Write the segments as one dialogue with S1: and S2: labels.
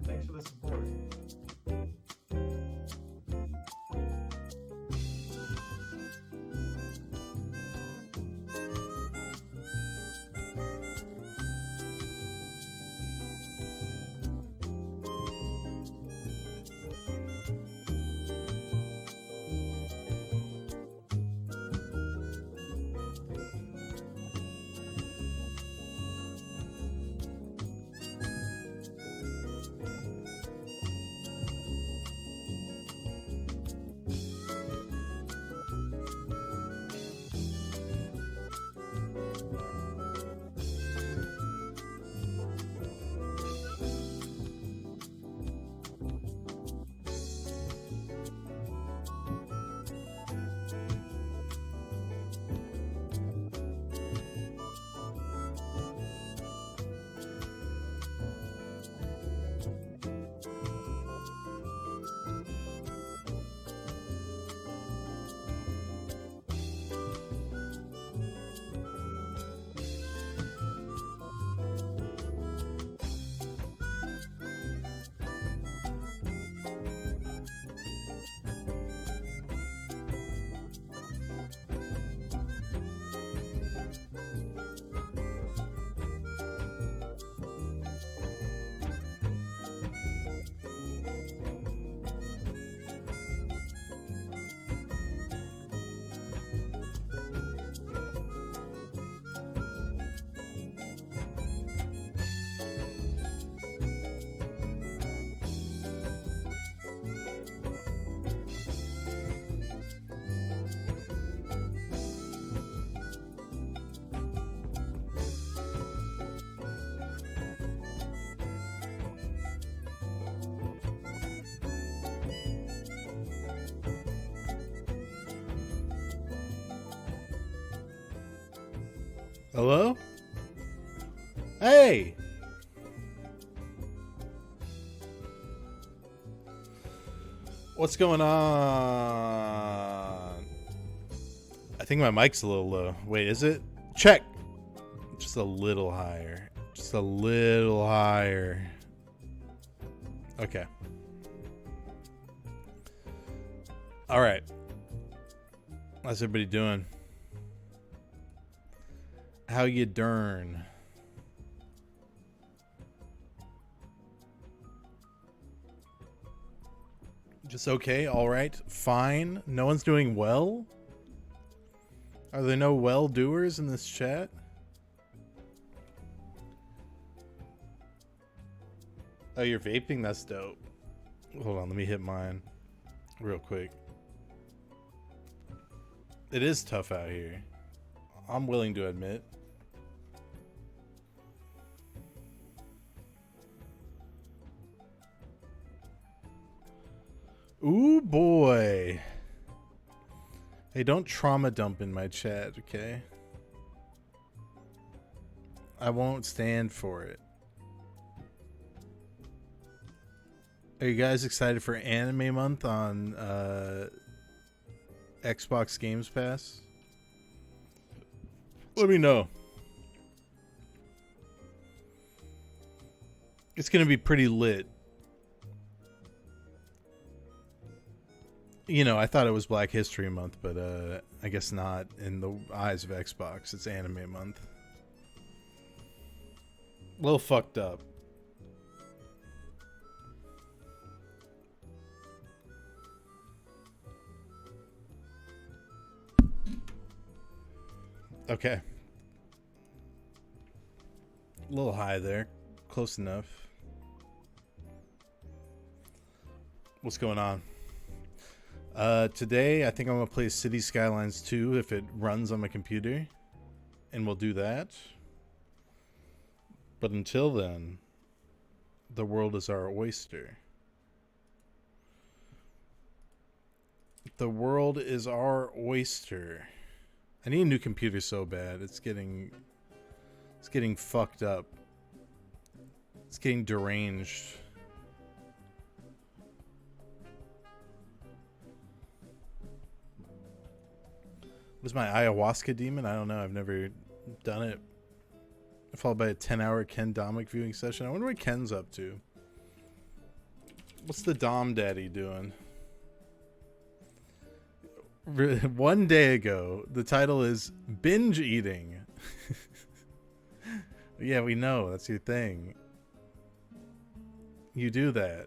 S1: Thanks for the support.
S2: Hello? Hey! What's going on? I think my mic's a little low. Wait, is it? Check! Just a little higher. Just a little higher. Okay. Alright. How's everybody doing? How you dern? Just okay, alright, fine. No one's doing well? Are there no well-doers in this chat? Oh, you're vaping? That's dope. Hold on, let me hit mine real quick. It is tough out here. I'm willing to admit. Ooh, boy. Hey, don't trauma dump in my chat, okay? I won't stand for it. Are you guys excited for Anime Month on Xbox Games Pass? Let me know. It's going to be pretty lit. You know, I thought it was Black History Month, but I guess not in the eyes of Xbox. It's Anime Month. A little fucked up. Okay. A little high there. Close enough. What's going on? Today, I think I'm going to play City Skylines 2 if it runs on my computer. And we'll do that. But until then, the world is our oyster. The world is our oyster. I need a new computer so bad. It's getting fucked up. It's getting deranged. What is my ayahuasca demon? I don't know. I've never done it followed by a 10-hour Ken Domick viewing session. I wonder what Ken's up to. What's the Dom Daddy doing? One day ago, the title is Binge Eating. Yeah, we know. That's your thing. You do that.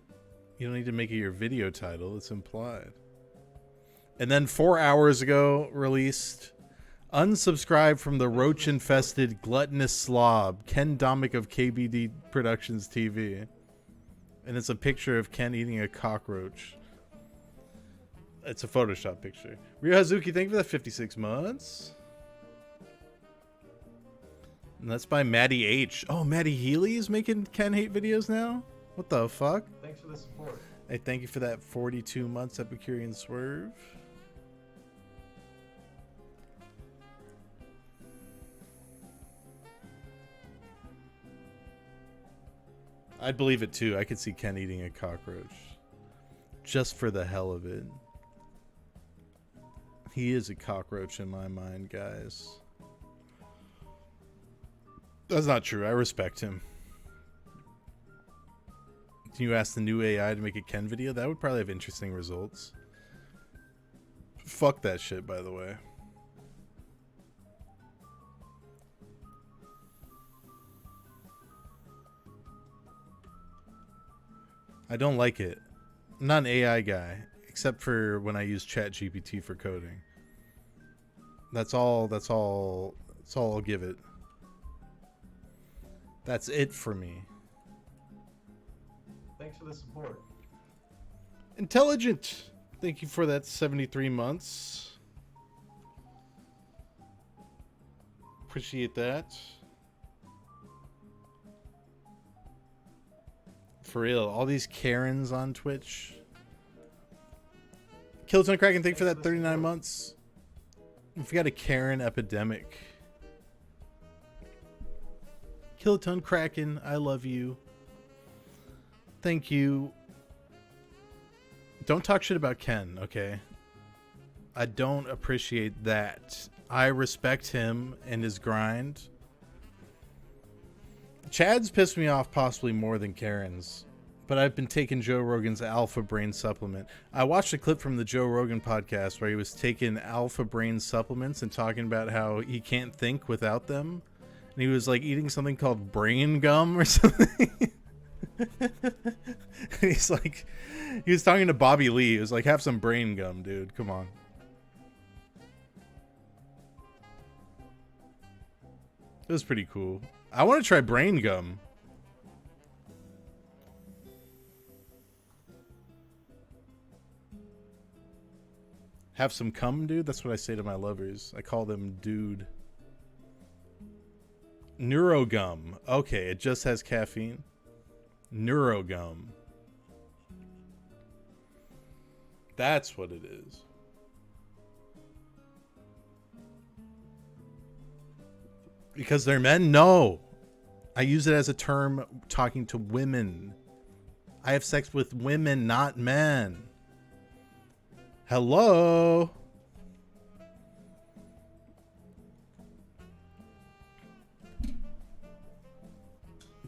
S2: You don't need to make it your video title. It's implied. And then 4 hours ago, released... Unsubscribe from the roach-infested gluttonous slob, Ken Domick of KBD Productions TV. And it's a picture of Ken eating a cockroach. It's a Photoshop picture. Ryo Hazuki, thank you for that 56 months. And that's by Maddie H. Oh, Maddie Healy is making Ken hate videos now? What the fuck?
S1: Thanks for the support.
S2: Hey, thank you for that 42 months, Epicurean Swerve. I'd believe it too. I could see Ken eating a cockroach. Just for the hell of it. He is a cockroach in my mind, guys. That's not true. I respect him. Can you ask the new AI to make a Ken video? That would probably have interesting results. Fuck that shit, by the way. I don't like it. I'm not an AI guy, except for when I use ChatGPT for coding. That's all I'll give it. That's it for me.
S1: Thanks for the support.
S2: Intelligent. Thank you for that 73 months. Appreciate that. For real, all these Karens on Twitch. Killaton Kraken, thank you for that 39 months. We've got a Karen epidemic. Killaton Kraken, I love you. Thank you. Don't talk shit about Ken, okay? I don't appreciate that. I respect him and his grind. Chad's pissed me off possibly more than Karen's, but I've been taking Joe Rogan's Alpha Brain supplement. I watched a clip from the Joe Rogan podcast where he was taking Alpha Brain supplements and talking about how he can't think without them. And he was like eating something called brain gum or something. He's like, he was talking to Bobby Lee. He was like, have some brain gum, dude. Come on. It was pretty cool. I want to try brain gum. Have some cum, dude? That's what I say to my lovers. I call them dude. Neurogum. Okay, it just has caffeine. Neurogum. That's what it is. Because they're men? No. I use it as a term talking to women. I have sex with women, not men. Hello?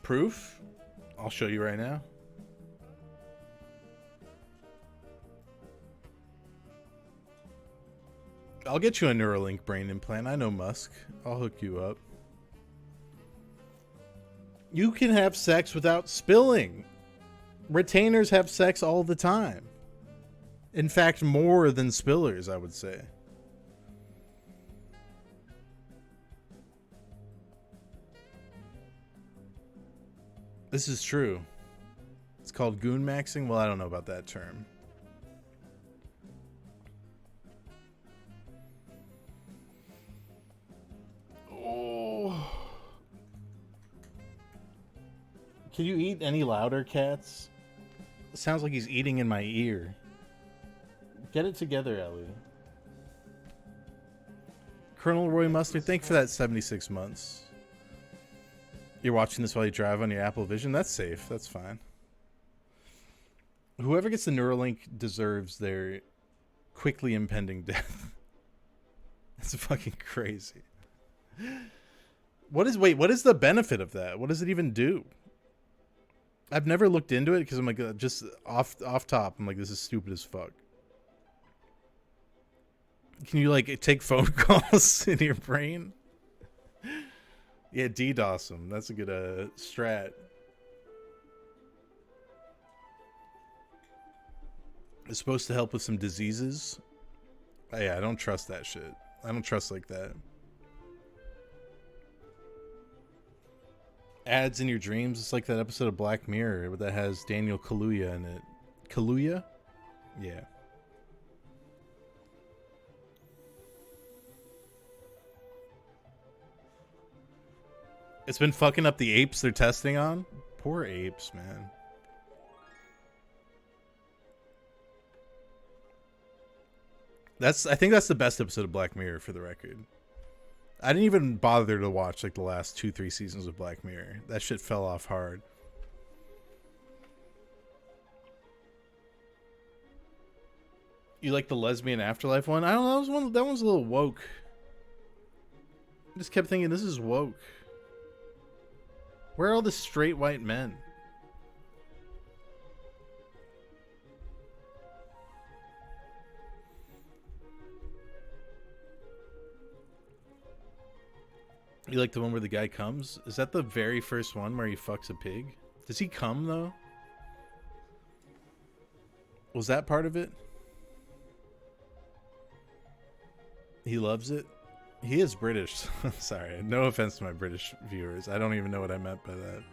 S2: Proof? I'll show you right now. I'll get you a Neuralink brain implant. I know Musk. I'll hook you up. You can have sex without spilling. Retainers have sex all the time. In fact, more than spillers, I would say. This is true. It's called goon maxing. Well, I don't know about that term. Oh. Can you eat any louder, cats? It sounds like he's eating in my ear. Get it together, Ellie. Colonel Roy Mustard, thank you for that 76 months. You're watching this while you drive on your Apple Vision? That's safe. That's fine. Whoever gets the Neuralink deserves their quickly impending death. That's fucking crazy. What is the benefit of that? What does it even do? I've never looked into it because I'm like, just off top, I'm like, this is stupid as fuck. Can you like take phone calls in your brain? Yeah, DDoS them. That's a good strat. It's supposed to help with some diseases. Oh, yeah, I don't trust that shit. I don't trust like that. Ads in your dreams. It's like that episode of Black Mirror that has Daniel Kaluuya in it. Kaluuya? Yeah. It's been fucking up the apes they're testing on. Poor apes, man. I think that's the best episode of Black Mirror, for the record. I didn't even bother to watch like the last 2-3 seasons of Black Mirror. That shit fell off hard. You like the lesbian afterlife one? I don't know. That one's a little woke. I just kept thinking, this is woke. Where are all the straight white men? You like the one where the guy comes? Is that the very first one where he fucks a pig? Does he come, though? Was that part of it? He loves it? He is British. Sorry. No offense to my British viewers. I don't even know what I meant by that.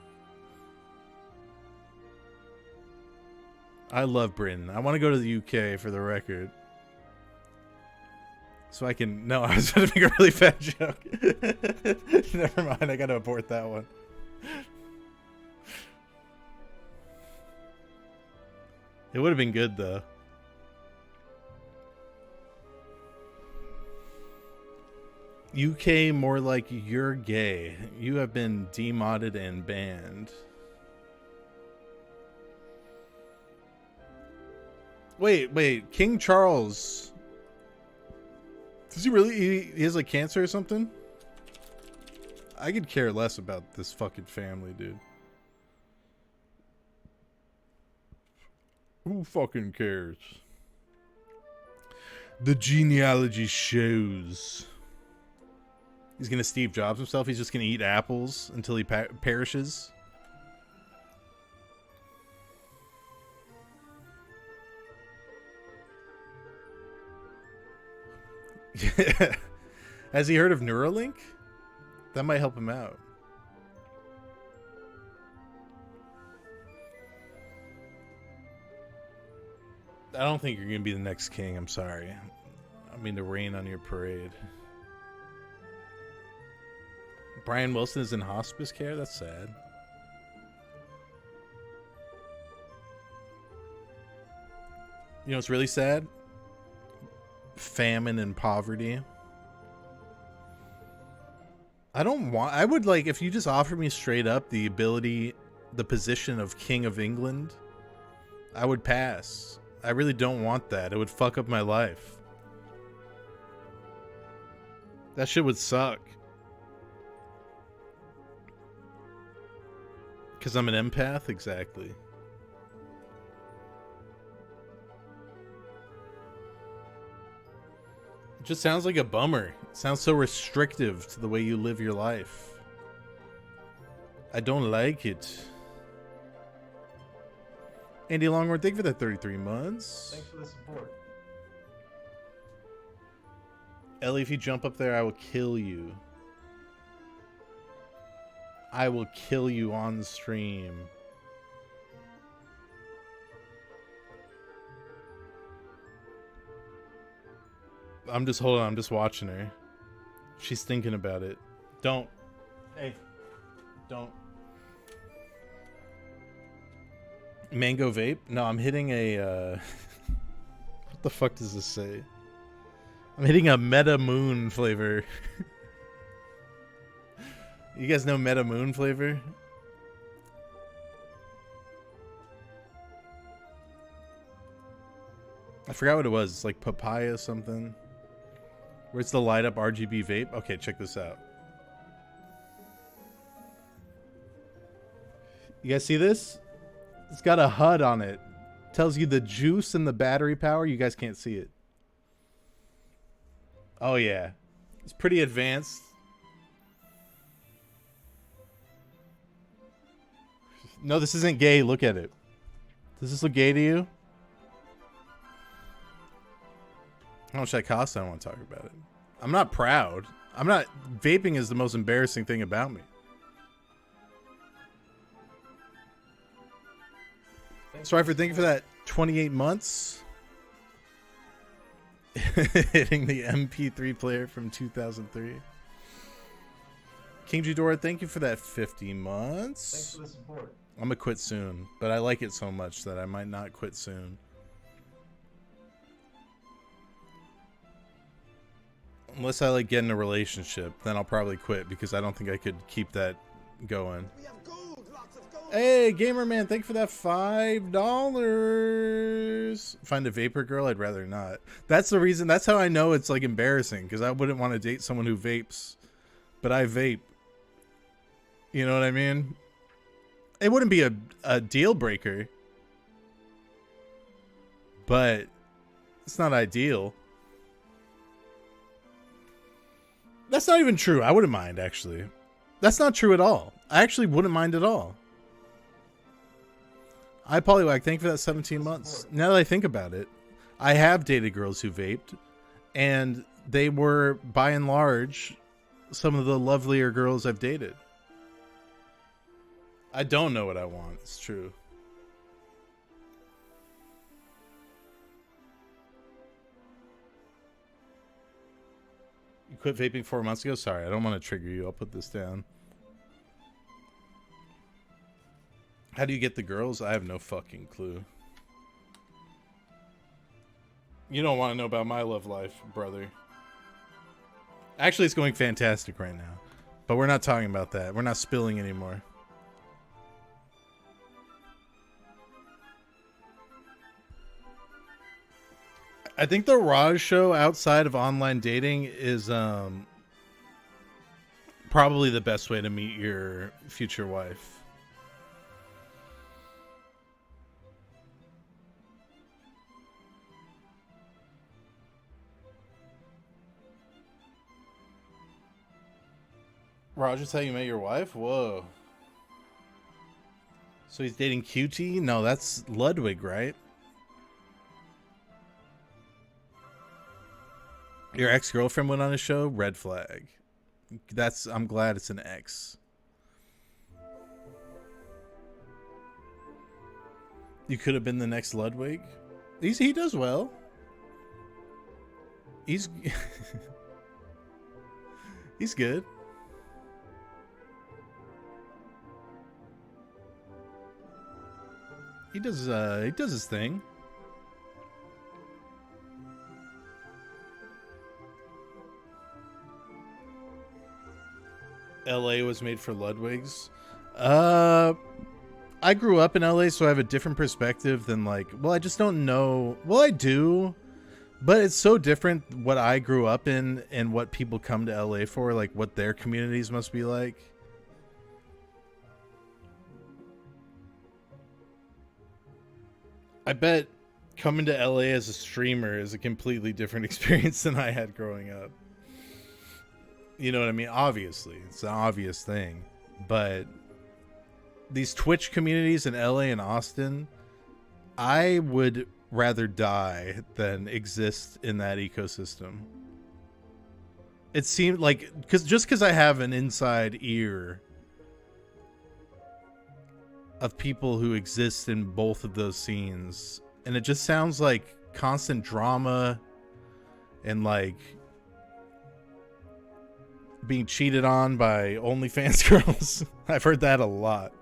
S2: I love Britain. I want to go to the UK, for the record. So I can... No, I was going to make a really bad joke. Never mind, I got to abort that one. It would have been good, though. UK more like you're gay. You have been demodded and banned. Wait. King Charles... Does he really... He has like cancer or something? I could care less about this fucking family, dude. Who fucking cares? The genealogy shows. He's gonna Steve Jobs himself. He's just gonna eat apples until he perishes. Has he heard of Neuralink? That might help him out. I don't think you're gonna be the next king. I'm sorry. I mean to rain on your parade. Brian Wilson is in hospice care? That's sad. You know what's really sad? Famine and poverty. I would like, if you just offered me straight up the position of King of England, I would pass. I really don't want that. It would fuck up my life. That shit would suck. Because I'm an empath? Exactly. It just sounds like a bummer. It sounds so restrictive to the way you live your life. I don't like it. Andy Longhorn, thank you for that 33 months.
S1: Thanks for the support.
S2: Ellie, if you jump up there, I will kill you. I will kill you on stream. I'm just watching her. She's thinking about it. Don't. Hey. Don't. Mango vape? No, I'm hitting a what the fuck does this say? I'm hitting a Meta Moon flavor. You guys know Meta Moon flavor? I forgot what it was. It's like papaya something. Where's the light up RGB vape? Okay, check this out. You guys see this? It's got a HUD on it. Tells you the juice and the battery power. You guys can't see it. Oh, yeah. It's pretty advanced. No, this isn't gay. Look at it. Does this look gay to you? How much that costs? I don't want to talk about it. I'm not proud. I'm not. Vaping is the most embarrassing thing about me. Sorry for thinking for that 28 months. Hitting the MP3 player from 2003. King Judora, thank you for that 50 months.
S1: Thanks for the support.
S2: I'm gonna quit soon, but I like it so much that I might not quit soon. Unless I like get in a relationship, then I'll probably quit because I don't think I could keep that going. Hey, gamer man, thank you for that $5. Find a vapor girl? I'd rather not. That's the reason. That's how I know it's like embarrassing, because I wouldn't want to date someone who vapes, but I vape. You know what I mean? It wouldn't be a deal breaker, but it's not ideal. That's not even true. I wouldn't mind, actually. That's not true at all. I actually wouldn't mind at all. I Polywag, thank you for that 17 months. Now that I think about it, I have dated girls who vaped, and they were, by and large, some of the lovelier girls I've dated. I don't know what I want. It's true. You quit vaping 4 months ago? Sorry, I don't want to trigger you. I'll put this down. How do you get the girls? I have no fucking clue. You don't want to know about my love life, brother. Actually, it's going fantastic right now. But we're not talking about that. We're not spilling anymore. I think the Raj show outside of online dating is probably the best way to meet your future wife. Raj, that's how you met your wife? Whoa. So he's dating QT? No, that's Ludwig, right? Your ex-girlfriend went on a show? Red flag. I'm glad it's an ex. You could have been the next Ludwig. He does well. He's he's good. He does his thing. LA was made for Ludwigs. I grew up in LA, so I have a different perspective than I just don't know. Well, I do, but it's so different what I grew up in and what people come to LA for, like what their communities must be like. I bet coming to LA as a streamer is a completely different experience than I had growing up. You know what I mean? Obviously, it's an obvious thing. But these Twitch communities in LA and Austin, I would rather die than exist in that ecosystem. It seemed like, because I have an inside ear of people who exist in both of those scenes, and it just sounds like constant drama and like being cheated on by OnlyFans girls. I've heard that a lot.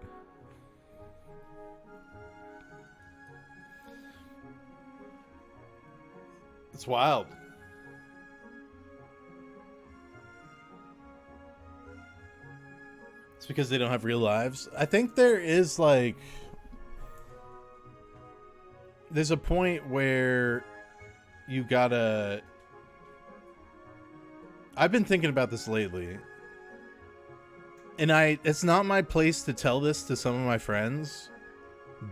S2: It's wild. It's because they don't have real lives. I think there is there's a point where you gotta... I've been thinking about this lately. And it's not my place to tell this to some of my friends,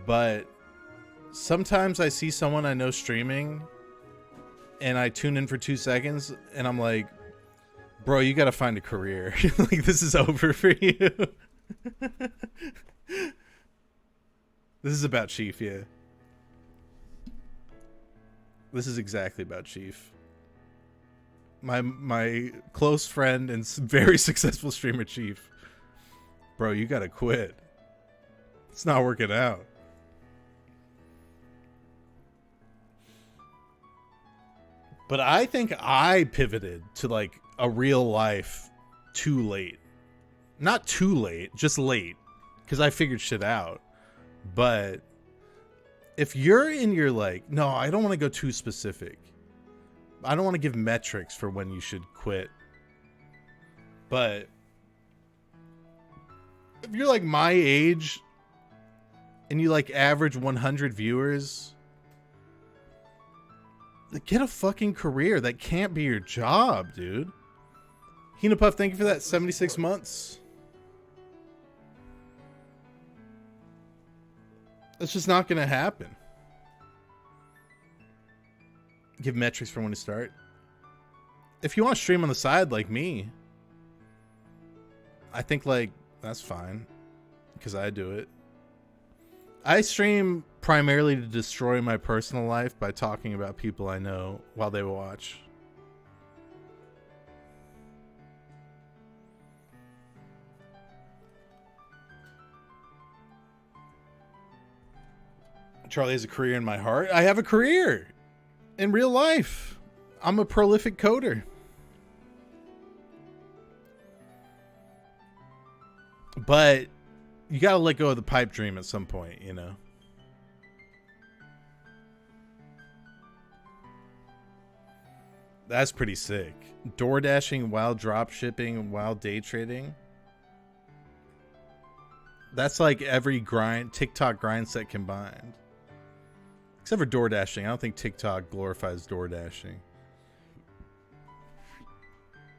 S2: but sometimes I see someone I know streaming and I tune in for 2 seconds and I'm like, bro, you got to find a career. Like, this is over for you. This is about Chief, yeah. This is exactly about Chief. My close friend and very successful streamer Chief. Bro, you gotta quit. It's not working out. But I think I pivoted to like a real life too late. Not too late, just late. Because I figured shit out. But if you're in your like, no, I don't want to go too specific. I don't want to give metrics for when you should quit. But if you're like my age and you like average 100 viewers, get a fucking career. That can't be your job, dude. Hina Puff, thank you for that 76 months. It's just not going to happen. Give metrics for when to start. If you want to stream on the side like me, I think like that's fine because I do it. I stream primarily to destroy my personal life by talking about people I know while they watch. Charlie has a career in my heart. I have a career in real life. I'm a prolific coder. But you gotta let go of the pipe dream at some point, you know? That's pretty sick. Door dashing while drop shipping while day trading. That's like every TikTok grind set combined. Except for door dashing. I don't think TikTok glorifies door dashing.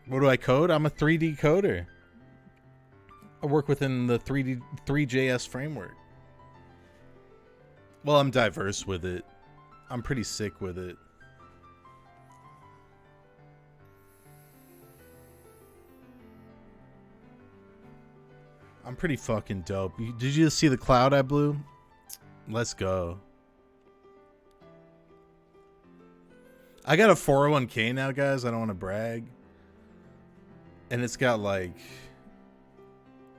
S2: What do I code? I'm a 3D coder. I work within the 3JS framework. Well, I'm diverse with it. I'm pretty sick with it. I'm pretty fucking dope. Did you just see the cloud I blew? Let's go. I got a 401k now, guys. I don't want to brag. And it's got like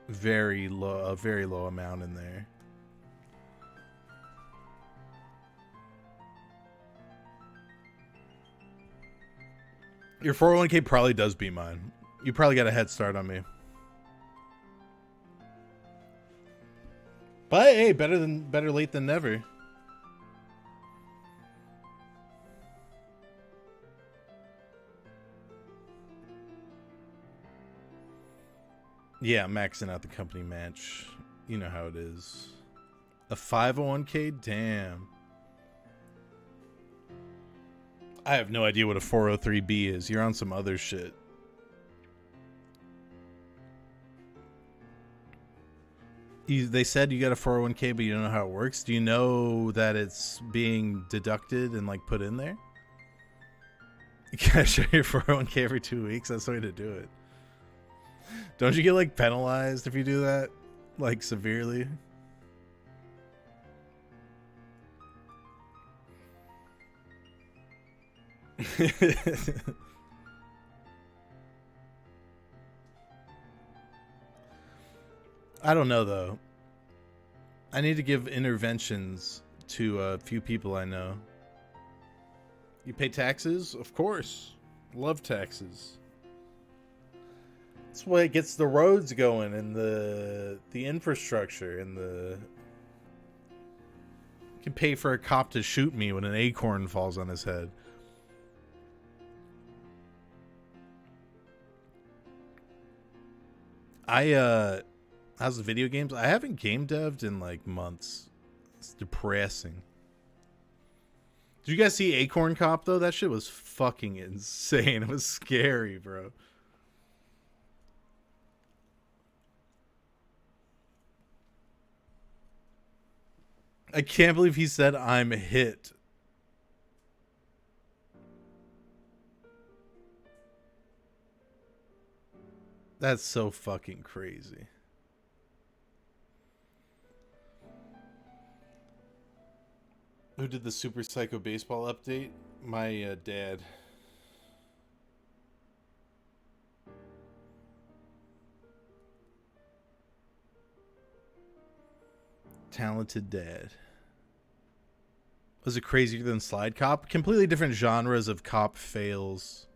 S2: a very low amount in there. Your 401k probably does beat mine. You probably got a head start on me. But hey, better late than never. Yeah, maxing out the company match. You know how it is. A 501k? Damn. I have no idea what a 403b is. You're on some other shit. They said you got a 401k, but you don't know how it works. Do you know that it's being deducted and like put in there? You gotta show your 401k every 2 weeks. That's the way to do it. Don't you get like penalized if you do that? Like severely? I don't know though. I need to give interventions to a few people I know. You pay taxes? Of course. Love taxes. That's what gets the roads going and the infrastructure and the... You can pay for a cop to shoot me when an acorn falls on his head. How's the video games? I haven't game dev'd in like months. It's depressing. Did you guys see Acorn Cop though? That shit was fucking insane. It was scary, bro. I can't believe he said I'm hit. That's so fucking crazy. Who did the Super Psycho Baseball update? My dad. Talented dad. Was it crazier than Slide Cop? Completely different genres of cop fails.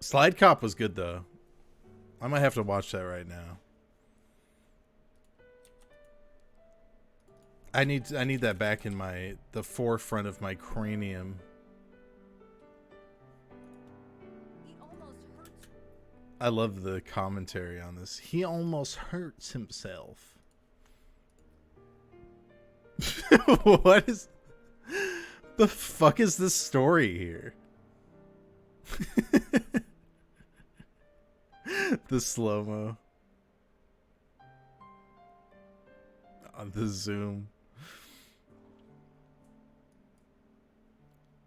S2: Slide Cop was good though. I might have to watch that right now. I need that back in the forefront of my cranium. I love the commentary on this. He almost hurts himself. What is the fuck is this story here? The slow-mo on the zoom.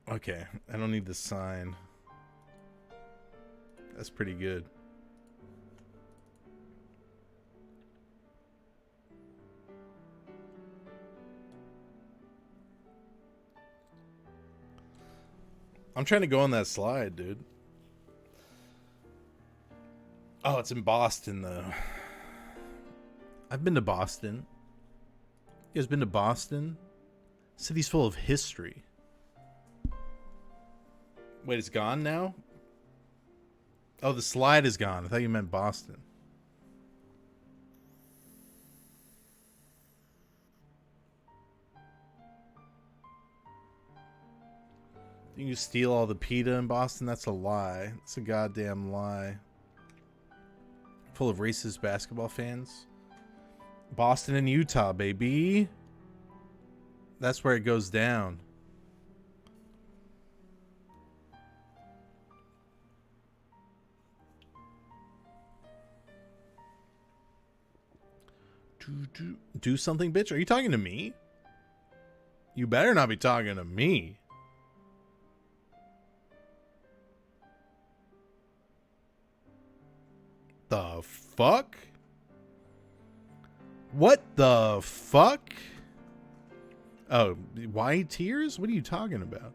S2: Okay, I don't need the sign. That's pretty good. I'm trying to go on that slide, dude. Oh, it's in Boston, though. I've been to Boston. You guys been to Boston? City's full of history. Wait, it's gone now? Oh, the slide is gone. I thought you meant Boston. You can steal all the PETA in Boston? That's a lie. It's a goddamn lie. Full of racist basketball fans. Boston and Utah, baby. That's where it goes down. Do something, bitch? Are you talking to me? You better not be talking to me. The fuck? What the fuck? Oh, why tears? What are you talking about?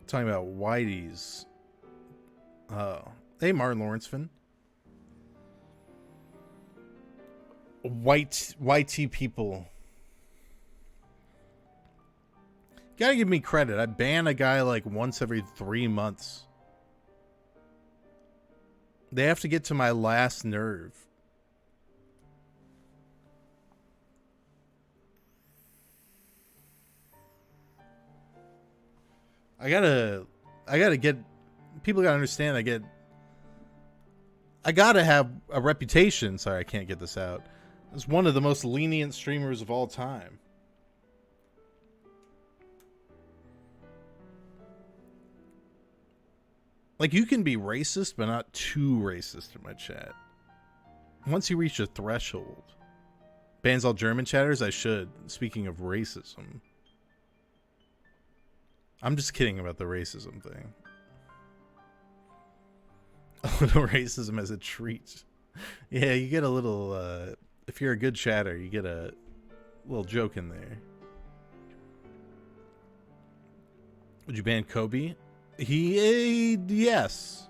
S2: Talking about Whitey's. Oh. Hey, Martin Lawrence-Finn. YT people. You gotta give me credit. I ban a guy like once every 3 months. They have to get to my last nerve. I gotta get, people gotta understand I gotta have a reputation. Sorry, I can't get this out. As one of the most lenient streamers of all time. Like, you can be racist, but not too racist in my chat. Once you reach a threshold. Bans all German chatters? I should. Speaking of racism. I'm just kidding about the racism thing. A little racism as a treat. Yeah, you get a little, if you're a good chatter, you get a little joke in there. Would you ban Kobe? Yes.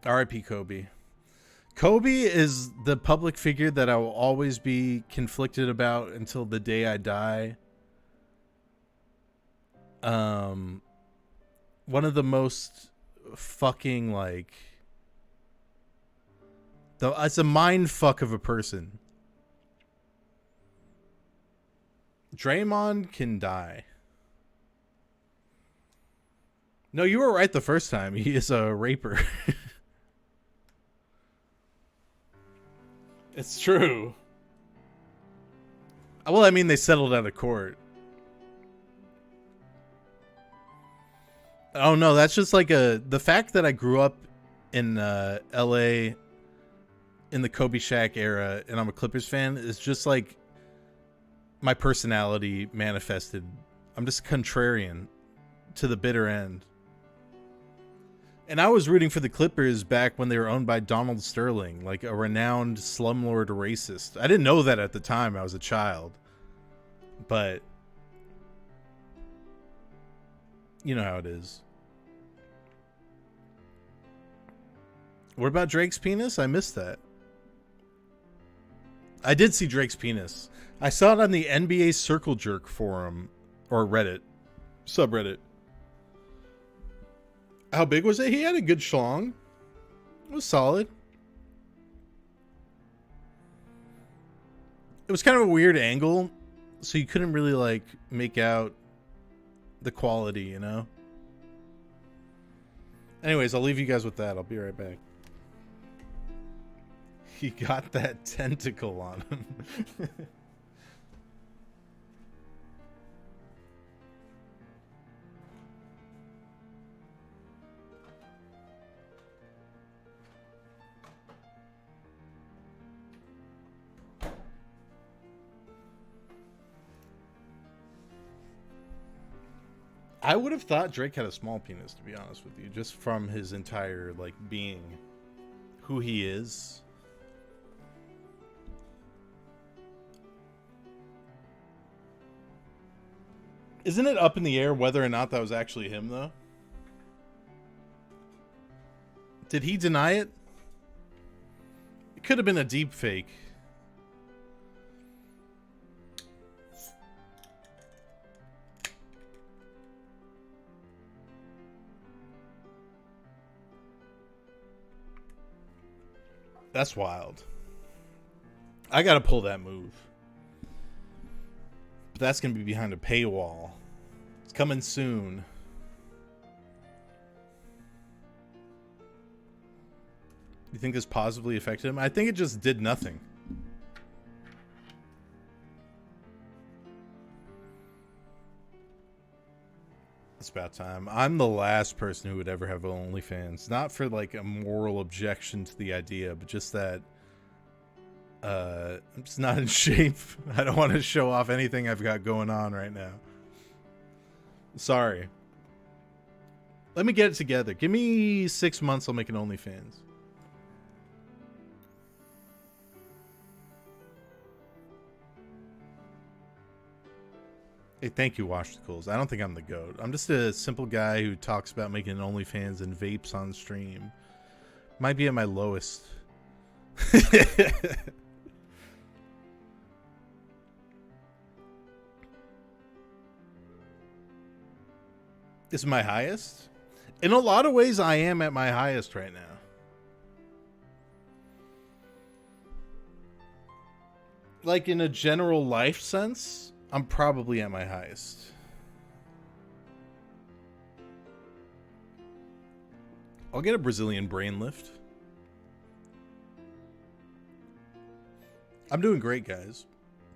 S2: R.I.P. Kobe. Kobe is the public figure that I will always be conflicted about until the day I die. One of the most fucking, like, it's a mind fuck of a person. Draymond can die. No, you were right the first time. He is a raper. It's true. Well, I mean, they settled out of court. Oh no, that's just like the fact that I grew up in LA in the Kobe Shaq era and I'm a Clippers fan is just like my personality manifested. I'm just contrarian to the bitter end. And I was rooting for the Clippers back when they were owned by Donald Sterling, like a renowned slumlord racist. I didn't know that at the time. I was a child. But you know how it is. What about Drake's penis? I missed that. I did see Drake's penis. I saw it on the NBA Circle Jerk forum or Reddit subreddit. How big was it? He had a good schlong. It was solid. It was kind of a weird angle, so you couldn't really like make out the quality, you know? Anyways, I'll leave you guys with that. I'll be right back. He got that tentacle on him. I would have thought Drake had a small penis, to be honest with you, just from his entire like being, who he is. Isn't it up in the air whether or not that was actually him, though? Did he deny it? It could have been a deep fake. That's wild. I gotta pull that move. But that's gonna be behind a paywall. It's coming soon. You think this positively affected him? I think it just did nothing. It's about time. I'm the last person who would ever have OnlyFans. Not for like a moral objection to the idea, but just that I'm just not in shape. I don't want to show off anything I've got going on right now. Sorry. Let me get it together. Give me 6 months, I'll make an OnlyFans. Hey, thank you, Washicles. I don't think I'm the GOAT. I'm just a simple guy who talks about making OnlyFans and vapes on stream. Might be at my lowest. This is my highest? In a lot of ways, I am at my highest right now. Like in a general life sense, I'm probably at my highest. I'll get a Brazilian brain lift. I'm doing great, guys.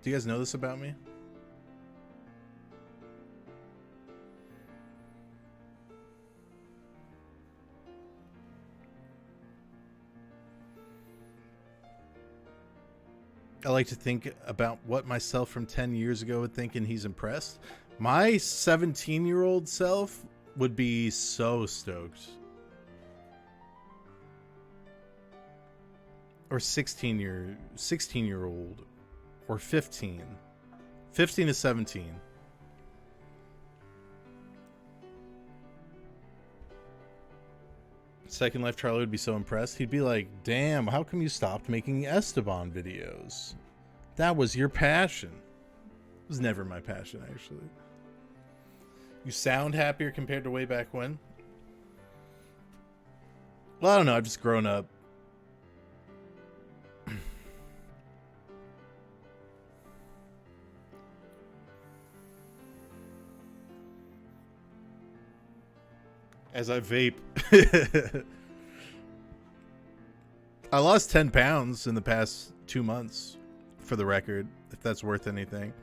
S2: Do you guys know this about me? I like to think about what myself from 10 years ago would think, and he's impressed. My 17-year-old self would be so stoked. Or 16-year-old. Or 15. 15 to 17. Second Life Charlie would be so impressed. He'd be like, damn, how come you stopped making Esteban videos? That was your passion. It was never my passion, actually. You sound happier compared to way back when? Well, I don't know. I've just grown up. as I vape. I lost 10 pounds in the past 2 months, for the record, if that's worth anything.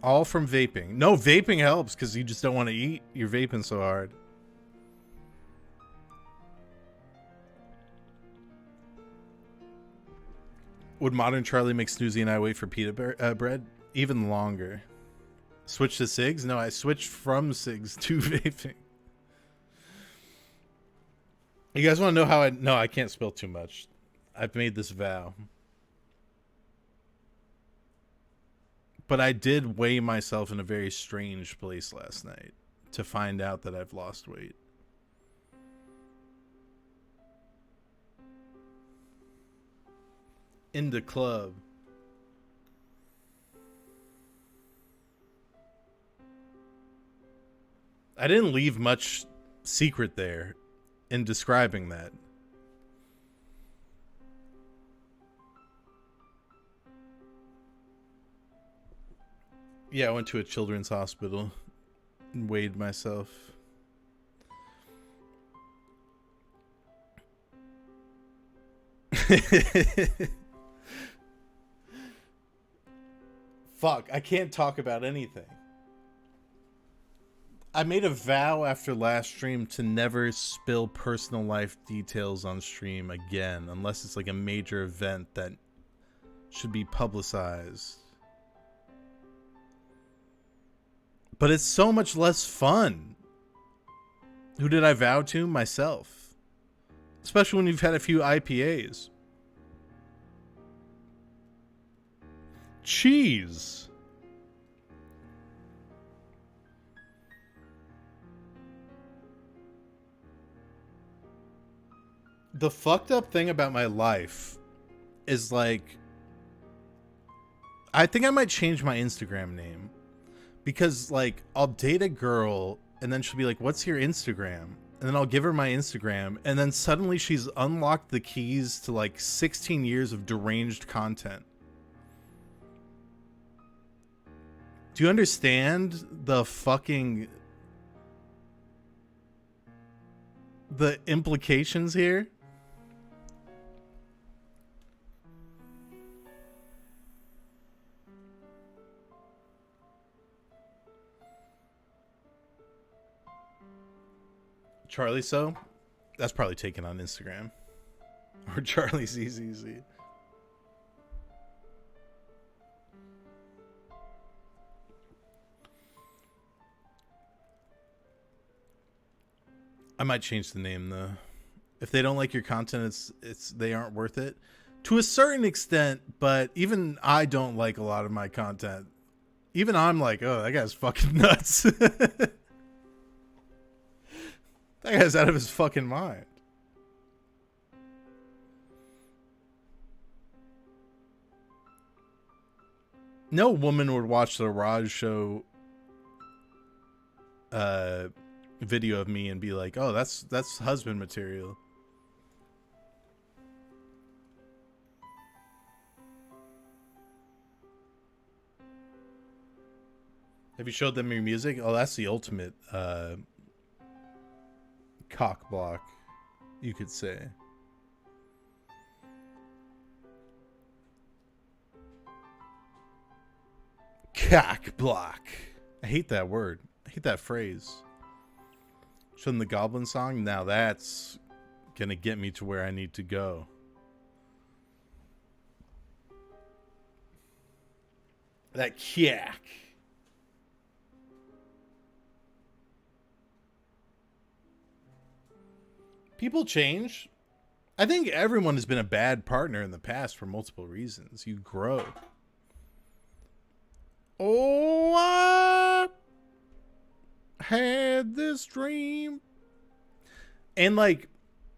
S2: All from vaping. No, vaping helps because you just don't want to eat. You're vaping so hard. Would modern Charlie make Snoozy and I wait for pita bread? Even longer. Switch to cigs? No, I switched from cigs to vaping. You guys want to know how I... No, I can't spill too much. I've made this vow. But I did weigh myself in a very strange place last night to find out that I've lost weight. In the club. I didn't leave much secret there in describing that. Yeah, I went to a children's hospital and weighed myself. Fuck, I can't talk about anything. I made a vow after last stream to never spill personal life details on stream again, unless it's like a major event that should be publicized. But it's so much less fun. Who did I vow to? Myself. Especially when you've had a few IPAs. Cheese. The fucked up thing about my life is like, I think I might change my Instagram name. Because, like, I'll date a girl, and then she'll be like, what's your Instagram? And then I'll give her my Instagram, and then suddenly she's unlocked the keys to, like, 16 years of deranged content. Do you understand the fucking... the implications here? Charlie So? That's probably taken on Instagram. Or Charlie ZZZ. I might change the name though. If they don't like your content, it's they aren't worth it. To a certain extent, but even I don't like a lot of my content. Even I'm like, oh, that guy's fucking nuts. That guy's out of his fucking mind. No woman would watch the Raj show video of me and be like, oh, that's husband material. Have you showed them your music? Oh, that's the ultimate cock block, you could say. Cock block. I hate that word. I hate that phrase. Show them the Goblin song? Now that's gonna get me to where I need to go. That cack. People change. I think everyone has been a bad partner in the past for multiple reasons. You grow. Oh, I had this dream. And like,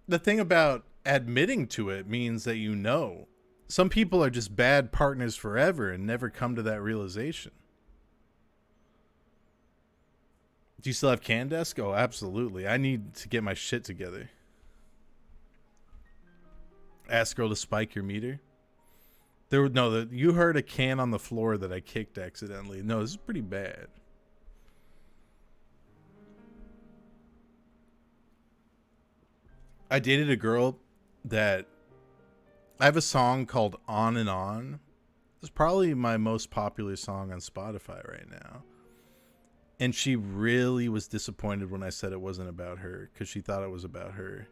S2: the thing about admitting to it means that you know. Some people are just bad partners forever and never come to that realization. Do you still have CanDesk? Oh, absolutely. I need to get my shit together. Ask girl to spike your meter. There was no. You heard a can on the floor that I kicked accidentally. No, this is pretty bad. I dated a girl that I have a song called "On and On." It's probably my most popular song on Spotify right now. And she really was disappointed when I said it wasn't about her because she thought it was about her.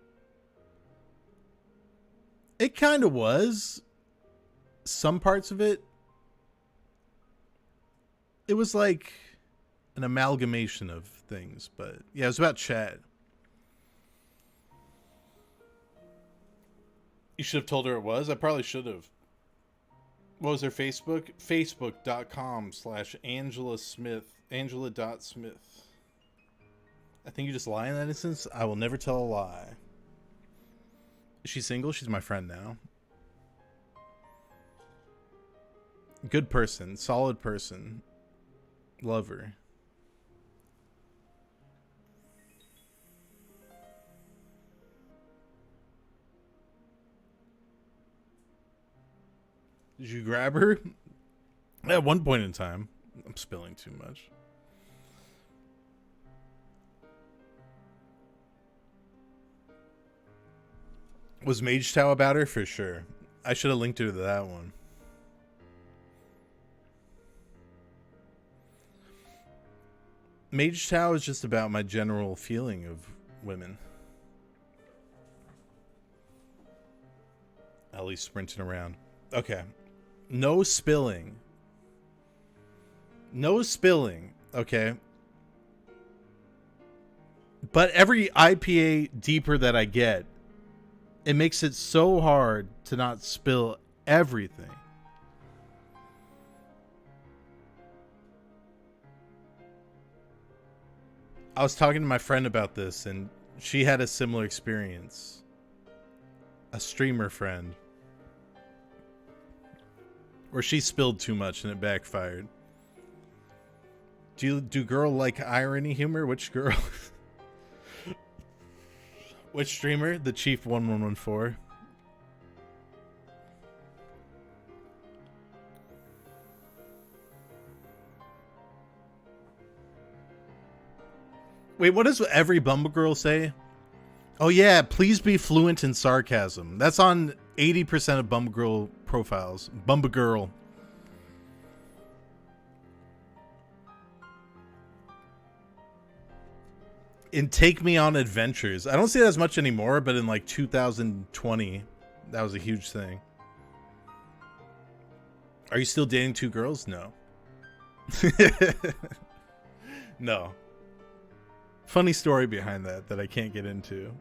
S2: It kind of was. Some parts of it. It was like an amalgamation of things. But yeah, it was about Chad. You should have told her it was. I probably should have. What was her Facebook? Facebook.com/Angela Smith. Angela.Smith. I think you just lie in that instance. I will never tell a lie. Is she single? She's my friend now. Good person. Solid person. Love her. Did you grab her? At one point in time. I'm spilling too much. Was Mage Tao about her? For sure. I should have linked her to that one. Mage Tao is just about my general feeling of women. Ellie's sprinting around. Okay. No spilling. No spilling. Okay. But every IPA deeper that I get, it makes it so hard to not spill everything. I was talking to my friend about this, and she had a similar experience. A streamer friend. Where she spilled too much and it backfired. Do girl like irony humor? Which girl? Which streamer? The Chief 1114. Wait, what does every Bumble girl say? Oh yeah, please be fluent in sarcasm. That's on 80% of Bumble girl profiles. Bumble girl. And take me on adventures. I don't see that as much anymore, but in like 2020, that was a huge thing. Are you still dating two girls? No. No. Funny story behind that I can't get into.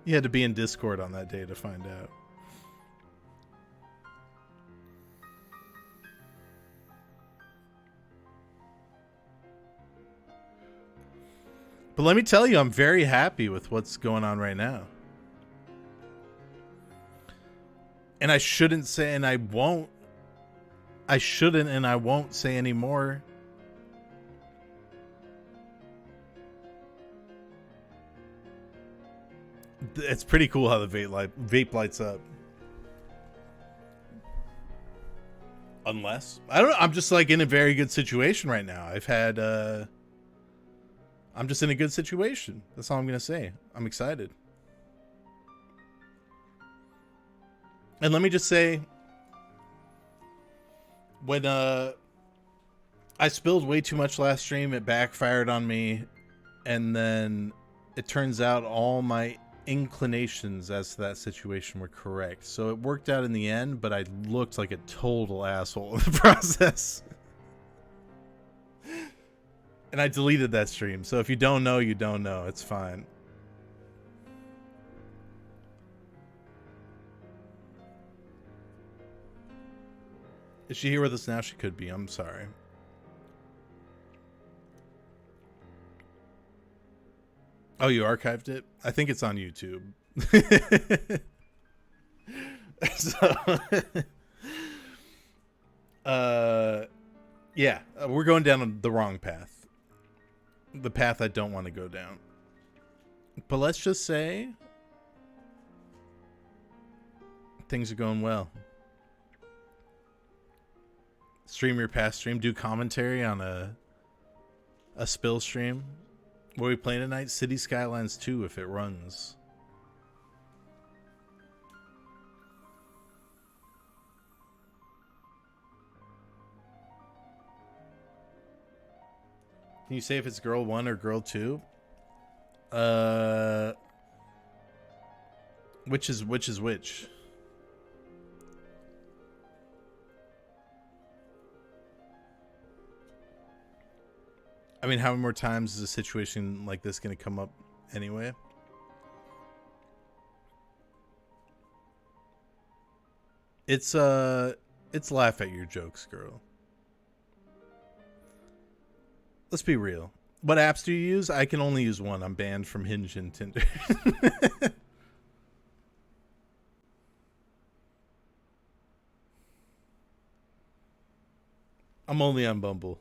S2: You had to be in Discord on that day to find out. But let me tell you, I'm very happy with what's going on right now. And I shouldn't say, and I won't. I shouldn't and I won't say anymore. It's pretty cool how the vape lights up. Unless I don't know, I'm just like in a very good situation right now. I'm just in a good situation. That's all I'm gonna say. I'm excited. And let me just say, when I spilled way too much last stream, it backfired on me, and then it turns out all my inclinations as to that situation were correct. So it worked out in the end, but I looked like a total asshole in the process. And I deleted that stream. So if you don't know, you don't know. It's fine. Is she here with us now? She could be. I'm sorry. Oh, you archived it? I think it's on YouTube. Yeah, we're going down the wrong path. The path I don't want to go down. But let's just say things are going well. Stream your past stream. Do commentary on a spill stream. What are we playing tonight? City Skylines 2 if it runs. Can you say if it's girl 1 or girl 2? Which is which? I mean, how many more times is a situation like this going to come up anyway? It's laugh at your jokes, girl. Let's be real. What apps do you use? I can only use one. I'm banned from Hinge and Tinder. I'm only on Bumble.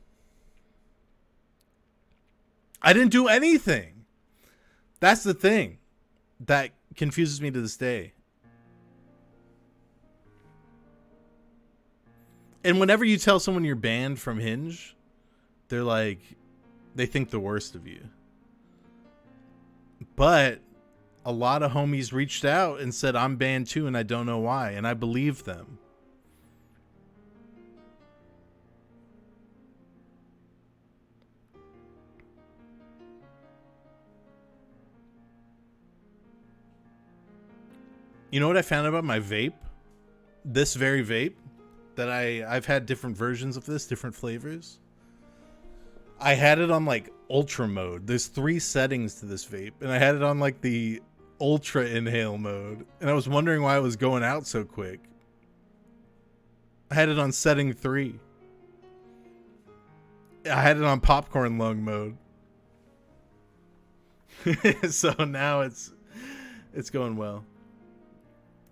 S2: I didn't do anything. That's the thing that confuses me to this day. And whenever you tell someone you're banned from Hinge, they're like, they think the worst of you. But a lot of homies reached out and said, I'm banned too, and I don't know why. And I believe them. You know what I found about my vape? This very vape that I've had different versions of this, different flavors. I had it on like ultra mode. There's 3 settings to this vape, and I had it on like the ultra inhale mode, and I was wondering why it was going out so quick. I had it on setting 3. I had it on popcorn lung mode. So now it's going well.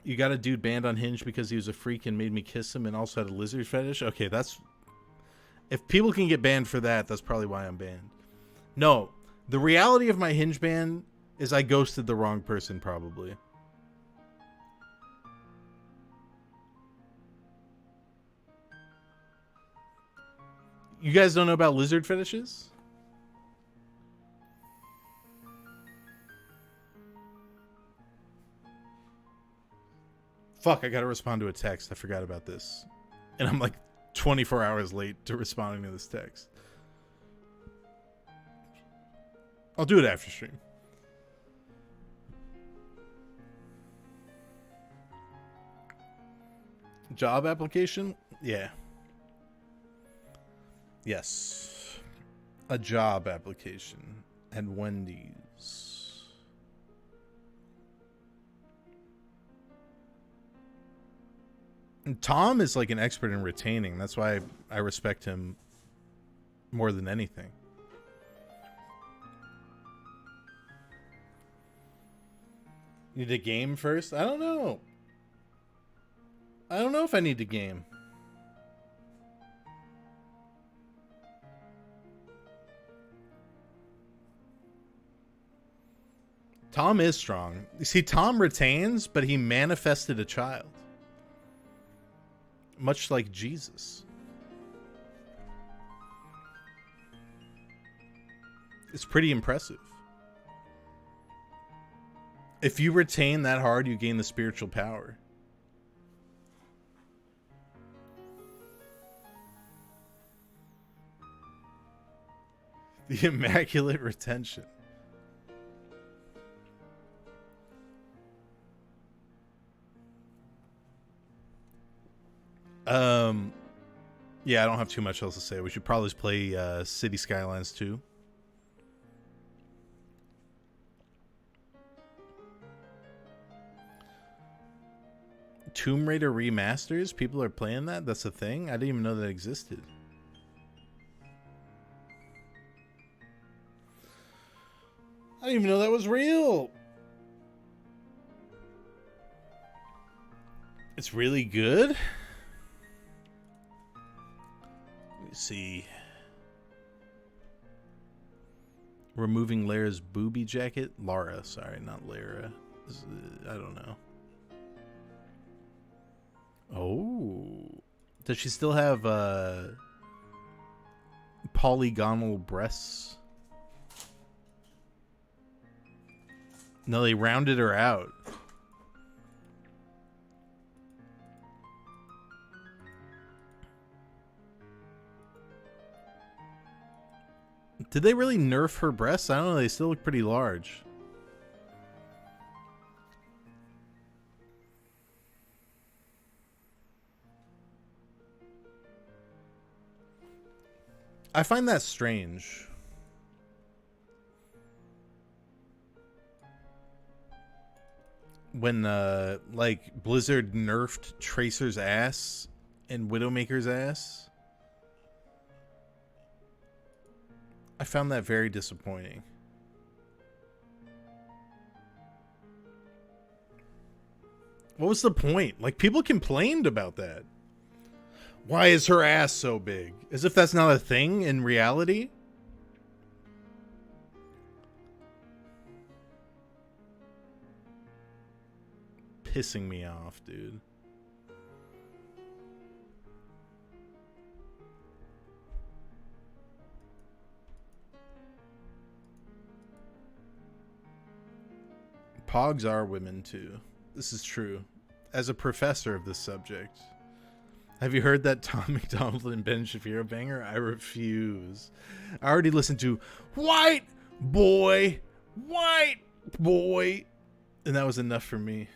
S2: You got a dude banned on Hinge because he was a freak and made me kiss him and also had a lizard fetish? Okay, that's... If people can get banned for that, that's probably why I'm banned. No, the reality of my Hinge ban is I ghosted the wrong person, probably. You guys don't know about lizard fetishes? Fuck, I gotta respond to a text. I forgot about this. And I'm like 24 hours late to responding to this text. I'll do it after stream. Job application? Yeah. Yes. A job application. And Wendy's. And Tom is like an expert in retaining. That's why I respect him more than anything. Need a game first? I don't know. I don't know if I need to game. Tom is strong. You see, Tom retains, but he manifested a child. Much like Jesus. It's pretty impressive. If you retain that hard, you gain the spiritual power. The immaculate retention. Yeah, I don't have too much else to say. We should probably play City Skylines 2. Tomb Raider remasters? People are playing that? That's a thing? I didn't even know that existed. I didn't even know that was real. It's really good? See, removing Lara's booby jacket. Lara, sorry, not Lara. I don't know. Oh, Does she still have polygonal breasts? No, they rounded her out. Did they really nerf her breasts? I don't know. They still look pretty large. I find that strange. When like Blizzard nerfed Tracer's ass and Widowmaker's ass. I found that very disappointing. What was the point? Like, people complained about that. Why is her ass so big? As if that's not a thing in reality. Pissing me off, dude. Pogs are women too. This is true. As a professor of this subject. Have you heard that Tom McDonald and Ben Shapiro banger? I refuse. I already listened to White Boy, White Boy, and that was enough for me.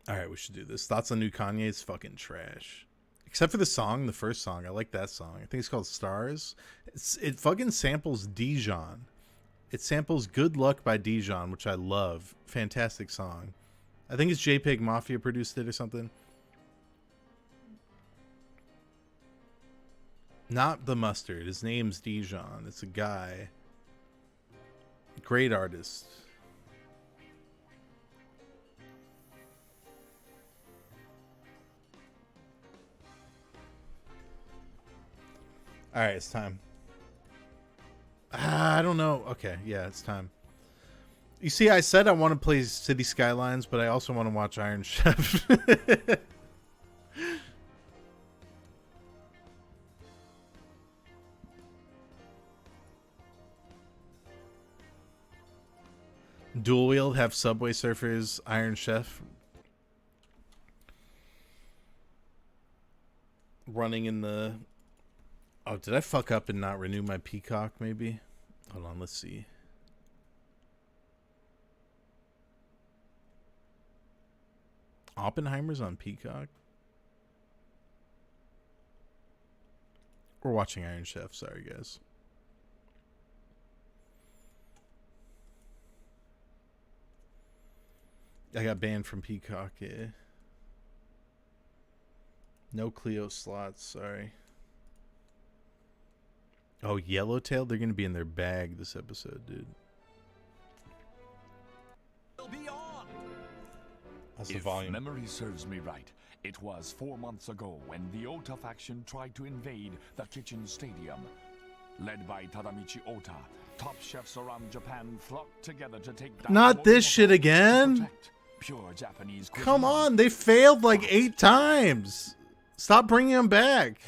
S2: All right, we should do this. Thoughts on new Kanye? It's fucking trash. Except for the song, the first song. I like that song. I think it's called Stars. It fucking samples Dijon. It samples Good Luck by Dijon, which I love. Fantastic song. I think it's JPEG Mafia produced it or something. Not the Mustard. His name's Dijon. It's a guy. Great artist. All right, it's time. I don't know. Okay, yeah, it's time. You see, I said I want to play City Skylines, but I also want to watch Iron Chef. Dual Wield, have Subway Surfers, Iron Chef. Running in the... Oh, did I fuck up and not renew my Peacock, maybe? Hold on, let's see. Oppenheimer's on Peacock? We're watching Iron Chef, sorry guys. I got banned from Peacock, yeah. No Clio slots, sorry. Oh, Yellowtail? They're going to be in their bag this episode, dude. That's the volume.
S3: If memory serves me right, it was 4 months ago when the Ota faction tried to invade the Kitchen Stadium. Led by Tadamichi Ota, top chefs around Japan flocked together to take down...
S2: Not this shit again!
S3: Pure Japanese cuisine.
S2: Come on, they failed like 8 times! Stop bringing them back!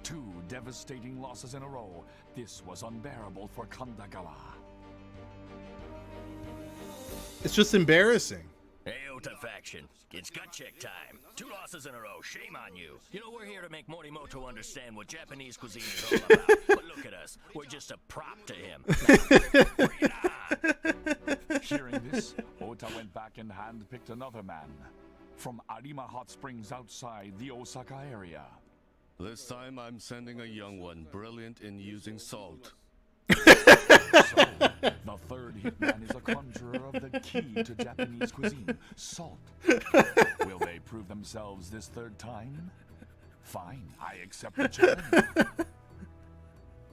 S3: 2 devastating losses in a row. This was unbearable for Kandagawa.
S2: It's just embarrassing.
S4: Hey, Ota faction, it's gut check time. 2 losses in a row, shame on you. You know, we're here to make Morimoto understand what Japanese cuisine is all about. But look at us, we're just a prop to him. Now, bring it on!
S3: Hearing this, Ota went back and handpicked another man. From Arima Hot Springs outside the Osaka area.
S5: This time I'm sending a young one, brilliant in using salt.
S3: So, the third hitman is a conjurer of the key to Japanese cuisine, salt. Will they prove themselves this third time? Fine, I accept the challenge.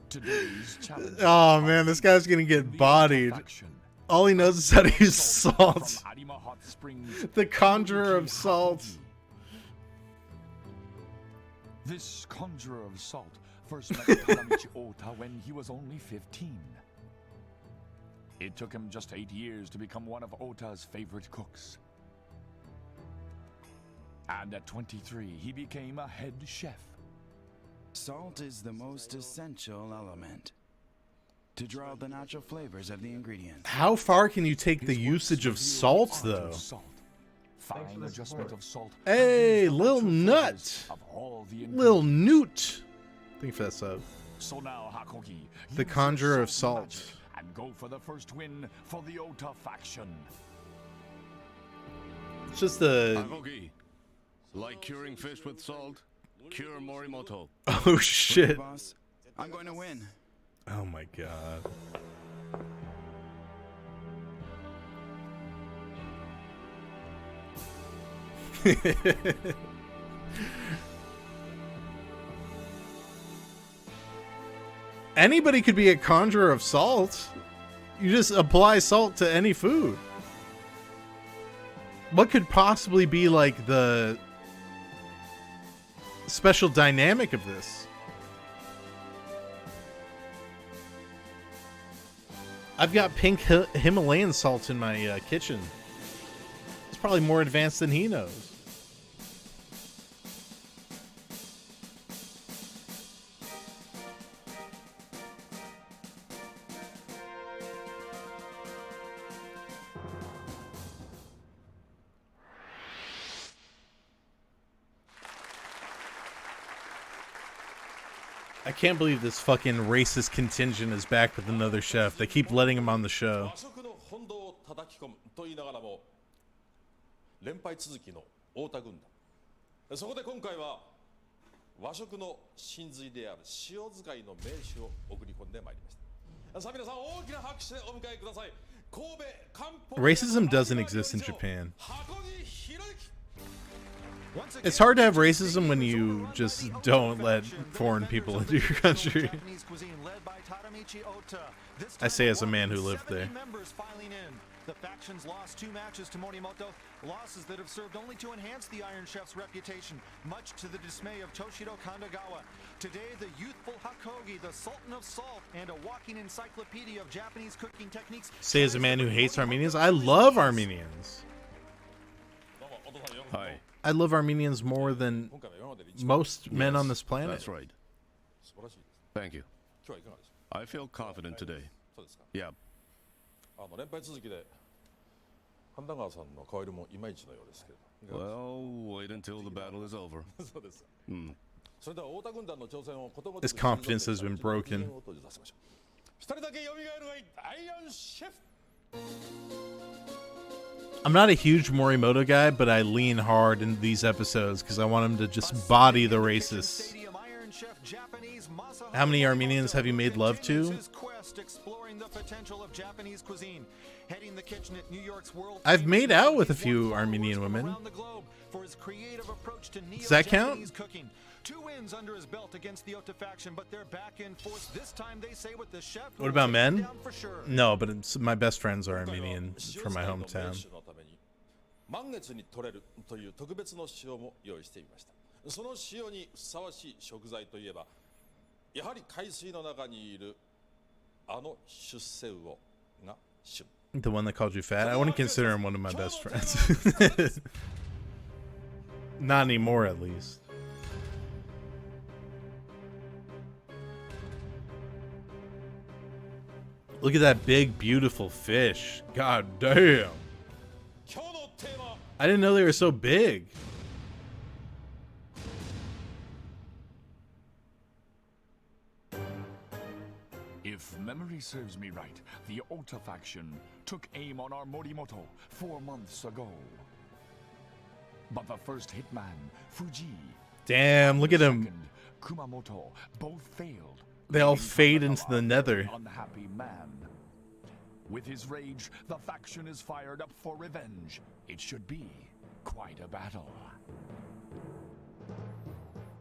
S3: Today's challenge.
S2: Oh man, this guy's gonna get bodied. All he knows is how to use salt.
S3: Arima Hot Springs,
S2: The conjurer of salt.
S3: This conjurer of salt first met Tadamichi Ota when he was only 15. It took him just 8 years to become one of Ota's favorite cooks. And at 23, he became a head chef.
S6: Salt is the most essential element to draw out the natural flavors of the ingredients.
S2: How far can you take the
S3: His
S2: usage of
S3: works reveal
S2: salt,
S3: the art
S2: though?
S3: of salt.
S1: Thanks
S3: Fine
S1: for the
S3: adjustment
S1: support.
S3: of salt.
S2: Hey,
S3: and the
S2: Lil
S3: natural
S2: Nut.
S3: flavors of all the
S2: Lil
S3: ingredients.
S2: Newt. Thank you for that sub.
S3: So now, Hakogi,
S2: The
S3: use your
S2: Conjurer of
S3: salt
S2: Salt.
S3: magic and go for the first win for the Ota faction.
S2: It's just the...
S5: Agogi. Like curing fish with salt, cure Morimoto.
S2: Oh, shit.
S6: Boss, I'm going to win.
S2: Oh, my God. Anybody could be a conjurer of salt. You just apply salt to any food. What could possibly be like the special dynamic of this? I've got pink Himalayan salt in my kitchen. It's probably more advanced than he knows. I can't believe this fucking racist contingent is back with another chef. They keep letting him on the show.
S7: 和食の本土を叩き込むと言いながらも連敗続きの太田軍団そこで今回は和食の真髄である塩使いの名手を送り込んでまいりましたさあ皆さん大きな拍手でお迎えください神戸漢方
S2: Racism doesn't exist in Japan.
S7: 箱木宏之
S2: It's hard to have racism when you just don't let foreign people into your country. I say as a man who lived there.
S8: The factions lost 2 matches to Morimoto, losses that have served only to enhance the Iron Chef's reputation, much to the dismay of Toshiro Kandagawa. Today, the youthful Hakogi, the Sultan of Salt, and a walking encyclopedia of Japanese cooking techniques.
S2: Say as a man who hates Armenians, I love Armenians.
S5: Hi.
S2: I love Armenians more than most men on this planet.
S5: That's right.
S7: 素晴らしいです
S5: Thank you.
S7: 今日はいかがですか
S5: I feel confident today.
S7: そうですか
S5: Yeah.
S7: 連敗続きで神田川さんの顔色もいまいちのようですけれど
S5: Well, wait until the battle is over.
S7: そうですか
S5: Hmm.
S7: それでは太田軍団の挑戦をことごとく
S2: His confidence has been broken.
S7: 一人だけ蘇るがいいアイアンシェフ
S2: I'm not a huge Morimoto guy, but I lean hard in these episodes because I want him to just body the racists. How many Armenians have you made love to? I've made out with a few Armenian women. Does that count?
S8: 2 wins under his belt against the Ota faction, but they're back in force. This time they say with the chef.
S2: What about men?
S8: Down for sure.
S2: No, but my best friends are Armenian from my hometown.
S7: 満月に取れるという特別の塩も用意してみましたその塩にふさわしい食材といえばやはり海水の中にいるあの出世魚が旬
S2: The one that called you fat? I wouldn't consider him one of my best friends. Not anymore, at least. Look at that big, beautiful fish. God damn.
S7: 今日のテーマ
S2: I didn't know they were so big.
S3: If memory serves me right, the Ota faction took aim on our Morimoto 4 months ago. But the first hitman, Fuji,
S2: Damn, look at him.
S3: second, Kumamoto, both failed.
S2: They all
S3: leaving
S2: fade into the
S3: Kanagawa
S2: nether.
S3: an unhappy man. With his rage, the faction is fired up for revenge. It should be quite a battle.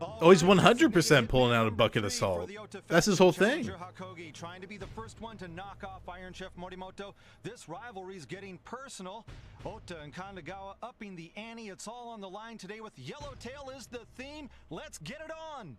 S2: Oh, he's 100% pulling out a bucket of salt. That's his whole thing.
S8: Hakogi trying to be the first one to knock off Iron Chef Morimoto. This rivalry's getting personal. Ota and Kandagawa upping the ante. It's all on the line today with Yellowtail is the theme. Let's get it on.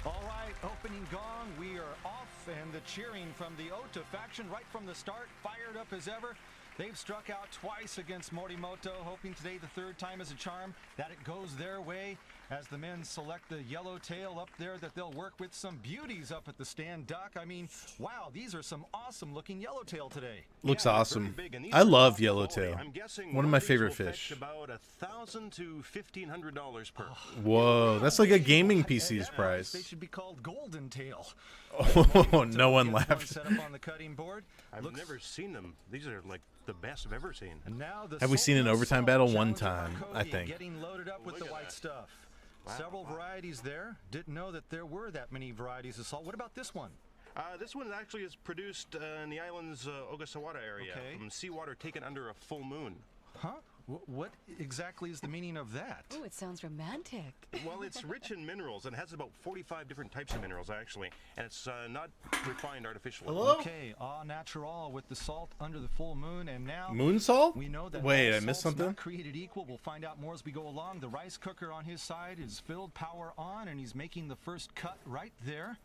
S8: All right, opening gong. We are off, and the cheering from the Ota faction right from the start, fired up as ever. They've struck out twice against Morimoto, hoping today the third time is a charm, that it goes their way as the men select the Yellowtail up there that they'll work with some beauties up at the stand. Doc, I mean, wow, these are some awesome looking Yellowtail today.
S2: Looks awesome. I love Yellowtail. One of my favorite fish.
S9: About $1,000 to $1,500 per.
S2: Whoa, that's like a gaming PC's price.
S8: They should be called Golden Tail.
S2: Oh, no one laughed.
S8: Set up on the cutting board.
S9: I've never seen them. These are like the best I've ever seen.
S8: And now the
S2: Have we seen an
S8: Salt
S2: overtime
S8: Salt
S2: battle? One
S8: Challenger
S2: time, I
S8: Hakogi
S2: think.
S8: Getting loaded up with the white stuff. Several varieties there. Didn't know that there were that many varieties of salt. What about this one?
S9: This one actually is produced in the island's Ogasawara area from seawater taken under a full moon.
S8: Huh? What exactly is the meaning of that?
S10: Oh, it sounds romantic.
S9: Well, it's rich in minerals and has about 45 different types of minerals, actually. And it's not refined artificially.
S2: Hello?
S8: Okay, au natural with the salt under the full moon. And now...
S2: Moon salt?
S8: We know that
S2: Wait,
S8: all
S2: I missed
S8: salt's
S2: something?
S8: not created equal. We'll find out more as we go along. The rice cooker on his side is filled, power on, and he's making the first cut right there.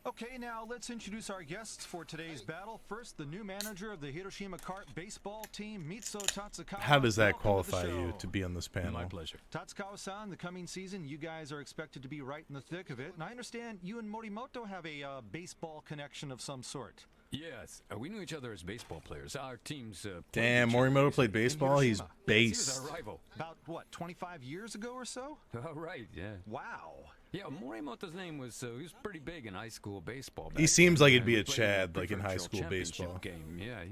S8: Okay, now let's introduce our guests for today's battle. First, the new manager of the Hiroshima Cart baseball team, Mitsuo Tatsukawa.
S2: How does that
S8: Welcome to the
S2: qualify you
S8: show.
S2: to be on this panel?
S3: My pleasure.
S8: Tatsukawa-san, the coming season, you guys are expected to be right in the thick of it. And I understand you and Morimoto have a baseball connection of some sort.
S11: Yes, we knew each other as baseball players. Our teams.
S2: Damn, Morimoto played baseball? He's
S8: Hiroshima.
S11: He was
S2: based.
S11: our rival.
S8: About, what, 25 years ago or so?
S11: Oh, right, yeah.
S8: Wow.
S11: Yeah, Morimoto's name was, he was pretty big in high school baseball.
S2: He
S11: back
S2: seems
S11: then.
S2: like he'd be
S11: We
S2: a
S11: played
S2: Chad,
S11: the
S2: like in high
S11: provincial
S2: school
S11: championship
S2: baseball.
S11: Game. Yeah,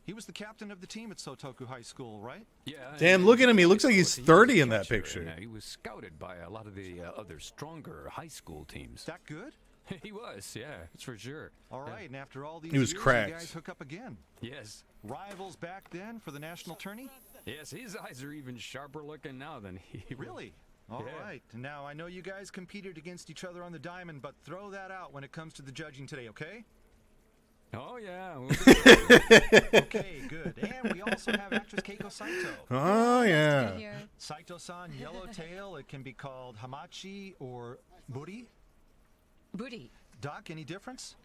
S8: He was the captain of the team at Sotoku High School, right?
S11: Yeah.
S2: Damn,
S11: and
S2: look at him. He looks like he's
S11: he was
S2: 30
S11: a
S2: in that
S11: catcher,
S2: picture.
S11: and, he was scouted by a lot of the other stronger high school teams.
S8: That good?
S11: He was, yeah, that's for sure.
S8: All right, and after all these
S2: He was
S8: years,
S2: cracked.
S8: you guys hook up again.
S11: Yes.
S8: Rivals back then for the national tourney?
S11: Yes, his eyes are even sharper looking now than he was.
S8: Really? All right. Now, I know you guys competed against each other on the diamond, but throw that out when it comes to the judging today, okay?
S11: Oh, yeah.
S8: Okay, good. And we also have actress Keiko Saito.
S2: Oh, yeah.
S8: Saito-san, Yellowtail. It can be called Hamachi or Buri.
S10: Booty.
S8: Doc, any difference?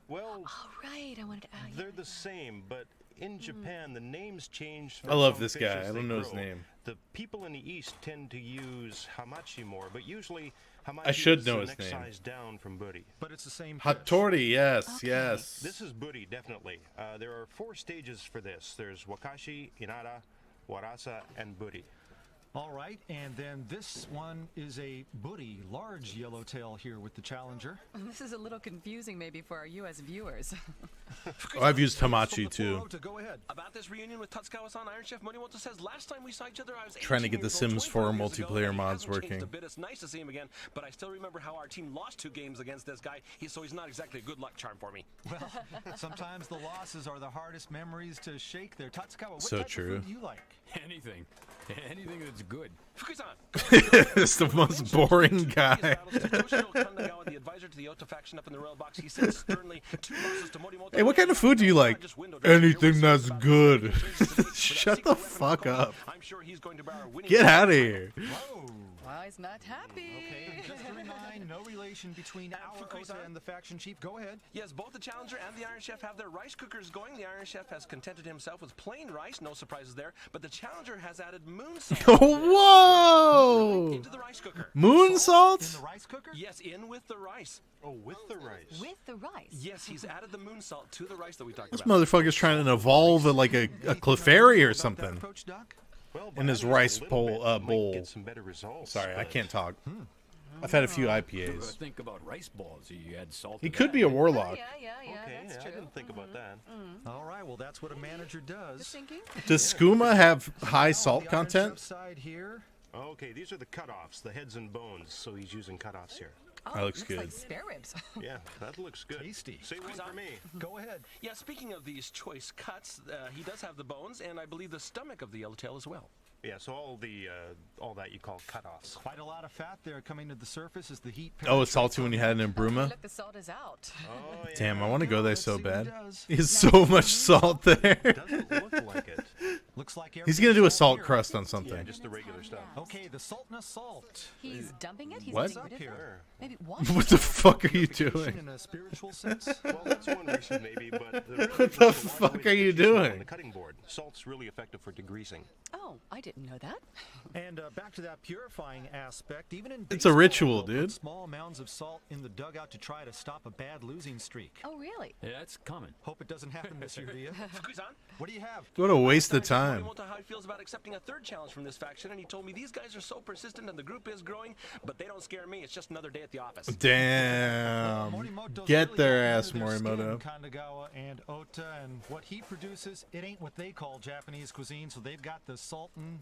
S9: Well,
S10: Oh, right. I wanted to.
S9: they're the same, but in Japan, the names change. For
S2: I love
S9: some
S2: this
S9: fish
S2: guy.
S9: as
S2: I
S9: they
S2: don't know his
S9: grow.
S2: name.
S9: The people in the East tend to use hamachi more, but usually hamachi
S2: I should
S9: is
S2: know
S9: the
S2: his
S9: next
S2: name.
S9: size down from buri.
S8: But it's the same fish.
S2: Hattori, yes,
S10: Okay.
S2: yes.
S9: This is buri, definitely. There are 4 stages for this. There's wakashi, inara, warasa, and buri.
S8: All right, and then this one is a buri, large yellowtail here with the challenger.
S10: This is a little confusing maybe for our U.S. viewers.
S2: Oh, I've used
S8: From
S2: Hamachi
S8: the
S2: too.
S8: Ota, go ahead.
S12: About this reunion with Tatsukawa-san, Iron Chef Morimoto says last time we saw each other, I was
S2: Trying to
S12: 18
S2: get the
S12: years old,
S2: Sims 4
S12: 25 years ago,
S2: multiplayer
S12: and he
S2: mods
S12: hasn't changed
S2: working.
S12: a bit. It's nice to see him again, but I still remember how our team lost 2 games against this guy, so he's not exactly a good luck charm for me.
S8: Well, sometimes the losses are the hardest memories to shake there. Tatsukawa, what
S2: So
S8: type
S2: true.
S8: of food do you like?
S11: Anything. Anything that's good.
S12: Fukusan,
S2: It's the most boring guy.
S12: Toshiro Kandagawa, the advisor to the Ota faction up in the royal box, he said sternly 2 losses to Morimoto.
S2: Hey, what kind of food do you like? Anything that's good. Shut the fuck up.
S12: I'm sure he's going to borrow winning.
S2: Get out of here.
S8: Whoa.
S10: Well, he's not happy.
S8: Okay, just to remind, no relation between our Ota and the faction chief. Go ahead.
S12: Yes, both the Challenger and the Iron Chef have their rice cookers going. The Iron Chef has contented himself with plain rice, no surprises there. But the Challenger has added moon salt
S2: Whoa!
S12: into the rice cooker.
S2: Moon
S8: In
S2: salt?
S8: the rice cooker?
S12: Yes, in with the rice.
S9: Oh, with the rice.
S10: With the rice.
S12: Yes, he's added the moon salt to the rice that we talked
S2: This
S12: about.
S2: motherfucker's trying to evolve like a Clefairy or
S8: About that
S2: something.
S8: approach, Doc?
S9: Well,
S2: In his
S9: by adding
S2: rice
S9: a little bit, you might
S2: bowl.
S9: get some better results,
S2: Sorry, I
S9: but-
S2: can't talk. I've had a few
S11: I
S2: IPAs.
S11: think about rice balls. You add salt.
S2: He
S11: to
S2: could
S11: that.
S2: be a
S10: Oh,
S2: warlock.
S10: yeah,
S9: Okay,
S10: that's
S9: yeah,
S10: true.
S9: I didn't think about that.
S8: All right, well, that's what a manager
S10: Just
S8: does.
S10: thinking.
S2: Does skooma have high
S8: Now,
S2: salt
S8: the Iron
S2: content?
S8: Chef side here.
S9: Okay, these are the cutoffs, the heads and bones, so he's using cutoffs here.
S10: Oh,
S2: That looks
S10: looks
S2: good.
S10: like spare ribs.
S9: Yeah, that looks good.
S8: Tasty.
S9: Say one for me.
S8: Go ahead.
S12: Yeah, speaking of these choice cuts, he does have the bones and I believe the stomach of the yellowtail as well.
S9: Yeah, so all that you call cutoffs.
S8: Quite a lot of fat there coming to the surface as the heat.
S2: Oh, it's salty when you had it in Bruma?
S10: Look, the salt is out.
S9: Oh, yeah.
S2: Damn, I want to go there so
S8: see what he
S2: bad.
S8: does.
S2: He has so much salt there.
S9: Doesn't look like it.
S8: Looks like
S2: He's gonna do a
S8: everything's
S2: salt
S8: here.
S2: crust on
S9: Yeah,
S2: something.
S9: just the regular stuff.
S8: Okay, the saltness salt.
S10: He's dumping it? He's
S2: What?
S10: getting rid of it?
S8: Here.
S10: Maybe
S2: What the fuck are you doing?
S8: In a spiritual sense.
S9: Well, that's one reason maybe, but
S2: What the fuck are you doing?
S9: On the cutting board, salt's really effective for degreasing.
S10: Oh, I didn't know that.
S8: And back to that purifying aspect. Even in
S2: It's a
S8: baseball,
S2: ritual,
S8: they'll put
S2: dude.
S8: Small amounts of salt in the dugout to try to stop a bad losing streak.
S10: Oh, really?
S11: Yeah, that's common.
S8: Hope it doesn't happen this year, do you? What do you have?
S2: What a waste of time.
S12: Morimoto how he feels about accepting a third challenge from this faction, and he told me these guys are so persistent and the group is growing, but they don't scare me. It's just another day at the office.
S2: Damn.
S8: Morimoto's
S2: Get
S8: really
S2: their
S8: gotten
S2: ass,
S8: under their skin,
S2: Morimoto.
S8: Kanagawa and Ota, and what he produces, it ain't what they call Japanese cuisine. So they've got the Sultan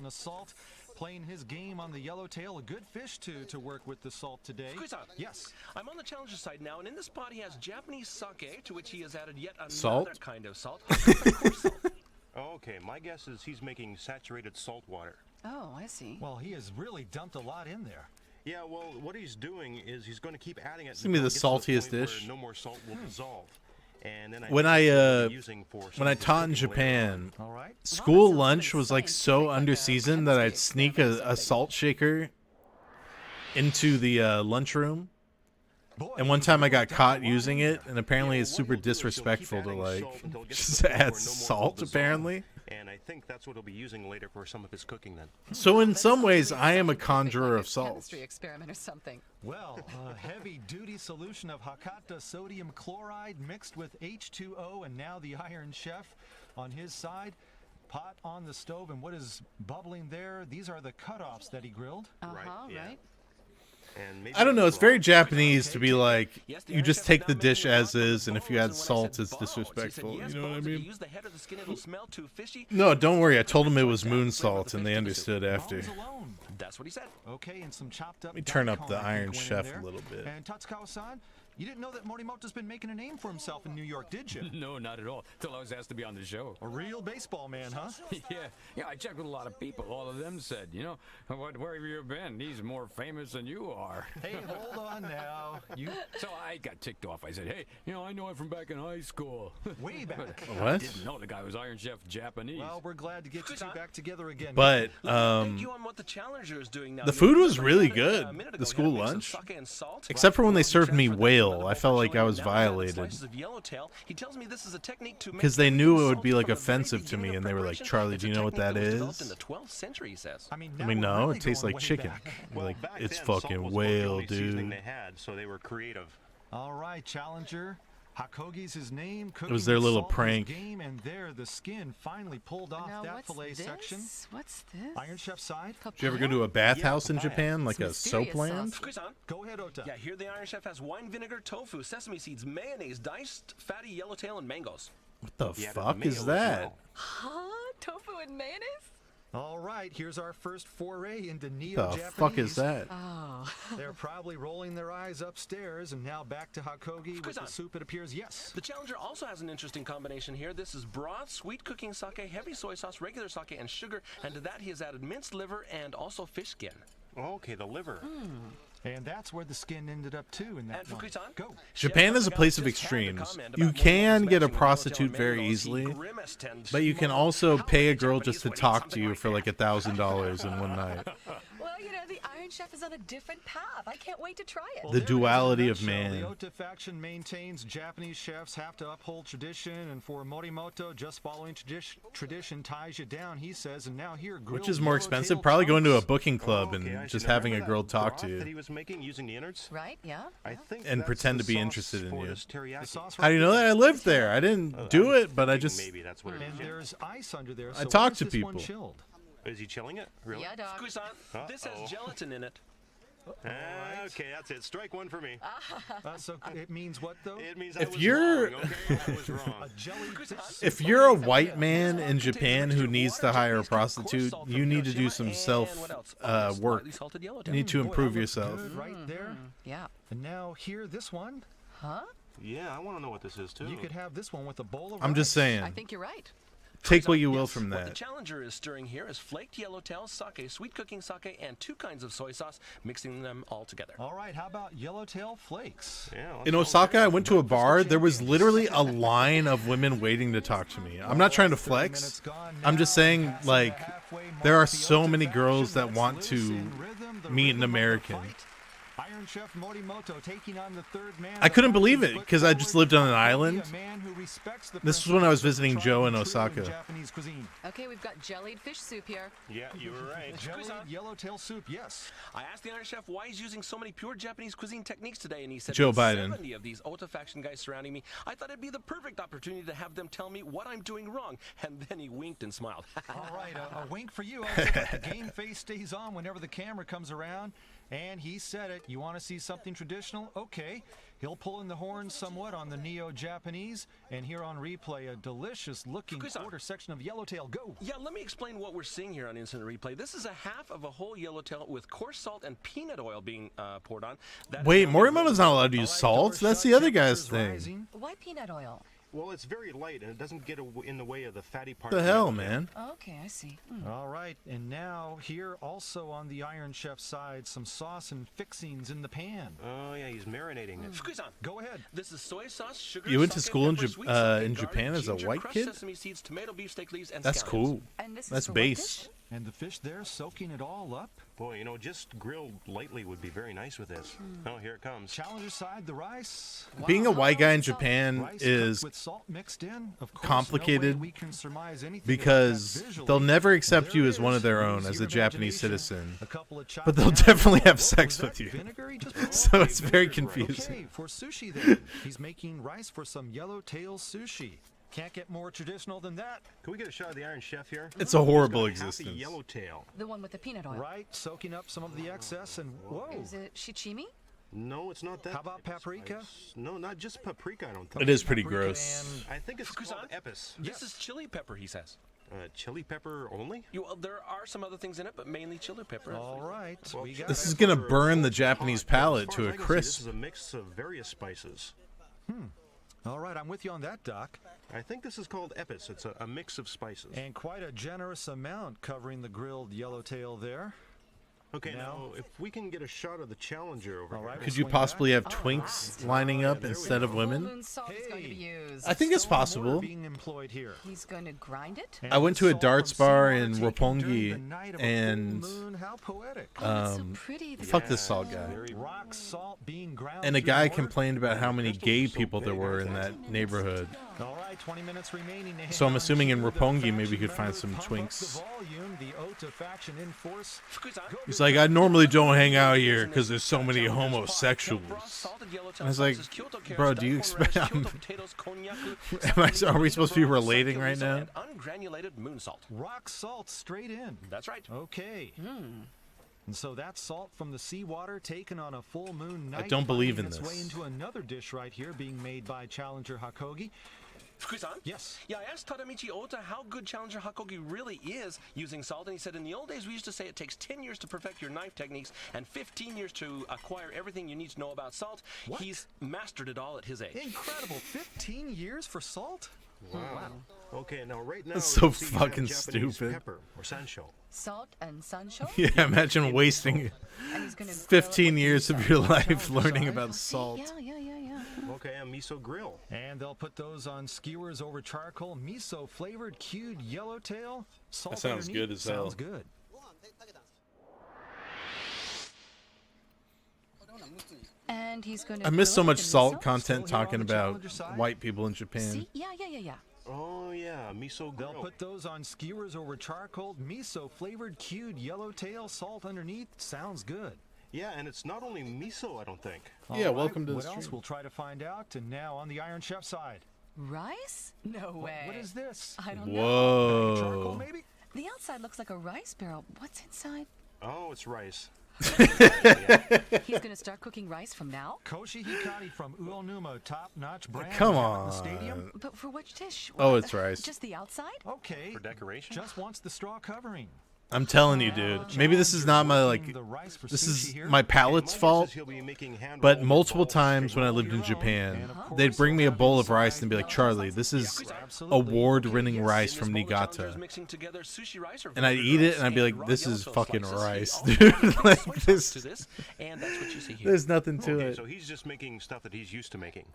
S8: of Salt, playing his game on the yellowtail. A good fish to work with the salt today.
S12: Squeeze-on.
S8: Yes.
S12: I'm on the challenger side now, and in this pot he has Japanese sake, to which he has added yet another
S2: Salt?
S12: kind of salt. Coarse salt.
S9: Okay, my guess is he's making saturated salt water.
S10: Oh, I see.
S8: Well, he has really dumped a lot in there.
S9: Yeah, well, what he's doing is he's going to keep adding it.
S2: It's gonna be the
S9: until it gets
S2: saltiest
S9: to the point
S2: dish.
S9: where no more salt will dissolve. And then
S2: When
S9: think
S2: I
S9: that's what they're using for some
S2: when I
S9: of the
S2: taught in
S9: cooking later on.
S2: Japan,
S8: All right.
S2: school
S10: sounds
S2: lunch
S10: pretty
S2: was like
S10: scientific,
S2: so
S10: like a
S2: underseasoned that I'd
S10: chemistry
S2: sneak
S10: experiment or
S2: a salt shaker into the lunchroom.
S8: Boy,
S2: And one
S8: he's
S2: time I
S8: really
S2: got
S8: dumped
S2: caught
S8: a lot
S2: using
S8: in
S2: it,
S8: there.
S2: and apparently
S9: Yeah,
S2: it's
S9: what
S2: super
S9: he'll do is he'll keep
S2: disrespectful to
S9: adding
S2: like
S9: salt until it gets to
S2: just
S9: the point
S2: add
S9: where no more will
S2: salt
S9: dissolve.
S2: apparently.
S9: And I think that's what he'll be using later for some of his cooking then.
S2: So in
S10: That
S2: some
S10: sounds
S2: ways,
S10: really
S2: I am a
S10: scientific,
S2: conjurer
S10: like
S2: of
S10: a
S2: salt.
S10: chemistry experiment or something.
S8: Well, a heavy-duty solution of Hakata sodium chloride mixed with H2O, and now the Iron Chef on his side. Pot on the stove, and what is bubbling there? These are the cutoffs that he grilled.
S10: Uh-huh,
S9: yeah.
S10: right?
S9: And maybe
S2: I don't know. It's
S9: that's
S2: very
S9: why-
S2: Japanese to be like,
S12: Yes, the
S2: you
S12: Iron
S2: just
S12: Chef
S2: take
S12: is
S2: the
S12: now
S2: dish
S12: making
S2: as
S12: the
S2: is, and if you
S12: bones,
S2: add
S12: and when I
S2: salt,
S12: said
S2: it's
S12: bones, he said,
S2: disrespectful.
S12: yes,
S2: You know what I
S12: bones, if you
S2: mean?
S12: use the head of the skin, it'll smell too fishy.
S2: No, don't worry. I told them it was
S12: Like that,
S2: moon
S12: flavor of
S2: salt,
S12: the
S2: and
S12: fish
S2: they
S12: to the soup.
S2: understood after.
S8: Bones alone.
S12: That's what he said.
S8: Okay, and some chopped up.
S2: Let me turn up
S8: daikon,
S2: the
S8: I think,
S2: Iron
S8: went in
S2: Chef
S8: there.
S2: a little bit.
S8: And Tatsukawa-san, you didn't know that Morimoto's been making a name for himself in New York, did you?
S11: No, not at all. Till I was asked to be on the show.
S8: A real baseball man, huh?
S11: Yeah, I checked with a lot of people. All of them said, you know, where have you been? He's more famous than you are.
S8: Hey, hold on now. You
S11: So I got ticked off. I said, hey, you know, I know him from back in high school.
S8: way back.
S11: I
S2: What?
S11: didn't know the guy was Iron Chef Japanese.
S8: Well, we're glad to get you two back together again.
S2: But
S12: Thank you on what the challenger is doing now.
S2: the
S12: You
S2: food
S12: know,
S2: was
S12: he
S2: really
S12: had it,
S2: good,
S12: a minute
S2: the
S12: ago. He
S2: school
S12: had a mix of
S2: lunch.
S12: sake and salt.
S2: Except for when they
S12: Well,
S2: served me
S12: chef for that
S2: whale,
S12: incredible
S2: I felt like I
S12: showing,
S2: was
S12: and now he's added
S2: violated.
S12: slices of yellowtail. He tells me this is a technique to make
S2: Because they knew it
S12: everything
S2: would be
S12: salty
S2: like
S12: from the very
S2: offensive to me,
S12: beginning of
S2: and they were like,
S12: preparation.
S2: Charlie,
S12: It's
S2: do
S12: a
S2: you know what
S12: technique
S2: that
S12: was developed
S2: is?
S12: in the 12th century, he says.
S8: I mean,
S2: I
S8: now
S2: mean,
S8: we're
S2: no,
S8: really
S2: it tastes
S8: going
S2: like
S8: way
S2: chicken.
S8: back.
S9: Well,
S2: Like,
S9: back
S2: it's
S9: then, salt
S2: fucking
S9: was about the
S2: whale,
S9: only seasoning
S2: dude.
S9: they had, so they were creative.
S8: All right, challenger. Hakogi's his name. Cooking
S2: was their
S8: with
S2: little
S8: salt is
S2: prank.
S8: Game, and there, the skin finally pulled off
S10: Now,
S8: that
S10: what's
S8: fillet
S10: this?
S8: section.
S10: What's this?
S8: Iron Chef side.
S2: Did you ever go to a bathhouse in
S9: papaya.
S2: Japan, like
S10: It's
S2: a soap
S10: mysterious
S2: land?
S10: sauce.
S12: Squeeze on.
S8: Go ahead, Ota.
S12: Yeah, here the Iron Chef has wine vinegar, tofu, sesame seeds, mayonnaise, diced fatty yellowtail, and mangoes.
S2: What the
S9: He added
S2: fuck
S9: mayo
S2: is
S9: as
S2: that?
S9: well.
S10: Huh? Tofu and mayonnaise?
S8: All right, here's our first foray into
S2: The
S8: neo-Japanese.
S2: fuck is that?
S10: Oh.
S8: They're probably rolling their eyes upstairs, and now back to Hakogi with the
S12: Squeeze-on.
S8: soup, it appears. Yes.
S12: The challenger also has an interesting combination here. This is broth, sweet cooking sake, heavy soy sauce, regular sake, and sugar. And to that, he has added minced liver and also fish skin.
S9: Okay, the liver.
S8: And that's where the skin ended up, too, in that
S12: And for
S8: one.
S12: Kuisan?
S8: Go.
S2: Japan is a place of extremes. You can get a prostitute very easily, but you can also pay a girl just to talk to you for like $1,000 in one night.
S10: Well, you know, the Iron Chef is on a different path. I can't wait to try it.
S8: Well,
S2: The
S8: there it is in a
S2: duality of
S8: nutshell.
S2: man.
S8: The Ota faction maintains Japanese chefs have to uphold tradition, and for Morimoto, just following tradition ties you down, he says. And now here,
S2: Which
S8: grilled
S2: is more
S8: yellowtail
S2: expensive? Probably going to a
S8: chunks.
S2: booking club
S9: Okay, I
S2: and
S9: should
S2: just
S9: know.
S2: having a
S9: Remember
S2: girl
S9: that
S2: talk to
S9: broth that he
S2: you.
S9: was making using the innards?
S10: Right? Yeah.
S9: I think
S2: And
S9: that's
S2: pretend
S9: the
S2: to be
S9: sauce
S2: interested in
S9: for
S2: you.
S9: this teriyaki.
S8: The sauce
S2: How do you know that? I lived there. I didn't do
S9: I'm
S2: it, but I
S9: thinking
S2: just...
S9: maybe that's what it
S8: And
S9: is.
S8: there's ice under there. So
S2: I
S8: why
S2: talk
S8: is
S2: to
S8: this one
S2: people.
S8: chilled?
S9: Is he chilling it? Really?
S10: Yeah, dog.
S12: Kuisan, this has gelatin in it.
S9: Okay, that's it. Strike one for me.
S8: So it means what, though?
S9: It means
S2: If
S9: I was
S2: you're-
S9: wrong. Okay, I was wrong.
S8: A jellyfish.
S2: If you're a white man in Japan who needs to hire a prostitute, you need to do some self work. You need to
S8: Boy, that
S2: improve
S8: looks
S2: yourself.
S8: good right there.
S10: Yeah.
S8: And now here, this one.
S10: Huh?
S9: Yeah, I want to know what this is too.
S8: You could have this one with a bowl of
S2: I'm just
S8: rice.
S2: saying.
S10: I think you're right.
S2: take what you will
S12: Yes,
S2: from
S12: What the
S2: that.
S12: challenger is stirring here is flaked yellowtail sake, sweet cooking sake, and 2 kinds of soy sauce, mixing them all together.
S8: All right, how about yellowtail flakes?
S9: Yeah.
S2: In Osaka, I went to a bar. There was literally a line of women waiting to talk to me. I'm not trying to flex. I'm just saying, like, there are so many girls that want to meet an American.
S8: Iron Chef Morimoto taking on the third man.
S2: I couldn't believe it because I just lived on an island.
S8: A man who respects the
S2: This was when I was
S8: principles
S2: visiting
S8: of
S2: Joe in
S8: true
S2: Osaka.
S8: Japanese cuisine.
S10: Okay, we've got jellied fish soup here.
S9: Yeah, you were right.
S8: Jellied yellowtail soup, yes.
S12: I asked the Iron Chef why he's using so many pure Japanese cuisine techniques today, and he said
S2: Joe
S12: "With
S2: Biden.
S12: 70 of these Ota faction guys surrounding me. I thought it'd be the perfect opportunity to have them tell me what I'm doing wrong. And then he winked and smiled.
S8: All right, a wink for you. The game face stays on whenever the camera comes around. And he said it. You want to see something traditional? Okay. He'll pull in the horns somewhat on the Neo-Japanese. And here on replay, a delicious-looking quarter section of yellowtail. Go!
S12: Yeah, let me explain what we're seeing here on Instant Replay. This is a half of a whole yellowtail with coarse salt and peanut oil being poured on. That
S2: Wait, Morimoto's not allowed to use salt. That's the other guy's thing.
S10: Why peanut oil?
S9: Well, it's very light and it doesn't get in the way of the fatty part.
S2: The
S9: of
S2: hell,
S9: yellowtail.
S2: man?
S10: Okay, I see.
S8: All right, and now here also on the Iron Chef side, some sauce and fixings in the pan.
S9: Oh yeah, he's marinating it.
S12: Fukusan,
S8: go ahead.
S12: This is soy sauce, sugar.
S2: You went to
S12: sake,
S2: school in
S12: pepper,
S2: Jap-
S12: sweet sake,
S2: in
S12: garlic,
S2: Japan as a
S12: ginger,
S2: white
S12: crushed
S2: kid?
S12: Sesame seeds, tomato beef steak leaves, and
S2: That's
S12: scallions.
S2: cool.
S10: And this is
S2: That's
S10: for what
S2: base.
S10: dish?
S8: And the fish there soaking it all up.
S9: Boy, you know, just grilled lightly would be very nice with this. Oh, here it comes.
S8: Challenger side, the rice.
S2: Being a white guy in Japan
S8: Rice
S2: is
S8: cooked with salt mixed in. Of course,
S2: complicated
S8: no way we can surmise anything
S2: because
S8: about that visually.
S2: they'll never accept
S8: There
S2: you
S8: it
S2: as one of
S8: is.
S2: their own
S8: Use
S2: as
S8: your
S2: a Japanese
S8: imagination.
S2: citizen.
S8: A couple of chopped
S2: But they'll
S8: bananas.
S2: definitely have
S8: Was
S2: sex
S8: that
S2: with you.
S8: vinegar he just put
S2: So
S8: on?
S2: it's very
S8: Okay,
S2: confusing.
S8: for sushi then. He's making rice for some yellowtail sushi. Can't get more traditional than that.
S9: Can we get a shot of the Iron Chef here?
S2: It's a horrible
S9: He's got half a
S2: existence.
S9: yellowtail.
S10: The one with the peanut oil.
S8: Right, soaking up some of the excess and whoa.
S10: Is it shichimi?
S9: No, it's not that.
S8: How about
S9: type of
S8: paprika?
S9: spice. No, not just paprika, I don't think.
S2: It is pretty
S8: Paprika
S2: gross.
S9: I think it's called
S12: Fukusan?
S9: epis.
S12: This is chili pepper, he says.
S9: Chili pepper only?
S12: There are some other things in it, but mainly chili pepper.
S8: All right, we got
S2: This
S8: it.
S2: is gonna burn the Japanese palate
S9: As
S2: to
S9: far
S2: a
S9: as I can see,
S2: crisp.
S9: This is a mix of various spices.
S8: All right, I'm with you on that, Doc.
S9: I think this is called epis. It's a mix of spices.
S8: And quite a generous amount covering the grilled yellowtail there.
S9: Okay, now if we can get a shot of the Challenger over here.
S2: Could you possibly have twinks lining up instead of
S10: Full
S2: women?
S10: moon salt is going to be used.
S2: I think it's
S8: Stone
S2: possible.
S8: mortar being employed here.
S10: He's going to grind it?
S2: I went to a
S8: Salt
S2: darts
S8: from
S2: bar
S8: seawater
S2: in
S8: taken during
S2: Roppongi
S8: the night of a
S2: and
S8: full moon. How poetic.
S10: Oh, it's so pretty. The
S2: fuck this salt guy.
S8: Rock salt being ground
S2: And a
S8: through
S2: guy
S8: mortar.
S2: complained about how many gay people there were in that neighborhood.
S8: All right, 20 minutes remaining.
S2: So I'm assuming in
S8: The
S2: Roppongi maybe
S8: faction
S2: you could find some
S8: members pump up
S2: twinks.
S8: the volume, the Ota faction in force.
S2: He's like, I normally don't hang out here because there's so many homosexuals. And I was like, bro, do you expect? Are we supposed to be relating right now?
S12: Ungranulated moon salt.
S8: Rock salt straight in.
S12: That's right.
S8: Okay. And so that salt from the seawater taken on a full moon night.
S2: don't believe in
S8: finding its way
S2: this.
S8: into another dish right here being made by Challenger Hakogi.
S12: Fukusan?
S8: Yes.
S12: Yeah, I asked Tadamichi Ota how good Challenger Hakogi really is using salt, and he said in the old days we used to say it takes 10 years to perfect your knife techniques and 15 years to acquire everything you need to know about salt.
S8: What?
S12: He's mastered it all at his age.
S8: Incredible. 15 years for salt?
S9: Wow. Okay, now right now
S2: That's so
S9: you see you have
S2: fucking
S9: Japanese
S2: stupid.
S9: Pepper or sancho.
S10: Salt and sansho?
S2: Yeah, imagine wasting
S10: And he's gonna
S2: 15 years of your life
S8: Challenger
S2: learning
S8: side?
S2: about salt.
S10: Yeah.
S9: Okay, a miso grill.
S8: And they'll put those on skewers over charcoal, miso flavored cued yellowtail. Salt
S2: That sounds
S8: underneath.
S2: good as hell.
S8: Sounds good.
S10: And he's going to.
S2: I miss so much salt
S10: content.
S2: content
S8: Still here
S2: talking
S8: on the
S2: about
S8: Challenger side?
S2: white people in Japan.
S10: See? Yeah.
S9: Oh yeah, miso grill.
S8: They'll put those on skewers over charcoal, miso flavored cued yellowtail, salt underneath. Sounds good.
S9: Yeah, and it's not only miso, I don't think.
S2: Yeah,
S8: All
S2: welcome to the
S8: What else?
S2: stream.
S8: We'll try to find out. And now on the Iron Chef side.
S10: Rice? No way.
S8: What is this?
S10: I don't know.
S8: Charcoal,
S2: Whoa.
S8: maybe?
S10: The outside looks like a rice barrel. What's inside?
S9: Oh, it's rice.
S10: He's going to start cooking rice from now?
S8: Koshi Hikari from Uonuma, top-notch brand.
S2: Come
S8: down at the stadium.
S2: on.
S10: But for which dish?
S2: Oh,
S10: What,
S2: it's rice.
S10: Just the outside?
S8: Okay.
S9: For decoration?
S8: Just wants the straw covering.
S2: I'm telling you, dude. Maybe this is not my this is my palate's fault. But multiple times when I lived in Japan, they'd bring me a bowl of rice and be like, "Charlie, this is award-winning rice from Niigata," and I'd eat it and I'd be like, "This is fucking rice, dude." Like this. There's nothing to it.
S9: So he's just making stuff that he's used to making.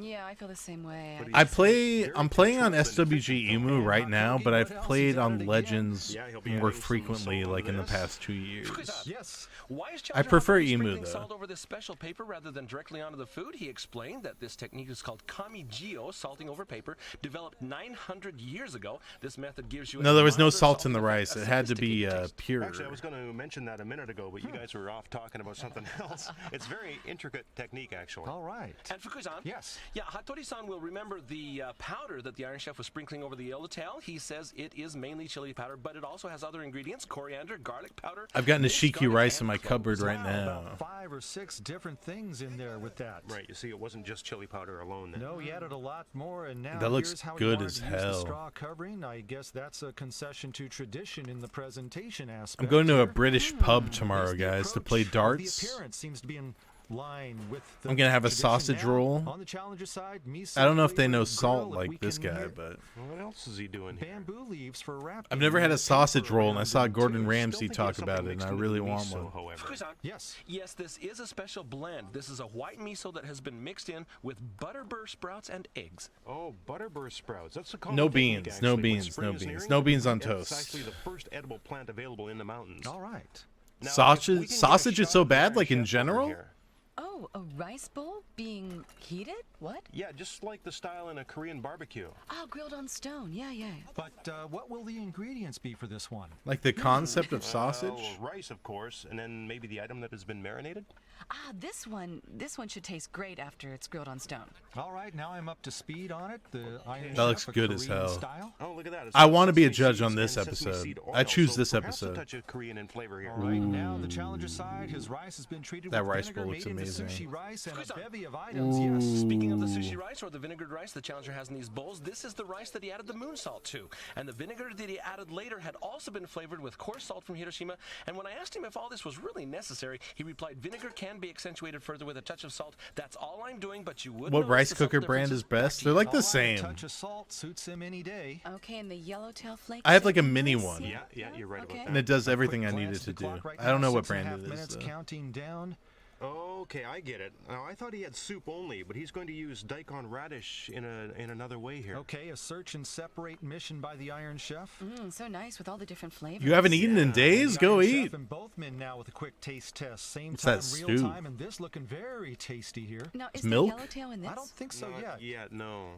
S10: Yeah, I feel the same way.
S2: I'm playing on SWG Emu right now, but I've played on Legends more frequently, like in the past 2 years.
S12: Yes. Why is
S2: I prefer
S12: Challenger
S2: Emu
S12: sprinkling
S2: though.
S12: salt over this special paper rather than directly onto the food? He explained that this technique is called kamijio, salting over paper, developed 900 years ago. This method gives you
S2: No, there was no salt in the rice. It had to be pure.
S9: Actually, I was going to mention that a minute ago, but you guys were off talking about something else. It's very intricate technique, actually.
S8: All right.
S12: And Fukui-san?
S8: Yes.
S12: Yeah, Hattori-san will remember the powder that the Iron Chef was sprinkling over the yellowtail. He says it is mainly chili powder, but it also has other ingredients: coriander, garlic powder.
S2: I've got nishiki rice in my cupboard right now.
S8: About 5 or 6 different things in there with that.
S9: Right. You see, it wasn't just chili powder alone. Then.
S8: No, he added a lot more, and now
S2: That looks
S8: here's how he
S2: good
S8: wanted
S2: as
S8: to use the
S2: hell.
S8: straw covering. I guess that's a concession to tradition in the presentation aspect.
S2: I'm going to a
S8: here.
S2: British pub tomorrow, guys, to play darts.
S8: The appearance seems to be in line with the
S2: I'm gonna have a
S8: tradition
S2: sausage
S8: now.
S2: roll.
S8: On the challenger side, miso
S2: I don't know if they
S8: flavored
S2: know
S8: grill
S2: salt
S8: that
S2: like
S8: we
S2: this
S8: can
S2: guy,
S8: hear.
S2: but
S9: What else is he doing here?
S8: Bamboo leaves for wrapping.
S2: I've never had a sausage roll, and I saw Gordon
S9: Still
S2: Ramsay
S9: think
S2: talk
S9: it's something
S2: about it, and
S9: mixed
S2: I
S9: into
S2: really
S9: the
S2: want
S9: miso,
S2: one.
S9: however.
S12: Fukui-san?
S8: Yes.
S12: Yes, this is a special blend. This is a white miso that has been mixed in with butterbur sprouts and eggs.
S9: Oh, butterbur sprouts. That's a common
S2: No
S9: technique,
S2: beans,
S9: actually.
S2: no
S9: When
S2: beans,
S9: spring
S2: no
S9: is
S2: beans.
S9: nearing,
S2: No beans on
S9: it's
S2: toast.
S9: actually the first edible plant available in the mountains.
S8: All right.
S9: Now, if we
S2: Sausage,
S9: can get a
S2: sausage is
S9: shot
S2: so
S9: of the
S2: bad,
S9: Iron
S2: like in
S9: Chef over
S2: general.
S9: here.
S10: Oh, a rice bowl being heated? What?
S9: Yeah, just like the style in a Korean barbecue.
S10: Oh, grilled on stone. Yeah, yeah.
S8: But what will the ingredients be for this one?
S2: Like the concept of sausage.
S9: Rice, of course, and then maybe the item that has been marinated.
S10: Ah, this one should taste great after it's grilled on stone.
S8: All right, now I'm up to speed on it. The Iron
S2: That looks
S8: Chef, a
S2: good as
S8: Korean
S2: hell.
S8: Style.
S9: Oh, look at that. It's
S2: I want to be a
S9: sesame
S2: judge on
S9: seeds
S2: this
S9: and sesame
S2: episode.
S9: seed
S2: I
S9: oil,
S2: choose
S9: so
S2: this
S9: perhaps a
S2: episode.
S9: touch of Korean in flavor here.
S8: All right, now the challenger side, his rice has been treated
S2: That
S8: with
S2: rice
S8: vinegar
S2: bowl looks
S8: made into
S2: amazing.
S8: sushi rice and a
S12: Squeeze on.
S8: bevy of items. Yes.
S12: Speaking of the sushi rice or the vinegared rice the Challenger has in these bowls, this is the rice that he added the moon salt to. And the vinegar that he added later had also been flavored with coarse salt from Hiroshima. And when I asked him if all this was really necessary, he replied, vinegar can be accentuated further with a touch of salt. That's all I'm doing, but you would
S2: What
S12: notice
S2: rice
S12: the subtle
S2: cooker brand is
S12: differences.
S2: best? They're like the
S8: All right,
S2: same.
S8: A touch of salt suits him any day.
S10: Okay, and the yellowtail flakes.
S2: I have like a
S10: are
S2: mini
S10: nice,
S2: one.
S9: Yeah, you're right
S10: Okay.
S9: about
S2: And
S9: that.
S2: it does everything
S8: Quick
S2: I
S8: glance
S2: needed
S8: at
S2: to
S8: the
S2: do.
S8: clock right
S2: I don't
S8: now,
S2: know what
S8: 6.5
S2: brand it is.
S8: minutes
S2: Though.
S8: counting down.
S9: Okay, I get it. Now, I thought he had soup only, but he's going to use daikon radish in another way here.
S8: Okay, a search and separate mission by the Iron Chef.
S10: So nice with all the different flavors.
S2: You haven't eaten in days?
S8: The
S2: Go
S8: Iron
S2: eat.
S8: Chef and both men now with a quick taste test. Same
S2: What's
S8: time,
S2: that
S8: real
S2: stew?
S8: time, and this looking very tasty here.
S10: Now, is
S2: milk?
S10: the yellowtail in this?
S8: I don't think so
S9: Not
S8: yet.
S9: yet, no.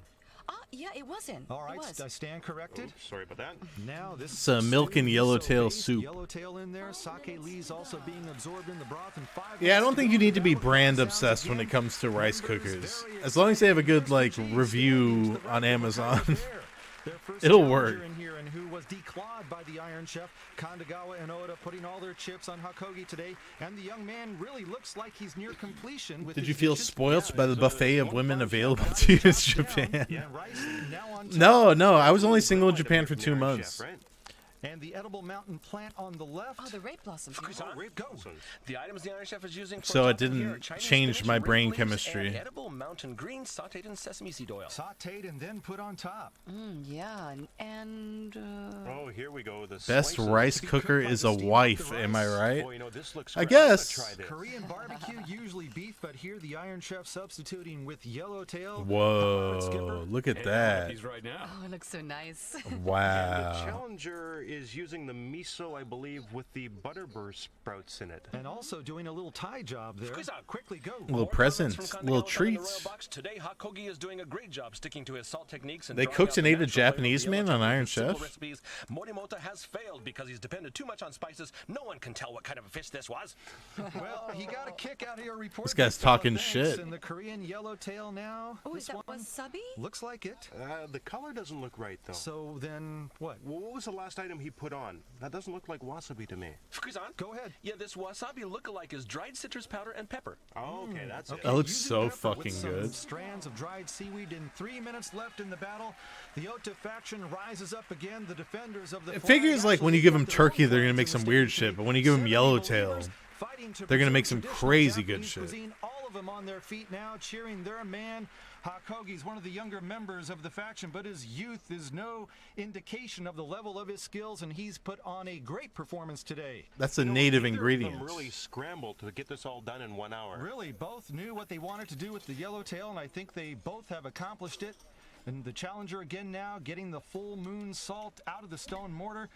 S10: Ah, yeah, it wasn't.
S8: All
S10: It
S8: right,
S10: was.
S8: I stand corrected.
S9: Oops, sorry about that.
S8: Now this
S2: It's a milk and
S8: stew,
S2: yellowtail
S8: miso-based,
S2: soup.
S8: Yellowtail in there, sake leaves also being absorbed in the broth. And 5
S2: Yeah, I
S8: minutes
S2: don't
S8: to
S2: think
S8: go.
S2: you need to be
S8: That
S2: brand
S8: sounds
S2: obsessed when it
S8: again.
S2: comes to rice
S8: Members
S2: cookers.
S8: very
S2: As long as they have a good
S8: excited.
S2: like
S8: Cheese
S2: review
S8: is the
S2: on
S8: right
S2: Amazon.
S8: there. Their first
S2: It'll
S8: challenger
S2: work.
S8: in here, and who was declawed by the Iron Chef, Kandagawa and Oda, putting all their chips on Hakogi today. And the young man really looks like he's near completion. With
S2: Did
S8: his
S2: you feel
S8: dishes.
S2: spoilt
S8: Yeah,
S2: by the
S8: it's,
S2: buffet of
S8: one
S2: women
S8: punch,
S2: available
S8: Iron
S2: to you in
S8: Chef's down,
S2: Japan?
S8: and rice now on top.
S2: No, I was only single in Japan for 2 months.
S9: Chef, right?
S8: And the edible mountain plant on the left.
S10: Oh, the rape blossoms.
S12: Fukui-san, the items the Iron Chef is using for
S2: So it
S12: chopping here
S2: didn't
S12: are Chinese
S2: change
S12: spinach,
S2: my
S12: grape
S2: brain
S12: leaves,
S2: chemistry.
S12: and edible mountain greens sautéed in sesame seed oil.
S8: Sauteed and then put on top.
S10: Yeah, and
S9: Oh, here we go. The
S2: Best
S9: slices.
S2: rice
S8: be
S2: cooker
S8: cooked by
S2: is
S8: the
S2: a
S8: steam
S2: wife,
S8: of the
S2: am I
S8: rice.
S2: right?
S9: Boy, you know, this looks
S2: I
S9: great. I'm gonna
S2: guess.
S9: try this.
S8: Korean barbecue, usually beef, but here the Iron Chef substituting with yellowtail.
S2: Whoa, look at that.
S11: He's right now.
S10: oh, it looks so nice.
S9: And the
S2: Wow.
S9: challenger is using the miso, I believe, with the butterbur sprouts in it.
S8: And also doing a little tie job there.
S12: Squeeze out.
S8: Quickly go.
S2: Little
S12: More
S2: presents,
S12: comments from
S2: little
S12: Kandagawa from the
S2: treats.
S12: Royal Box. Today, Hakogi is doing a great job sticking to his salt techniques. And
S2: They
S12: drawing
S2: cooked
S12: out
S2: and
S12: the
S2: ate a
S12: natural flavor of
S2: Japanese
S12: the
S2: man
S12: yellowtail
S2: on
S12: with
S2: Iron
S12: simple
S2: Chef?
S12: recipes. Morimoto has failed because he's depended too much on spices. No one can tell what kind of a fish this was.
S8: Well, he got a kick out of your report.
S2: This guy's He's talking shit.
S8: And the Korean yellowtail now.
S10: Oh, is that wasabi?
S8: Looks like it.
S9: The color doesn't look right, though.
S8: So then, what?
S9: Well, what was the last item he put on? That doesn't look like wasabi to me.
S12: Fukusan?
S8: Go ahead.
S12: Yeah, this wasabi lookalike is dried citrus powder and pepper.
S9: Oh, okay, that's it.
S2: That looks
S8: Using
S2: so
S8: pepper with
S2: fucking
S8: some
S2: good.
S8: Strands of dried seaweed in 3 minutes left in the battle. The Ota faction rises up again. The defenders of the
S2: It
S8: flag
S2: figures like when you give them turkey, they're gonna make some weird shit, but when you give them yellowtail, they're gonna make some crazy good shit.
S8: Cuisine, all of them on their feet now, cheering their man. Hakogi's one of the younger members of the faction, but his youth is no indication of the level of his skills, and he's put on a great performance today.
S2: That's a native
S9: Neither of
S2: ingredient.
S9: them really scrambled to get this all done in 1 hour.
S8: Really, both knew what they wanted to do with the yellowtail, and I think they both have accomplished it. And the challenger again now, getting the full moon salt out of the stone mortar.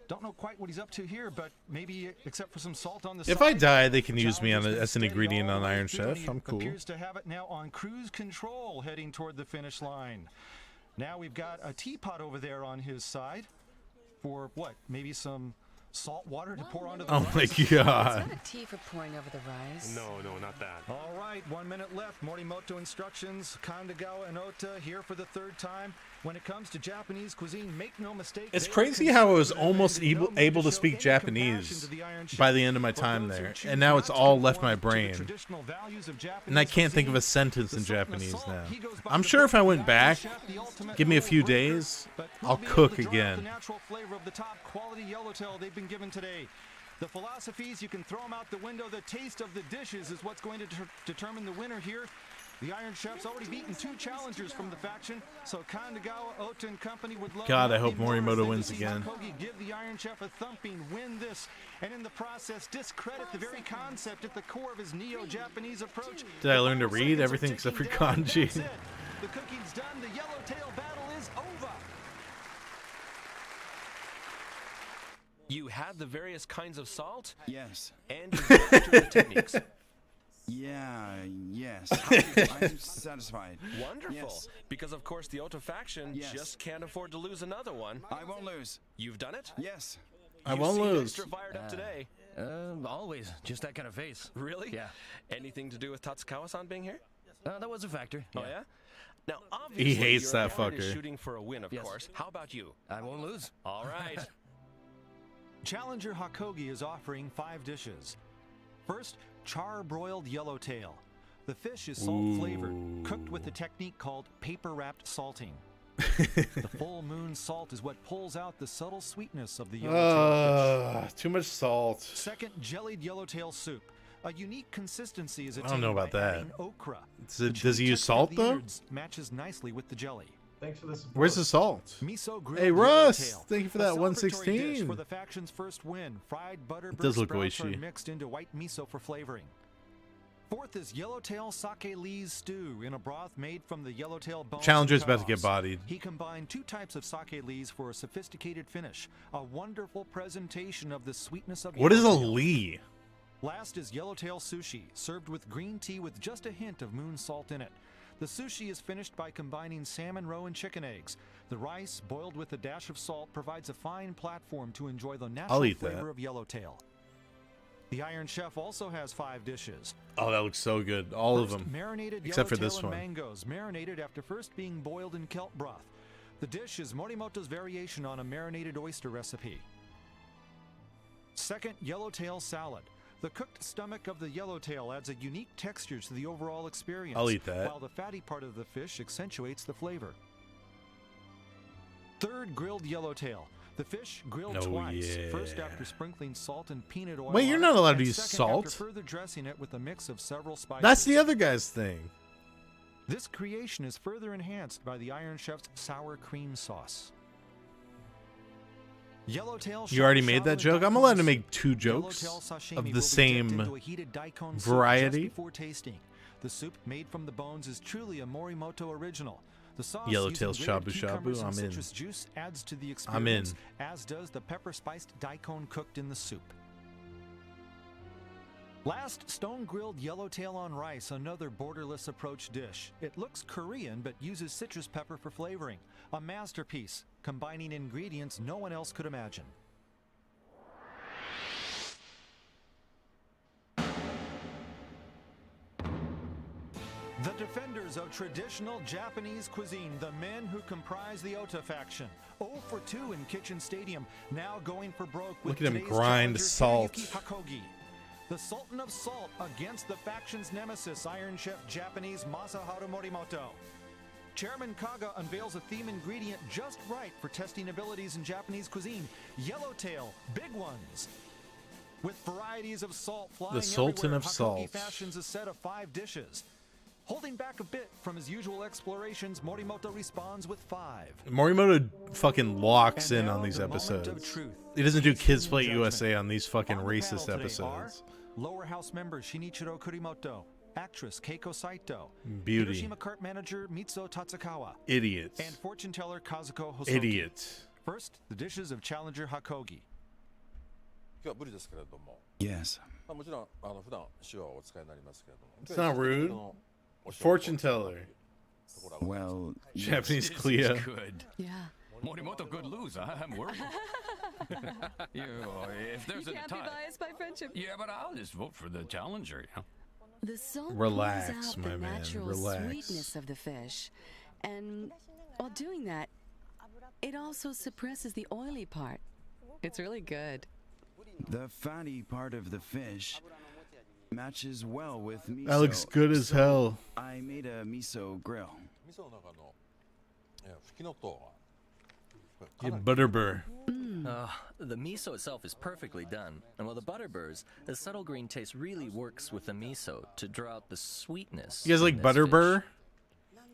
S8: Don't know quite what he's up to here, but maybe except for some salt on the side.
S2: If I die, they can use me as an ingredient on Iron Chef. I'm cool.
S8: Appears to have it now on cruise control, heading toward the finish line. Now we've got a teapot over there on his side for what? Maybe some salt water to pour onto the
S2: Oh
S8: rice.
S2: my
S10: It's
S2: god.
S10: not a tea for pouring over the rice.
S9: No, not that.
S8: All right, 1 minute left. Morimoto instructions. Kandagawa and Ota here for the third time. When it comes to Japanese cuisine, make no mistake.
S2: It's
S8: they are
S2: crazy how I was
S8: conservative
S2: almost
S8: and no
S2: able to
S8: show
S2: speak
S8: any
S2: Japanese
S8: compassion to the Iron Chef.
S2: by the end of my
S8: For
S2: time
S8: those who
S2: there,
S8: choose
S2: and now
S8: not
S2: it's
S8: to
S2: all left my
S8: conform to the
S2: brain.
S8: traditional values of
S2: And I
S8: Japanese
S2: can't think of a
S8: cuisine,
S2: sentence
S8: the
S2: in
S8: salt and
S2: Japanese
S8: salt,
S2: now.
S8: he goes by
S2: I'm
S8: the
S2: sure if I went
S8: Iron
S2: back,
S8: Chef, the ultimate
S2: give me a few
S8: worker,
S2: days,
S8: but who'll
S2: I'll
S8: be able
S2: cook
S8: to draw out
S2: again.
S8: The natural flavor of the top quality yellowtail they've been given today. The philosophies, you can throw them out the window. The taste of the dishes is what's going to determine the winner here. The Iron Chef's already beaten 2 challengers from the faction, so Kandagawa, Ota, and company would love
S2: God, I
S8: nothing
S2: hope
S8: more
S2: Morimoto
S8: than
S2: wins
S8: to see
S2: again.
S8: Hakogi give the Iron Chef a thumping, win this, and in the process discredit the very concept at the core of his neo-Japanese approach.
S2: Did I learn to read everything except for kanji?
S8: That's it. The cooking's done. The yellowtail battle is over.
S12: You had the various kinds of salt,
S6: Yes.
S12: and you mastered the techniques.
S6: Yes. I'm satisfied.
S12: Wonderful.
S6: Yes.
S12: Because, of course, the Ota faction
S6: Yes.
S12: just can't afford to lose another one.
S6: I won't lose.
S12: You've done it?
S6: Yes.
S2: I
S12: You
S2: won't
S12: seem
S2: lose.
S12: extra fired up today.
S13: Always. Just that kind of face.
S12: Really?
S13: Yeah.
S12: Anything to do with Tatsukawa-san being here?
S13: That was a factor.
S12: Oh, yeah? Now, obviously,
S2: He hates
S12: your
S2: that
S12: opponent is
S2: fucker.
S12: shooting for a win, of
S13: Yes.
S12: course. How about you?
S13: I won't lose.
S12: All right.
S8: Challenger Hakogi is offering 5 dishes. First, char-broiled yellowtail. The fish is salt-flavored, cooked with a technique called paper-wrapped salting. The full moon salt is what pulls out the subtle sweetness of the yellowtail fish.
S2: Too much salt.
S8: Second, jellied yellowtail soup. A unique consistency is
S2: I
S8: attained
S2: don't know about
S8: by
S2: that.
S8: adding okra.
S2: Does he use salt though?
S8: Matches nicely with the jelly.
S1: Thanks for the support.
S2: Where's the salt?
S8: Miso grilled
S2: Hey Russ,
S8: yellowtail.
S2: thank you for
S8: A
S2: that
S8: celebratory
S2: 116.
S8: dish for the faction's first win. Fried butter
S2: It does look
S8: sprouts are
S2: oishi.
S8: mixed into white miso for flavoring. Fourth is yellowtail sake lees stew in a broth made from the yellowtail bones.
S2: Challenger's
S8: and
S2: about to get
S8: cutoffs.
S2: bodied.
S8: He combined 2 types of sake lees for a sophisticated finish. A wonderful presentation of the sweetness of
S2: What is a
S8: yellowtail.
S2: lee?
S8: Last is yellowtail sushi, served with green tea with just a hint of moon salt in it. The sushi is finished by combining salmon roe and chicken eggs. The rice, boiled with a dash of salt, provides a fine platform to enjoy the natural
S2: eat
S8: flavor
S2: that.
S8: of yellowtail. The Iron Chef also has 5 dishes.
S2: Oh, that looks so good. All of
S8: First,
S2: them.
S8: marinated
S2: Except for
S8: yellowtail
S2: this
S8: and
S2: one.
S8: mangoes, marinated after first being boiled in kelp broth. The dish is Morimoto's variation on a marinated oyster recipe. Second, yellowtail salad. The cooked stomach of the yellowtail adds a unique texture to the overall experience.
S2: I'll eat that.
S8: While the fatty part of the fish accentuates the flavor. Third, grilled yellowtail. The fish grilled
S2: Oh,
S8: twice.
S2: yeah.
S8: First after sprinkling salt and peanut oil.
S2: Wait, you're
S8: on
S2: not
S8: it,
S2: allowed to
S8: and
S2: use
S8: second
S2: salt?
S8: After further dressing it with a mix of several spices.
S2: That's the other guy's thing.
S8: This creation is further enhanced by the Iron Chef's sour cream sauce. Yellowtail
S2: You already made
S8: shabu-shabu
S2: that
S8: and
S2: joke? I'm
S8: daikon
S2: allowed to
S8: soup.
S2: make 2 jokes
S8: Yellowtail sashimi will
S2: of
S8: be
S2: the
S8: dipped
S2: same
S8: into a heated daikon soup
S2: variety.
S8: just before tasting. The soup made from the bones is truly a Morimoto original. The sauce
S2: Yellowtail
S8: using grated
S2: shabu-shabu,
S8: cucumbers and
S2: I'm in.
S8: citrus juice adds to the
S2: I'm in.
S8: experience, as does the pepper-spiced daikon cooked in the soup. Last, stone-grilled yellowtail on rice, another borderless approach dish. It looks Korean but uses citrus pepper for flavoring. A masterpiece, combining ingredients no one else could imagine. The defenders of traditional Japanese cuisine, the men who comprise the Ota faction. 0 for 2 in Kitchen Stadium, now going for broke with
S2: Look at him
S8: today's
S2: grind
S8: challenger,
S2: salt.
S8: Hiroyuki Hakogi. The Sultan of Salt against the faction's nemesis, Iron Chef Japanese Masaharu Morimoto. Chairman Kaga unveils a theme ingredient just right for testing abilities in Japanese cuisine. Yellowtail, big ones. With varieties of salt flying
S2: The Sultan
S8: everywhere,
S2: of
S8: Hakogi
S2: Salt.
S8: fashions a set of 5 dishes. Holding back a bit from his usual explorations, Morimoto responds with 5.
S2: Morimoto fucking locks
S8: And
S2: in
S8: now
S2: on these
S8: the moment of
S2: episodes.
S8: truth.
S2: He doesn't do Kids
S8: Tasting
S2: Play
S8: judgment.
S2: USA on these fucking
S8: On the panel
S2: racist
S8: today are
S2: episodes.
S8: Lower house member Shinichiro Kurimoto, actress Keiko Saito,
S2: Beauty.
S8: Hiroshima cart manager Mitsuo Tatsukawa,
S2: Idiot.
S8: and fortune teller Kazuko Hosoki.
S2: Idiot.
S8: First, the dishes of challenger Hakogi.
S7: 今日はブリですけれども、
S6: Yes.
S7: もちろん普段塩はお使いになりますけれども。
S2: It's not rude. Fortune teller.
S6: Well,
S2: Japanese
S11: This
S2: Cleo.
S11: is good.
S10: Yeah.
S11: Morimoto could lose. I'm worried. You know, if there's
S10: You
S11: a
S10: can't be
S11: tie.
S10: biased by friendship.
S11: Yeah, but I'll just vote for the challenger. You know?
S10: The salt
S2: Relax,
S10: pulls out
S2: my
S10: the
S2: man,
S10: natural
S2: relax.
S10: sweetness of the fish, and while doing that, it also suppresses the oily part. It's really good.
S6: the fatty part of the fish matches well with miso.
S2: That looks good as
S6: so
S2: hell.
S6: I made a miso grill.
S7: 味噌の中の吹きのとは
S2: Yeah, Butterbur.
S4: The miso itself is perfectly done, and while the butterburs, the subtle green taste really works with the miso to draw out the sweetness.
S2: You guys like
S4: in this
S2: Butterbur?
S4: fish.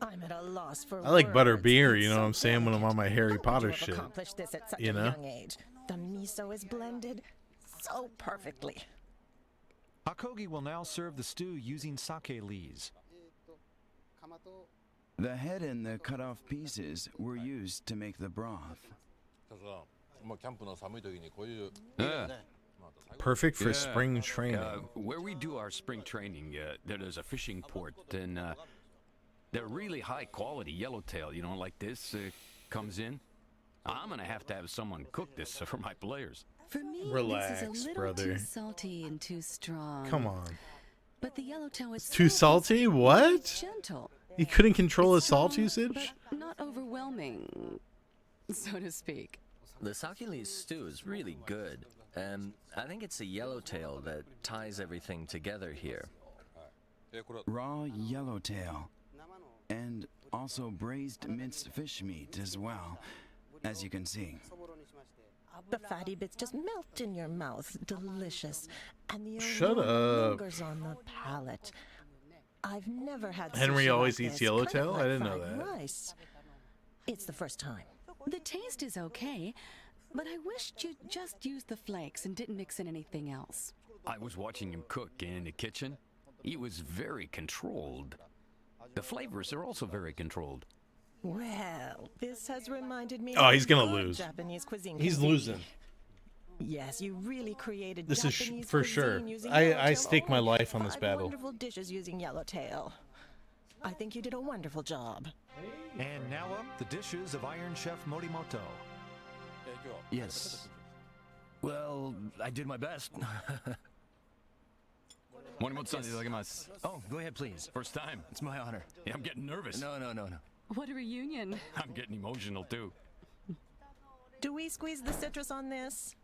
S14: I'm at a loss for
S2: I like
S14: words.
S2: butter beer,
S14: It's
S2: you know what I'm
S14: so
S2: saying, when I'm
S14: delicate.
S2: on my Harry
S14: How could
S2: Potter
S14: you have
S2: shit.
S14: accomplished this at such
S2: You
S14: a
S2: know?
S14: young age? The miso is blended so perfectly.
S8: Hakogi will now serve the stew using sake lees.
S6: The head and the cut off pieces were used to make the broth.
S7: だからまあキャンプの寒い時にこういう
S11: Yeah.
S2: Perfect for
S11: Yeah.
S2: spring training.
S11: Where we do our spring training, there's a fishing port, and they're really high quality yellowtail, you know, like this comes in. I'm gonna have to have someone cook this for my players.
S10: For me,
S2: Relax,
S10: this is a little
S2: brother.
S10: too salty and too strong.
S2: Come on.
S10: But the yellowtail is
S2: Too salty? What?
S10: gentle.
S2: He couldn't control his salt
S10: Strong,
S2: usage?
S10: but not overwhelming, so to speak.
S4: The sake lees stew is really good, and I think it's a yellowtail that ties everything together here.
S6: Raw yellowtail. And also braised minced fish meat as well, as you can see.
S14: The fatty bits just melt in your mouth. Delicious. And the
S2: Shut
S14: aroma
S2: up.
S14: lingers on the palate. I've never had
S2: Henry
S14: sushi
S2: always
S14: like
S2: eats
S14: this, kind of
S2: yellowtail?
S14: like
S2: I didn't know
S14: fried
S2: that.
S14: rice. It's the first time.
S10: The taste is okay, but I wished you'd just used the flakes and didn't mix in anything else.
S11: I was watching him cook in the kitchen. He was very controlled. The flavors are also very controlled.
S14: Well, this has reminded me
S2: Oh,
S14: of
S2: he's gonna
S14: good
S2: lose.
S14: Japanese cuisine.
S2: He's
S14: can be.
S2: losing.
S14: Yes, you really created
S2: This is
S14: Japanese
S2: for
S14: cuisine
S2: sure.
S14: using
S2: I
S14: yellowtail
S2: stake my
S14: only.
S2: life on this
S14: 5
S2: battle.
S14: Wonderful dishes using yellowtail. I think you did a wonderful job.
S8: And now up, the dishes of Iron Chef Morimoto.
S13: Yes. Well, I did my best. Oh, go ahead, please.
S11: First time.
S13: It's my honor.
S11: Yeah, I'm getting nervous.
S13: No.
S10: What a reunion.
S11: I'm getting emotional too.
S14: Do we squeeze the citrus on this?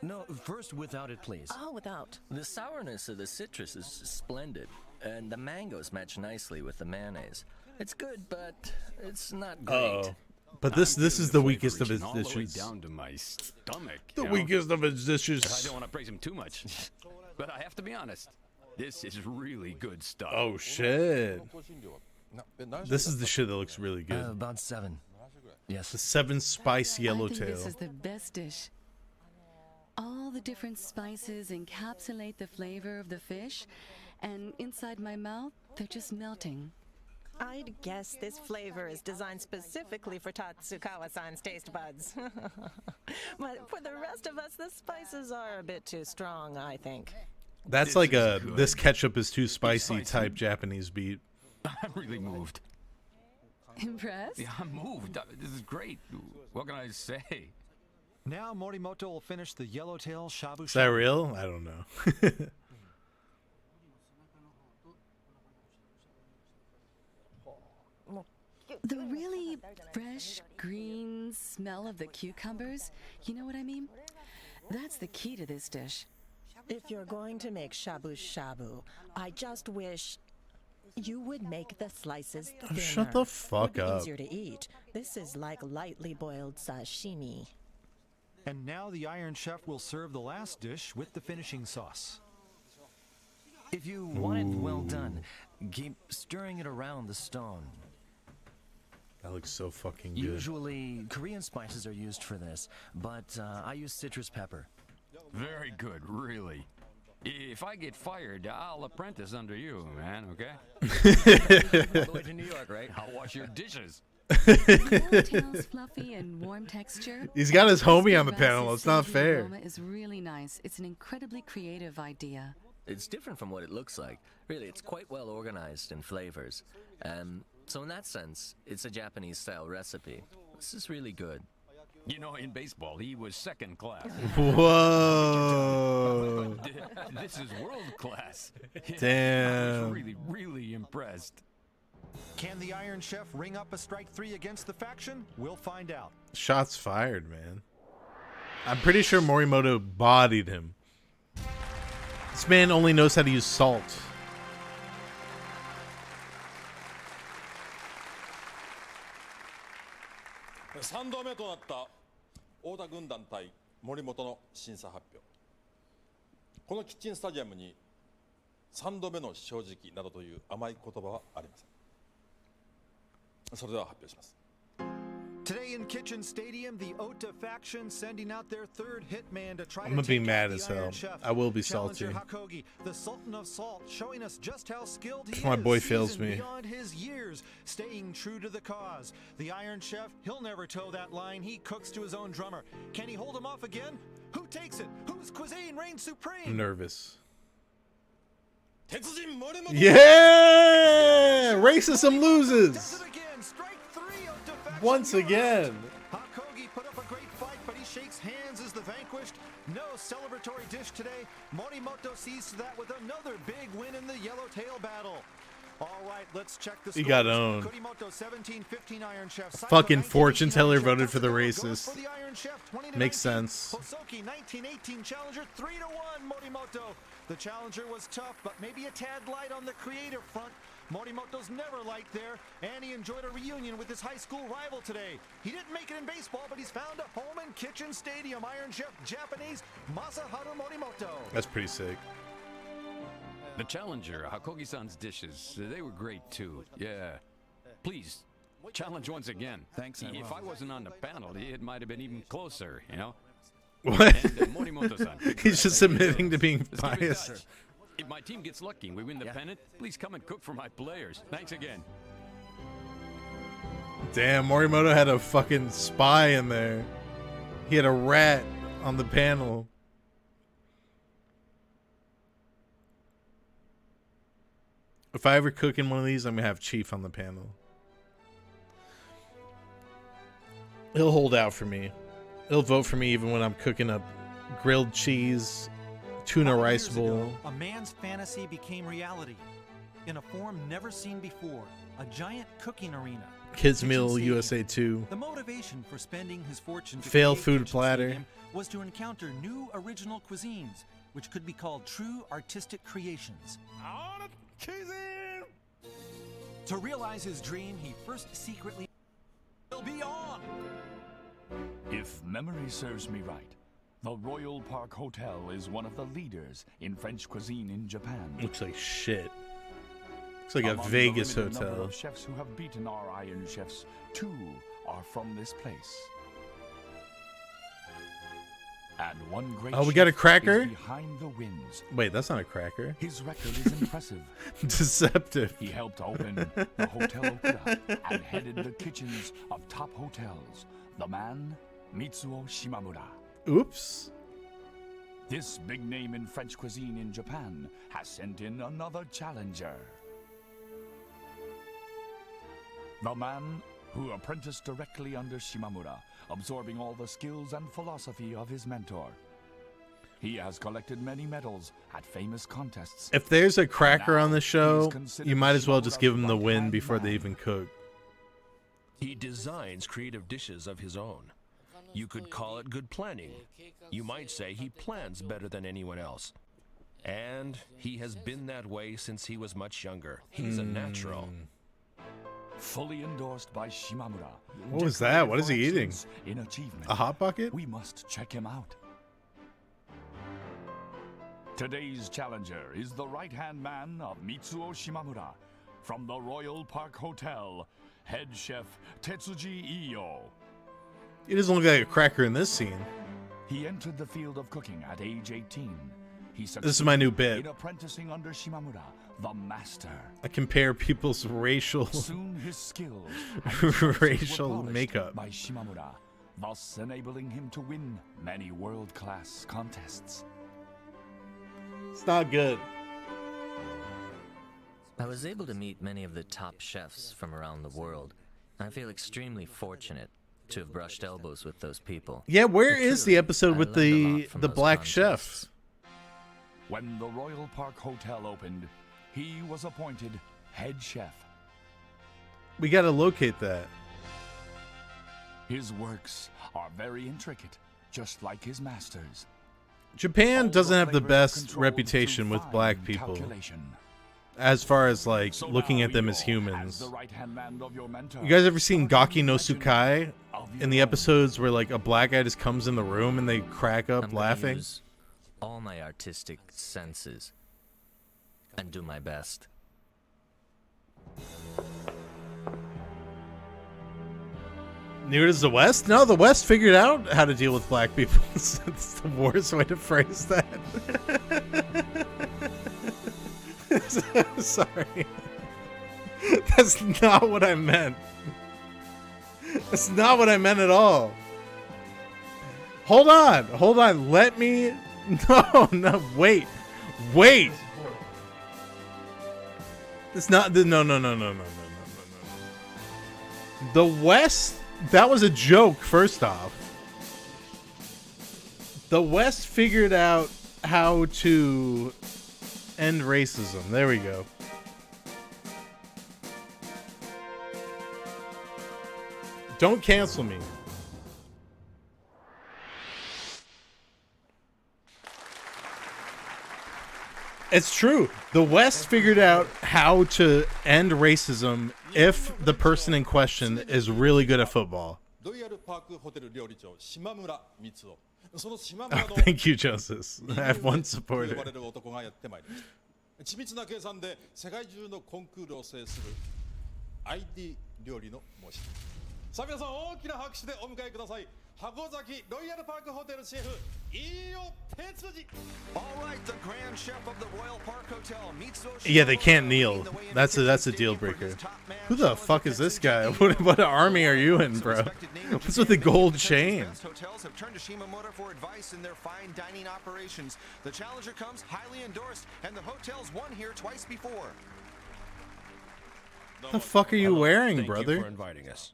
S13: No, first without it, please.
S14: Oh, without.
S4: The sourness of the citrus is splendid, and the mangoes match nicely with the mayonnaise. It's good, but it's not great.
S2: Uh-oh. But this is the weakest of his
S11: All the way
S2: dishes.
S11: down to my stomach.
S2: The
S11: you know?
S2: weakest of his
S11: I
S2: dishes.
S11: don't want to praise him too much, but I have to be honest. This is really good stuff.
S2: Oh shit. This is the shit that looks really good.
S13: About 7. Yes.
S2: The 7 spice
S10: I think
S2: yellowtail.
S10: this is the best dish. All the different spices encapsulate the flavor of the fish, and inside my mouth, they're just melting.
S14: I'd guess this flavor is designed specifically for Tatsukawa-san's taste buds. But for the rest of us, the spices are a bit too strong, I think.
S2: That's
S11: This
S2: like
S11: is
S2: a
S11: good.
S2: this ketchup is too spicy
S11: Spicy.
S2: type Japanese beat.
S11: I'm really moved.
S10: Impressed?
S11: Yeah, I'm moved. This is great. What can I say?
S8: Now Morimoto will finish the yellowtail shabu
S2: Is that
S8: shabu.
S2: real? I don't know.
S10: The really fresh, green smell of the cucumbers, you know what I mean? That's the key to this dish.
S14: If you're going to make shabu shabu, I just wish you would make the slices thinner.
S2: Shut the fuck
S14: Would be
S2: up.
S14: easier to eat. This is like lightly boiled sashimi.
S8: And now the Iron Chef will serve the last dish with the finishing sauce.
S13: If you want it well done, keep stirring it around the stone.
S2: That looks so fucking good.
S13: Usually, Korean spices are used for this, but I use citrus pepper.
S11: Very good, really. If I get fired, I'll apprentice under you, man, okay?
S13: All the way to New York, right?
S11: I'll wash your dishes.
S10: Yellowtail's fluffy and warm texture.
S2: He's got his homie on the
S10: This
S2: panel. It's not
S10: raspy
S2: fair.
S10: aroma is really nice. It's an incredibly creative idea.
S13: It's different from what it looks like. Really, it's quite well organized in flavors. So in that sense, it's a Japanese-style recipe. This is really good.
S11: You know, in baseball, he was second class.
S2: Whoa.
S11: This is world class. I
S2: Damn.
S11: was really, really impressed.
S8: Can the Iron Chef ring up a strike 3 against the faction? We'll find out.
S2: Shots fired, man. I'm pretty sure Morimoto bodied him. This man only knows how to use salt.
S7: 3度目となった太田軍団対森本の審査発表。このキッチンスタジアムに3度目の正直などという甘い言葉はありません。それでは発表します。
S8: Today in Kitchen Stadium, the Ota faction sending out their third hitman to try
S2: I'm
S8: to
S2: gonna be
S8: take
S2: mad
S8: out
S2: as
S8: the Iron
S2: hell.
S8: Chef.
S2: I will be salty.
S8: Challenger Hakogi, the Sultan of Salt, showing us just how skilled he
S2: My
S8: is.
S2: boy fails
S8: seasoned
S2: me.
S8: Beyond his years, staying true to the cause. The Iron Chef, he'll never toe that line. He cooks to his own drummer. Can he hold him off again? Who takes it? Whose cuisine reigns supreme?
S2: I'm nervous.
S7: 鉄人森本
S2: Yeah! Racism loses!
S8: Does it again. Strike 3 Ota faction.
S2: Once again.
S8: Hakogi put up a great fight, but he shakes hands as the vanquished. No celebratory dish today. Morimoto sees to that with another big win in the Yellowtail battle. All right, let's check the
S2: He
S8: scores.
S2: got owned.
S8: Kurimoto 17-15 Iron Chef. Saito
S2: Fucking
S8: 19-18
S2: fortune teller
S8: Iron Chef.
S2: voted for the
S8: Goes
S2: racist.
S8: for the Iron Chef, 20-19.
S2: Makes sense.
S8: Hosoki 19-18 challenger, 3-1 Morimoto. The challenger was tough, but maybe a tad light on the creative front. Morimoto's never light there, and he enjoyed a reunion with his high school rival today. He didn't make it in baseball, but he's found a home in Kitchen Stadium. Iron Chef Japanese Masaharu Morimoto.
S2: That's pretty sick.
S11: The Challenger, Hakogi-san's dishes, they were great too. Yeah. Please, challenge once again.
S6: Thanks, I
S11: If
S6: will.
S11: I wasn't on the panel, it might have been even closer, you know?
S2: What?
S11: And, Morimoto-san.
S2: He's just admitting to being
S11: Let's give it a
S2: biased.
S11: shot. If my team gets lucky and we win the pennant, please come and cook for my players. Thanks again.
S2: Damn, Morimoto had a fucking spy in there. He had a rat on the panel. If I ever cook in one of these, I'm gonna have Chief on the panel. He'll hold out for me. He'll vote for me even when I'm cooking up grilled cheese, tuna rice
S8: Years
S2: bowl.
S8: ago, a man's fantasy became reality in a form never seen before. A giant cooking arena.
S2: Kids
S8: Kitchen
S2: Meal
S8: Stadium.
S2: USA 2.
S8: The motivation for spending his fortune to
S2: Fail
S8: create
S2: food
S8: Kitchen
S2: platter.
S8: Stadium was to encounter new original cuisines, which could be called true artistic creations. To realize his dream, he first secretly will be on.
S3: If memory serves me right, the Royal Park Hotel is one of the leaders in French cuisine in Japan.
S2: Looks like shit. Looks like a
S3: Among the
S2: Vegas
S3: limited number
S2: hotel.
S3: of chefs who have beaten our Iron Chefs, 2 are from this place. And one great
S2: Oh, we got a
S3: chef
S2: cracker?
S3: is behind the wins.
S2: Wait, that's not a cracker.
S3: His record is impressive.
S2: Deceptive.
S3: He helped open the Hotel Okuda and headed the kitchens of top hotels. The man, Mitsuo Shimamura.
S2: Oops.
S3: This big name in French cuisine in Japan has sent in another challenger. The man who apprenticed directly under Shimamura, absorbing all the skills and philosophy of his mentor. He has collected many medals at famous contests.
S2: If there's a cracker on the show,
S3: considered
S2: you might as well just give him the
S3: Shimamura's
S2: win
S3: right-hand
S2: before they
S3: man.
S2: even cook.
S12: He designs creative dishes of his own. You could call it good planning. You might say he plans better than anyone else. And he has been that way since he was much younger. He's a natural.
S3: Fully endorsed by Shimamura.
S2: What was that? What is he eating?
S3: In achievement.
S2: A hot bucket?
S3: We must check him out. Today's challenger is the right-hand man of Mitsuo Shimamura from the Royal Park Hotel, head chef Tetsuji Iyo.
S2: He doesn't look like a cracker in this scene.
S3: He entered the field of cooking at age 18.
S2: This is my new bit.
S3: In apprenticing under Shimamura, the master.
S2: I compare people's racial
S3: Soon his skills
S2: racial makeup
S3: by Shimamura, thus enabling him to win many world-class contests.
S2: It's not good.
S13: I was able to meet many of the top chefs from around the world. I feel extremely fortunate to have brushed elbows with those people.
S2: Yeah, where is the episode with the black chef?
S3: When the Royal Park Hotel opened, he was appointed head chef.
S2: We gotta locate that.
S3: His works are very intricate, just like his masters.
S2: Japan doesn't have the best reputation with black people, as far as like looking at them as humans. You guys ever seen Gaki no Tsukai? In the episodes where like a black guy just comes in the room and they crack up laughing?
S13: Use all my artistic senses and do my best.
S2: Neither does the West? No, the West figured out how to deal with black people. It's the worst way to phrase that. Sorry. That's not what I meant. That's not what I meant at all. Hold on. Hold on. Let me... No, wait. Wait. It's not... No. The West... That was a joke, first off. The West figured out how to end racism. There we go. Don't cancel me. It's true. The West figured out how to end racism if the person in question is really good at football. Oh, thank you, Joseph. I have one supporter.
S7: 緻密な計算で世界中のコンクールを制する ID 料理の模式。さあ皆さん大きな拍手でお迎えください。箱崎ロイヤルパークホテルシェフ飯尾哲司。
S2: Yeah, they can't kneel. That's a deal breaker. Who the fuck is this guy? What army are you in, bro? What's with the gold chain?
S8: Hotels have turned to Shimamura for advice in their fine dining operations. The challenger comes highly endorsed, and the hotel's won here twice before.
S2: What the fuck are you wearing,
S12: Thank
S2: brother?
S12: you for inviting us.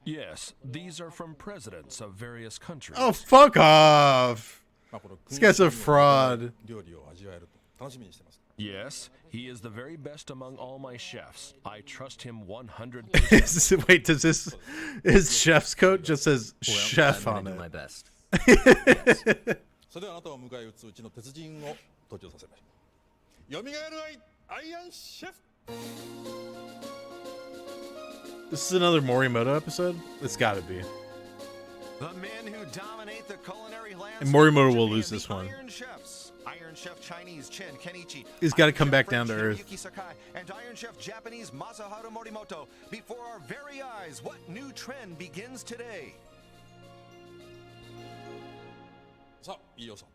S12: Yes, these are from presidents of various countries.
S2: Oh, fuck off. This guy's a fraud.
S12: Yes, he is the very best among all my chefs. I trust him 100%.
S2: Wait, does this... His chef's coat just says chef on it.
S13: My best.
S7: それではあなたを迎え撃つうちの鉄人を登場させましょう。よみがえるアイアンシェフ。
S2: This is another Morimoto episode? It's gotta be.
S8: The men who dominate the culinary landscape.
S2: And Morimoto will lose this one.
S8: Iron Chefs. Iron Chef Chinese Chen Kenichi.
S2: He's got to come back down to earth.
S8: Yuki Sakai and Iron Chef Japanese Masaharu Morimoto. Before our very eyes, what new trend begins today?
S7: さあ、飯尾さん。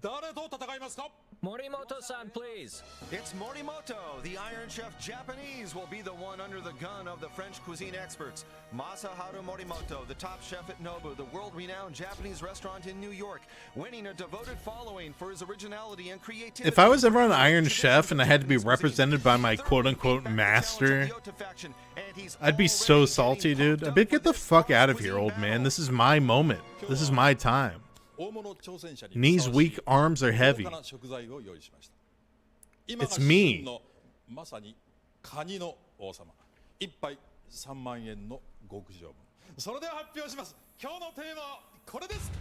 S7: 誰と戦いますか?
S13: Morimoto-san, please.
S8: It's Morimoto. The Iron Chef Japanese will be the one under the gun of the French cuisine experts. Masaharu Morimoto, the top chef at Nobu, the world-renowned Japanese restaurant in New York, winning a devoted following for his originality and creativity.
S2: If I was ever on Iron Chef and I had to be represented by my quote-unquote master, I'd be so salty, dude. I'd be, get the fuck out of here, old man. This is my moment. This is my time. Knees weak, arms are heavy. It's me.
S7: カニの王様1杯3万円の極上分。それでは発表します。今日のテーマはこれです。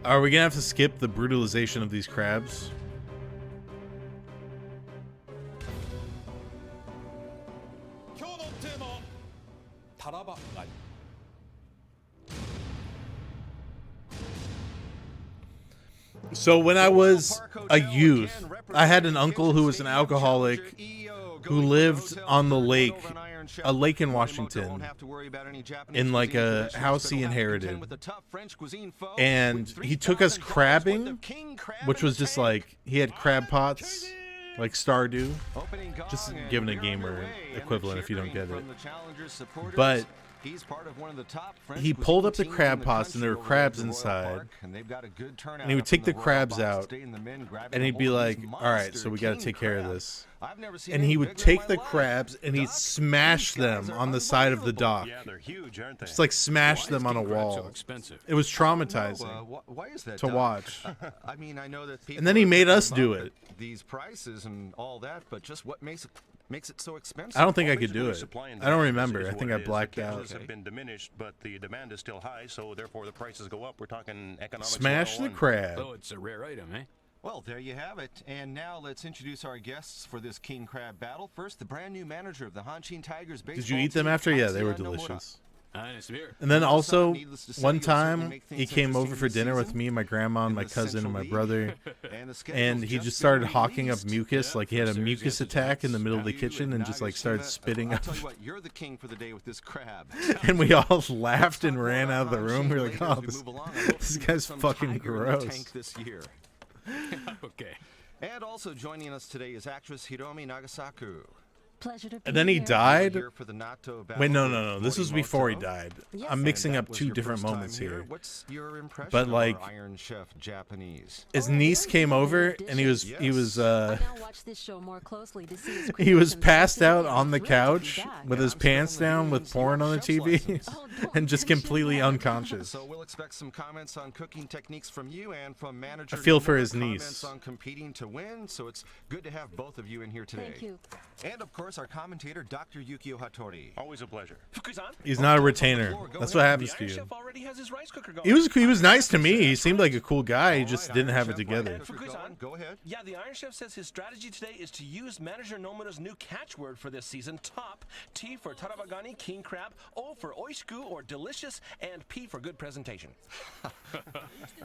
S2: Are we gonna have to skip the brutalization of these crabs? So when I was a youth, I had an uncle who was an alcoholic who lived on the lake, a lake in Washington, in like a house he inherited. And he took us crabbing, which was just like, he had crab pots, like Stardew. Just giving a gamer equivalent if you don't get it. But he pulled up the crab pots and there were crabs inside, and he would take the crabs out and he'd be like, all right, so we got to take care of this. And he would take the crabs and he'd smash them on the side of the dock.
S9: Yeah, they're huge, aren't they?
S2: Just like smash them on a wall. It was traumatizing
S8: Why is that,
S2: to
S8: Doc?
S2: watch.
S8: I mean, I know that people
S2: And then he made us do it.
S8: These prices and all that, but just what makes it so expensive?
S2: I don't think I could do it. I don't remember. I think I blacked
S9: the
S2: out.
S9: catches have been diminished, but the demand is still high, so therefore the prices go up. We're talking economics.
S2: Smash the
S9: 101.
S2: crab.
S11: So it's a rare item, eh?
S8: Well, there you have it. And now let's introduce our guests for this king crab battle. First, the brand new manager of the Hanshin Tigers baseball
S2: Did you eat them
S8: team,
S2: after? Yeah, they were
S8: Tatsuya Nomura.
S2: delicious.
S11: Nice beer.
S2: And then also,
S8: Needless to say,
S2: one
S8: you'll certainly
S2: time,
S8: make things
S2: he came over
S8: interesting
S2: for
S8: this
S2: dinner with
S8: season.
S2: me, my grandma, and
S8: In
S2: my
S8: the
S2: cousin, and
S8: Central
S2: my
S8: League.
S2: brother.
S8: And the schedule's
S2: And he just
S8: just
S2: started
S8: been
S2: hawking up
S8: released.
S2: mucus, like he had a
S8: From
S2: mucus
S8: Sirius
S2: attack in the
S8: Jets,
S2: middle of the
S8: Ryu
S2: kitchen and just like started
S8: Nagashima.
S2: spitting
S8: I'll
S2: up.
S8: tell you what, you're the king for the day with this crab.
S2: And we all laughed and ran out of the room. We were like,
S8: Later as
S2: oh,
S8: we
S2: this,
S8: move along, I hope
S2: this
S8: to see
S2: guy's
S8: some
S2: fucking
S8: tiger in the
S2: gross.
S8: tank this year.
S11: Okay.
S8: And also joining us today is actress Hiromi Nagasaku.
S10: Pleasure to be
S2: And then he
S10: here.
S2: died?
S8: Here for the Nato battle
S2: Wait, no,
S8: with
S2: no, no. This was before he
S8: Morimoto.
S2: died.
S10: Yes.
S2: I'm mixing
S8: And
S2: up
S8: that was
S2: two
S8: your
S2: different
S8: first time
S2: moments here.
S8: What's your impression
S2: But,
S8: of
S2: like,
S8: our Iron Chef Japanese?
S2: His
S10: Oh,
S2: niece
S10: very
S2: came
S10: good
S2: over
S10: dishes.
S2: and he was
S10: I now watch this show more closely to see his
S2: he was
S10: creations.
S2: passed out
S10: I'm
S2: on the
S10: thrilled to be
S2: couch
S10: back.
S2: with his pants down with porn on the TV
S10: Oh, don't
S2: and just
S10: mention
S2: completely
S10: that.
S2: unconscious.
S8: So we'll expect some comments on cooking techniques from you and from manager.
S2: I feel for
S8: Nomura,
S2: his
S8: comments
S2: niece.
S8: on competing to win. So it's good to have both of you in here today.
S10: Thank you.
S8: And of course, our commentator, Dr. Yukio Hattori.
S9: Always a pleasure.
S12: Fukusan?
S2: He's not a retainer.
S8: Go
S2: That's
S8: ahead.
S2: what happens
S12: The
S2: to
S12: Iron
S2: you.
S12: Chef already has his rice cooker going.
S2: He was nice to me. He seemed like a cool guy. He just didn't have it together.
S8: Go ahead.
S12: Yeah, the Iron Chef says his strategy today is to use manager Nomura's new catchword for this season: top, T for tarabagani, king crab, O for oishiku or delicious, and P for good presentation.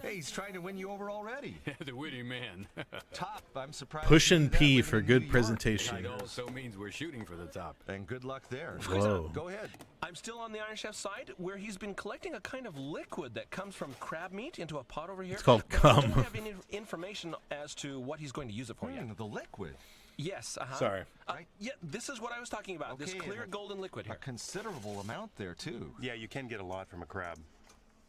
S8: Hey, he's trying to win you over already.
S11: The witty man.
S8: Top, I'm surprised.
S2: Push
S8: you
S2: and
S8: did that
S2: P
S8: when
S2: for
S8: in
S2: good
S8: New York.
S2: presentation.
S11: It also means we're shooting for the top.
S8: And good luck there.
S2: Whoa.
S8: Go ahead.
S12: I'm still on the Iron Chef's side, where he's been collecting a kind of liquid that comes from crab meat into a pot over here.
S2: It's called
S12: but I
S2: cum.
S12: don't have any information as to what he's going to use it for yet.
S8: The liquid.
S12: Yes.
S2: Sorry.
S12: Yeah, this is what I was talking about. This
S8: Okay,
S12: clear
S8: and
S12: golden liquid
S8: A
S12: here.
S8: considerable amount there, too.
S9: Yeah, you can get a lot from a crab.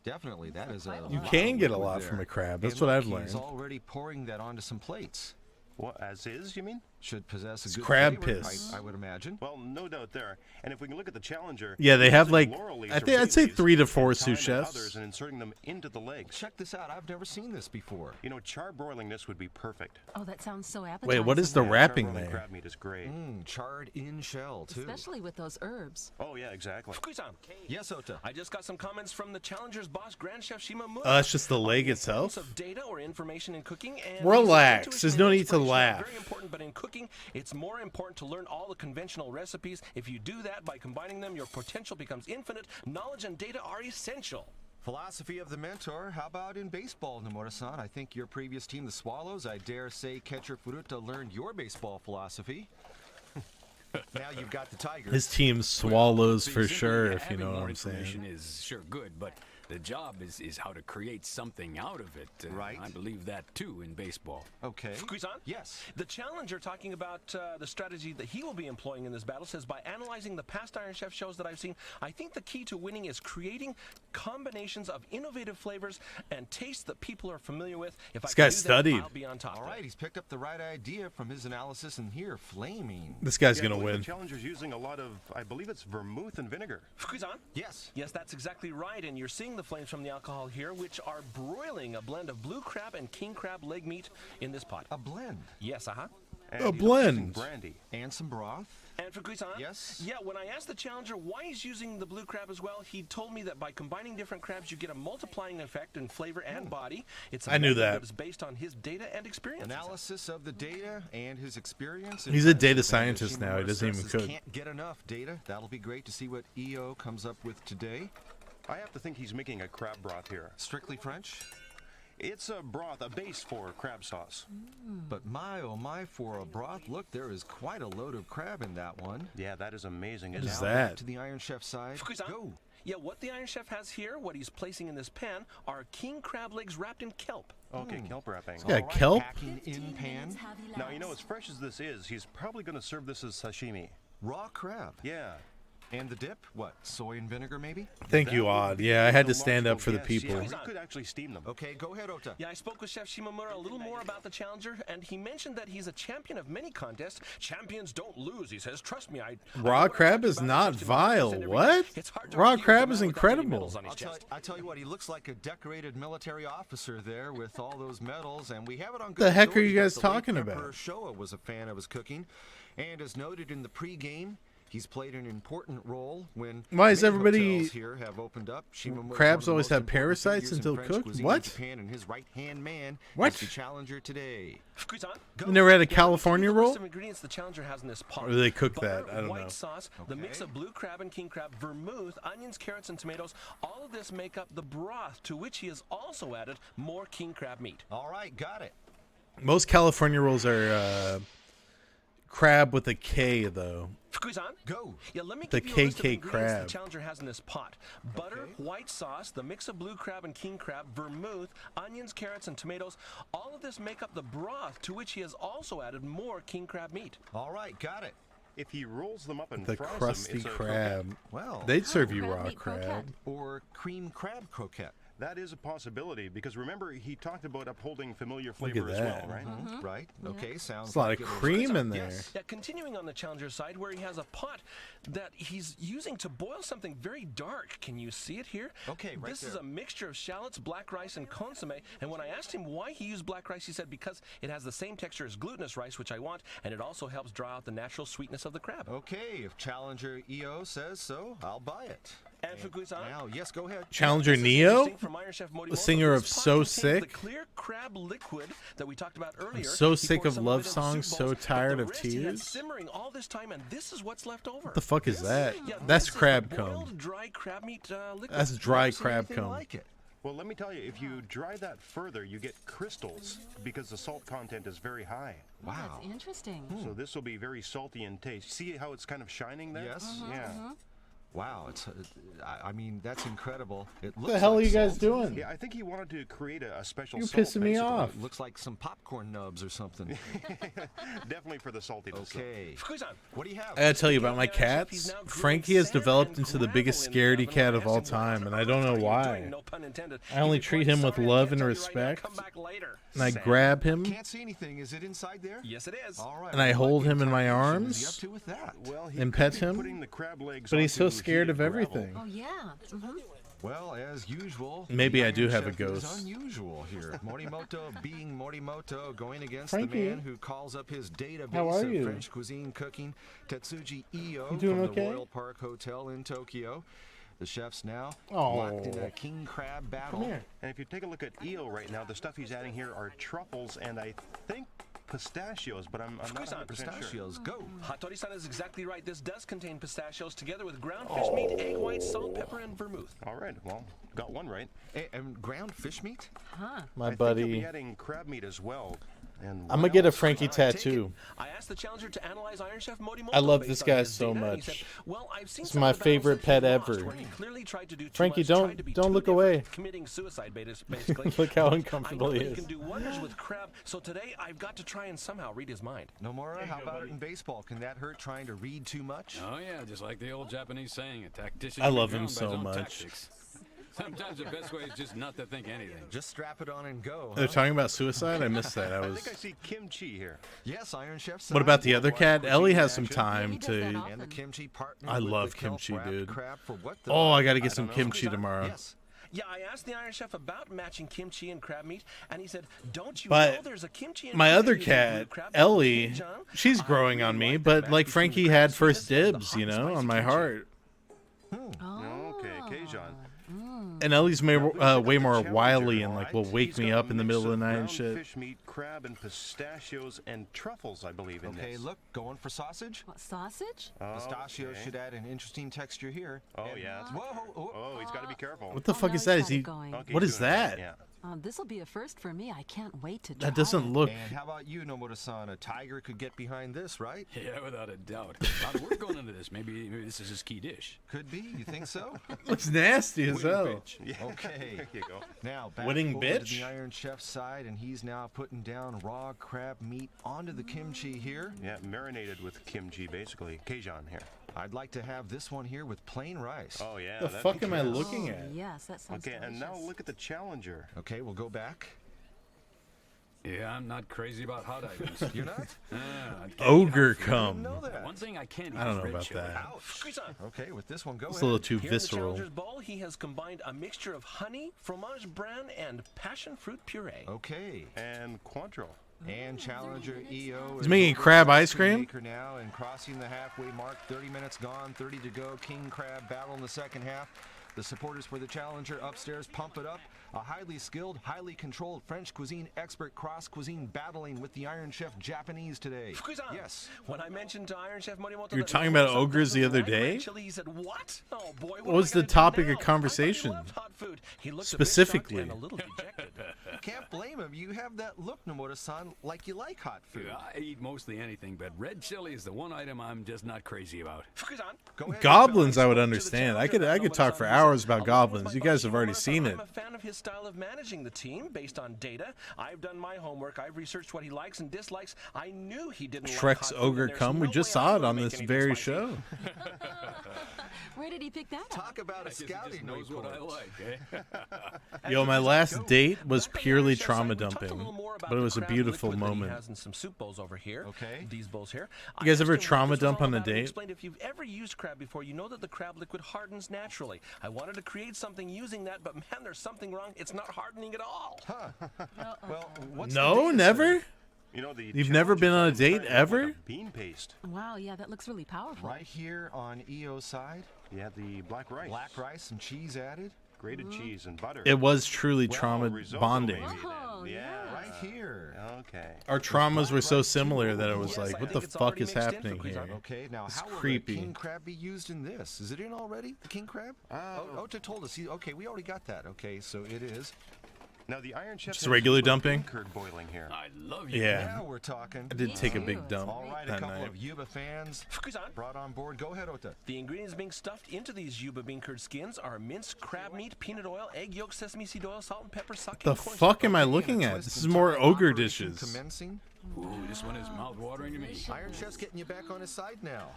S8: Definitely, that is a
S2: You
S8: lot
S2: can
S8: of
S2: get a
S8: liquid
S2: lot
S8: there.
S2: from a crab. That's
S8: And
S2: what
S8: look,
S2: I've
S8: He's
S2: learned.
S8: already pouring that onto some plates.
S9: What, as is, you mean?
S8: Should possess a
S2: It's
S8: good
S2: crab
S8: flavor,
S2: piss.
S8: I would imagine.
S9: Well, no doubt there. And if we can look at the Challenger,
S2: Yeah, they have
S9: using
S2: like
S9: laurel leaves
S2: I
S9: or
S2: think I'd
S9: bay
S2: say
S9: leaves
S2: 3 to
S9: and
S2: 4
S9: thyme
S2: sous
S9: and
S2: chefs.
S9: others and inserting them into the legs.
S8: Check this out. I've never seen this before.
S9: You know, charbroiling this would be perfect.
S10: Oh, that sounds so appetizing.
S2: Wait, what is the wrapping
S9: Charbroiling
S2: there?
S9: crab meat is great.
S8: Charred in shell, too.
S10: Especially with those herbs.
S9: Oh yeah, exactly.
S12: Fukusan.
S8: Yes, Ota.
S12: I just got some comments from the Challenger's boss, Grand Chef Shimamura.
S2: Oh, that's just the leg
S12: on
S2: itself?
S12: importance Of data or information in cooking. And
S2: Relax.
S12: he said,
S2: There's no need to
S12: inspiration are
S2: laugh.
S12: Very important, but in cooking, it's more important to learn all the conventional recipes. If you do that by combining them, your potential becomes infinite. Knowledge and data are essential.
S8: Philosophy of the mentor. How about in baseball, Nomura-san? I think your previous team, the Swallows, I dare say catcher Furuta learned your baseball philosophy. Now you've got the Tigers.
S2: His team swallows for
S11: Simply
S2: sure, if you
S11: having
S2: know what
S11: more
S2: I'm saying.
S11: information is sure good, but the job is how to create something out of it.
S8: Right.
S11: I believe that too in baseball.
S8: Okay.
S12: Fukusan?
S8: Yes.
S12: The Challenger, talking about the strategy that he will be employing in this battle, says, by analyzing the past Iron Chef shows that I've seen, I think the key to winning is creating combinations of innovative flavors and tastes that people are familiar with. If
S2: This
S12: I can
S2: guy
S12: do that,
S2: studied.
S12: I'll be on top.
S8: All right, he's picked up the right idea from his analysis, and here, flaming.
S2: This guy's
S9: Yeah,
S2: gonna
S9: I believe
S2: win.
S9: The Challenger's using a lot of, I believe it's vermouth and vinegar.
S12: Fukusan?
S8: Yes.
S12: Yes, that's exactly right, and you're seeing the flames from the alcohol here, which are broiling a blend of blue crab and king crab leg meat in this pot.
S8: A blend.
S12: Yes,
S9: And
S2: A
S9: he's also using
S2: blend.
S9: brandy.
S8: And some broth.
S12: And for Guisan,
S8: Yes?
S12: yeah, when I asked the challenger why he's using the blue crab as well, he told me that by combining different crabs, you get a multiplying effect in flavor and body. It's a
S2: I knew
S12: method
S2: that.
S12: that is based on his data and experience.
S8: Analysis of the data and his experience.
S2: He's a data scientist now. He doesn't even cook.
S8: Can't get enough data. That'll be great to see what EO comes up with today.
S9: I have to think he's making a crab broth here.
S8: Strictly French?
S9: It's a broth, a base for crab sauce.
S8: But my, oh my, for a broth, look, there is quite a load of crab in that one.
S9: Yeah, that is amazing.
S2: What is
S8: Now
S2: that?
S8: back to the Iron Chef side.
S12: Fukusan?
S8: Go.
S12: Yeah, what the Iron Chef has here, what he's placing in this pan, are king crab legs wrapped in kelp.
S9: Okay, kelp wrapping.
S2: Yeah, kelp?
S8: Packing in pan.
S9: Now, you know, as fresh as this is, he's probably going to serve this as sashimi.
S8: Raw crab.
S9: Yeah.
S8: And the dip? What, soy and vinegar maybe?
S2: Thank you, Odd. Yeah, I had to stand up for the
S9: Yes,
S2: people.
S9: yeah, we could actually steam them.
S8: Okay, go ahead, Ota.
S12: Yeah, I spoke with Chef Shimamura a little more about the challenger, and he mentioned that he's a champion of many contests. Champions don't lose, he says. Trust me,
S2: Raw crab is not vile. What? Raw crab is incredible.
S8: I tell you what, he looks like a decorated military officer there with all those medals, and we have it on
S2: The
S8: good
S2: heck are
S8: stories
S2: you
S8: that
S2: guys
S8: the late
S2: talking
S8: Pepper
S2: about?
S8: Showa was a fan of his cooking, and as noted in the pregame, he's played an important role when
S2: Why is
S8: many
S2: everybody-
S8: hotels here have opened up. Shimamura is
S2: Crabs
S8: one of
S2: always
S8: the most
S2: have parasites
S8: important
S2: until
S8: figures in French
S2: cooked?
S8: cuisine
S2: What?
S8: in Japan, and his right-hand man
S2: What?
S8: is the challenger today.
S2: You never had a California
S12: The
S2: roll?
S12: list of ingredients the challenger has in this pot.
S2: Or do they cook
S12: Butter,
S2: that? I don't
S12: white
S2: know.
S12: sauce, the mix of blue crab and king crab, vermouth, onions, carrots, and tomatoes. All of this make up the broth, to which he has also added more king crab meat.
S8: All right, got it.
S2: Most California rolls are crab with a K, though.
S12: Fukusan,
S8: go.
S12: Yeah, let me
S2: The
S12: give you a list of
S2: KK
S12: ingredients
S2: crab.
S12: the challenger has in this pot. Butter, white sauce, the mix of blue crab and king crab, vermouth, onions, carrots, and tomatoes. All of this make up the broth, to which he has also added more king crab meat.
S8: All right, got it.
S9: If he rolls them up and
S2: The
S9: fries
S2: crusty
S9: them, it's a
S2: crab.
S9: croquette.
S8: Well,
S2: They'd serve you raw
S14: croquette.
S2: crab.
S8: or cream crab croquette.
S9: That is a possibility because remember he talked about upholding familiar
S2: Look
S9: flavor
S2: at
S9: as
S2: that.
S9: well, right?
S8: Right? Okay, sounds
S2: There's a lot
S8: like
S2: of
S8: it was-
S2: cream in there.
S8: Yes.
S12: Yeah, continuing on the challenger side, where he has a pot that he's using to boil something very dark. Can you see it here?
S8: Okay, right
S12: This is
S8: there.
S12: a mixture of shallots, black rice, and consomme. And when I asked him why he used black rice, he said because it has the same texture as glutinous rice, which I want, and it also helps draw out the natural sweetness of the crab.
S8: Okay, if Challenger EO says so, I'll buy it.
S12: And Fukusan,
S8: Now, yes, go ahead.
S2: Challenger
S12: this is
S2: Neo?
S12: interesting from Iron Chef Morimoto.
S2: The singer of
S12: This pot
S2: So
S12: contains
S2: Sick?
S12: The clear crab liquid that we talked about earlier.
S2: so
S12: He
S2: sick
S12: poured
S2: of
S12: some
S2: love
S12: it into
S2: songs,
S12: soup
S2: so
S12: bowls, but
S2: tired
S12: the
S2: of
S12: rest he had
S2: tears.
S12: simmering all this time, and this is what's left over.
S2: What the fuck is that?
S12: Yeah,
S2: That's
S12: this is the
S2: crab
S12: boiled,
S2: cum.
S12: dry crab meat liquid.
S2: That's dry
S8: Never seen
S2: crab
S8: anything
S2: cum.
S8: like it.
S9: Well, let me tell you, if you dry that further, you get crystals because the salt content is very high.
S8: Wow.
S14: Interesting.
S9: So this will be very salty in taste. See how it's kind of shining there?
S8: Yes.
S9: Yeah.
S8: Wow, it's. I mean, that's incredible. It looks
S2: What the hell
S8: like
S2: are you guys
S8: salt.
S2: doing?
S9: Yeah, I think he wanted to create a special
S2: You're
S9: salt,
S2: pissing me
S9: basically.
S2: off.
S8: It looks like some popcorn nubs or something.
S9: Definitely for the saltiness.
S8: Okay.
S12: Fukusan,
S8: What do you have?
S2: I gotta tell you about my cats. Frankie has developed into the biggest scaredy cat of all time, and I don't know why.
S12: no pun intended.
S2: I only
S12: He'd be
S2: treat
S12: quite
S2: him with
S12: sorry, I
S2: love
S12: can't
S2: and
S12: tell you right now.
S2: respect.
S12: Come back later.
S2: And I
S12: Sad.
S2: grab him,
S8: Can't see anything. Is it inside there?
S12: Yes, it is.
S8: All right.
S2: and I
S8: well,
S2: hold
S8: what
S2: him in my
S8: interpretation was he
S2: arms,
S8: up to with that?
S9: Well, he
S2: and
S9: could
S2: pet
S9: be
S2: him,
S9: putting the crab legs
S2: but he's so
S9: onto
S2: scared of
S9: heated gravel.
S2: everything.
S14: Oh, yeah.
S8: Well, as usual,
S2: Maybe
S8: the
S2: I do
S8: Iron
S2: have a
S8: Chef is
S2: ghost.
S8: unusual here. Morimoto being Morimoto, going against
S2: Frankie,
S8: the man who calls up his database
S2: how are
S8: of
S2: you?
S8: French cuisine cooking, Tetsuji Iyo
S2: You doing
S8: from
S2: okay?
S8: the Royal Park Hotel in Tokyo. The chef's now
S2: Oh.
S8: locked in a king crab battle.
S2: Come here.
S9: And if you take a look at EO right now, the stuff he's adding here are truffles and I think pistachios, but I'm not 100% sure.
S8: Pistachios, go.
S12: Hattori-san is exactly right. This does contain pistachios together with ground fish meat, egg white, salt, pepper, and vermouth.
S9: All right, well, got one right.
S8: And ground fish meat?
S14: Huh.
S2: My
S9: I think he'll be
S2: buddy.
S9: adding crab meat as well. And
S2: I'm
S9: what
S2: gonna get a
S9: else?
S2: Frankie tattoo.
S12: I asked the challenger to analyze Iron Chef Morimoto.
S2: I love
S12: based
S2: this
S12: on
S2: guy
S12: his
S2: so
S12: data, and he
S2: much.
S12: said, well, I've seen
S2: He's
S12: some
S2: my
S12: of the battles
S2: favorite
S12: that he
S2: pet
S12: lost,
S2: ever.
S12: where he clearly tried to do too
S2: Frankie,
S12: much,
S2: don't-
S12: tried to be
S2: don't
S12: too
S2: look
S12: different,
S2: away.
S12: Committing suicide, basically.
S2: Look how
S12: But
S2: uncomfortable
S12: I know
S2: he
S12: that
S2: is.
S12: can do wonders with crab, so today I've got to try and somehow read his mind.
S8: Nomura, how about it in baseball? Can that hurt trying to read too much?
S11: Oh yeah, just like the old Japanese saying, a tactician.
S2: I
S11: can be
S2: love him
S11: drowned by his
S2: so
S11: own
S2: much.
S11: tactics. Sometimes the best way is just not to think anything.
S8: Just strap it on and go.
S2: They're
S8: huh?
S2: talking about suicide. I missed that. I
S9: I
S2: was.
S9: think I see kimchi here.
S8: Yes, Iron Chef.
S2: What about the other
S8: Worldwide
S2: cat? Ellie
S8: cuisine
S2: has some
S8: action.
S2: time
S14: He does that
S2: to.
S8: And the kimchi partner.
S2: I
S8: with
S2: love
S8: the kelp
S2: kimchi,
S8: wrapped
S2: dude.
S8: crab for what the
S2: Oh, I gotta get
S9: I
S2: some
S9: don't know.
S2: kimchi tomorrow.
S8: Yes.
S12: Yeah, I asked the Iron Chef about matching kimchi and crab meat, and he said, "Don't you
S2: But
S12: know there's a kimchi and
S2: my
S12: crab
S2: other
S12: meat using blue
S2: cat,
S12: crab
S2: Ellie,
S12: cage, huh?"
S2: she's growing on me, but like Frankie had first dibs, you know, on my heart.
S9: Okay, Keijon.
S2: And Ellie's way more wily and like will wake me up in the middle of the night and shit.
S9: Fish meat, crab, and pistachios and truffles, I believe, in
S8: Okay,
S9: this.
S8: look, going for sausage?
S10: What, sausage?
S8: Pistachio should add an interesting texture here.
S9: Oh, yeah.
S8: Whoa!
S9: Oh, he's got to be careful.
S2: What the fuck is that? Is he? What is that?
S9: Yeah.
S10: This'll be a first for me. I can't wait to try
S2: That doesn't look.
S8: And how about you, Nomura-san? A tiger could get behind this, right?
S11: Yeah, without a doubt. A lot of work going into this. Maybe this is his key dish.
S8: Could be. You think so?
S2: Looks nasty as hell.
S8: Okay.
S9: There you go.
S8: Now, back
S2: Winning
S8: over
S2: bitch?
S8: to the Iron Chef's side, and he's now putting down raw crab meat onto the kimchi here.
S9: Yeah, marinated with kimchi, basically. Keijon here.
S8: I'd like to have this one here with plain rice.
S9: Oh, yeah.
S2: The fuck am I looking at?
S10: Yes, that sounds
S9: Okay, and now look at the challenger.
S8: Okay, we'll go back.
S11: Yeah, I'm not crazy about hot items.
S8: You're not?
S2: Ogre cum.
S11: One thing I can't eat
S2: I don't
S11: is
S2: know
S11: red
S2: about
S11: chili.
S2: that.
S8: Okay, with this one, go
S2: It's
S8: ahead.
S2: a little too
S12: Here in the
S2: visceral.
S12: Challenger's bowl, he has combined a mixture of honey, fromage bran, and passion fruit puree.
S8: Okay.
S9: And Cointreau.
S8: And Challenger EO
S2: He's making crab ice cream?
S8: maker now and crossing the halfway mark. 30 minutes gone, 30 to go. King Crab battle in the second half. The supporters for the Challenger upstairs pump it up. A highly skilled, highly controlled French cuisine expert cross cuisine battling with the Iron Chef Japanese today.
S12: Fukusan,
S8: Yes.
S12: When I mentioned to Iron Chef Morimoto
S2: You were
S12: that
S2: talking about
S12: Nomura-san
S2: ogres the
S12: doesn't
S2: other
S12: like red
S2: day?
S12: chili, he said, "What? Oh boy,
S2: What was the topic of conversation?
S12: He looked
S2: Specifically.
S12: a bit shocked and a little dejected.
S8: Can't blame him. You have that look, Nomura-san, like you like hot food.
S11: I eat mostly anything, but red chili is the one item I'm just not crazy about.
S8: Go ahead,
S2: Goblins, I would understand. I could talk for hours about goblins. You guys have already seen it.
S12: I'm a fan of his style of managing the team based on data. I've done my homework. I've researched what he likes and dislikes. I knew he didn't like
S2: Shrek's
S12: hot food,
S2: ogre
S12: and there's
S2: cum. We
S12: no
S2: just
S12: way I
S2: saw
S12: was
S2: it on
S12: gonna
S2: this
S12: make anything
S2: very
S12: spicy.
S2: show.
S10: Where did he pick that up?
S8: Talk about a
S11: I guess he
S8: scouting
S11: just knows what I
S8: report.
S11: like, eh?
S2: Yo, my last date was purely
S12: Chef's
S2: trauma
S12: side, we talked a
S2: dumping,
S12: little more about
S2: but it
S12: the
S2: was a
S12: crab
S2: beautiful
S12: liquid that he
S2: moment.
S12: has in some soup bowls over here.
S8: Okay.
S12: These bowls here.
S2: You guys
S12: I
S2: ever
S12: asked him what
S2: trauma
S12: this was
S2: dump
S12: all
S2: on a
S12: about, and he
S2: date?
S12: explained if you've ever used crab before, you know that the crab liquid hardens naturally. I wanted to create something using that, but man, there's something wrong. It's not hardening at all.
S8: Well, what's the
S2: No,
S8: date
S2: never?
S9: You know, the
S2: You've never been on a
S9: Challenger's
S2: date
S9: kind of
S2: ever?
S9: like a bean paste.
S10: Wow, yeah, that looks really powerful.
S8: Right here on EO's side.
S9: Yeah, the black rice.
S8: Black rice, some cheese added.
S9: Grated cheese and butter.
S2: It was truly
S9: Well,
S2: trauma
S9: risotto
S2: bonding.
S9: maybe then.
S10: Oh,
S9: Yeah.
S8: Right here.
S9: Okay.
S2: Our traumas were so similar that it was
S12: Yes,
S2: like,
S12: I
S2: what the
S12: think it's
S2: fuck
S12: already
S2: is
S12: mixed in
S2: happening
S12: for
S2: here?
S12: Cuisinart.
S8: Okay, now
S2: It's
S8: how will
S2: creepy.
S8: the king crab be used in this? Is it in already? The king crab? Ota told us. Okay, we already got that. Okay, so it is.
S9: Now the Iron Chef
S2: Just
S9: has
S2: regular
S9: some
S2: dumping?
S9: bean curd boiling here.
S11: I love you.
S2: Yeah.
S8: Now we're talking.
S2: I did take a big dump
S8: All right, a
S2: that
S8: couple
S2: night.
S8: of Yuba fans
S12: Fukusan.
S8: brought on board. Go ahead, Ota.
S12: The ingredients being stuffed into these Yuba bean curd skins are minced crab meat, peanut oil, egg yolk, sesame seed oil, salt and pepper, sake,
S2: The
S12: and corn
S2: fuck am I
S12: syrup.
S2: looking at?
S8: Twist
S2: This
S8: and
S2: is more
S8: turn
S2: ogre
S8: operation
S2: dishes.
S8: Commencing.
S11: Ooh, this one is mouth-watering to me.
S8: Iron Chef's getting you back on his side now.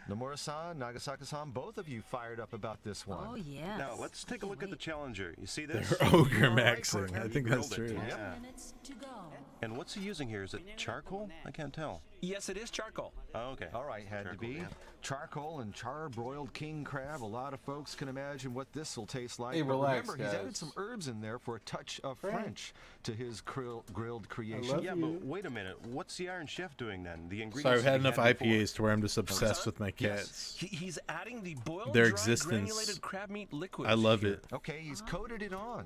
S8: Nomura-san, Nagasaki-san, both of you fired up about this one.
S10: Oh, yes.
S9: Now let's take a look at the Challenger. You see this?
S2: They're ogre
S9: All right,
S2: maxing.
S9: partner,
S2: I
S9: you
S2: think that's
S9: grilled it.
S2: true.
S9: Yeah. And what's he using here? Is it charcoal? I can't tell.
S12: Yes, it is charcoal.
S9: Oh, okay.
S8: All right, had
S9: Charcoal,
S8: to be.
S9: yeah.
S8: Charcoal and char-broiled king crab. A lot of folks can imagine what this will taste like.
S2: Hey,
S8: But
S2: relax,
S8: remember, he's
S2: guys.
S8: added some herbs in there for a touch of French to his grilled creation.
S2: love
S9: Yeah,
S2: you.
S9: but wait a minute. What's the Iron Chef doing then? The ingredients.
S2: Sorry, I've had
S9: that he
S2: enough
S9: before.
S2: IPAs to where I'm just obsessed with my cats.
S12: He's adding the boiled,
S2: Their
S12: dry,
S2: existence.
S12: granulated crab meat liquid.
S2: I love
S12: here.
S2: it.
S8: Okay, he's coated it on.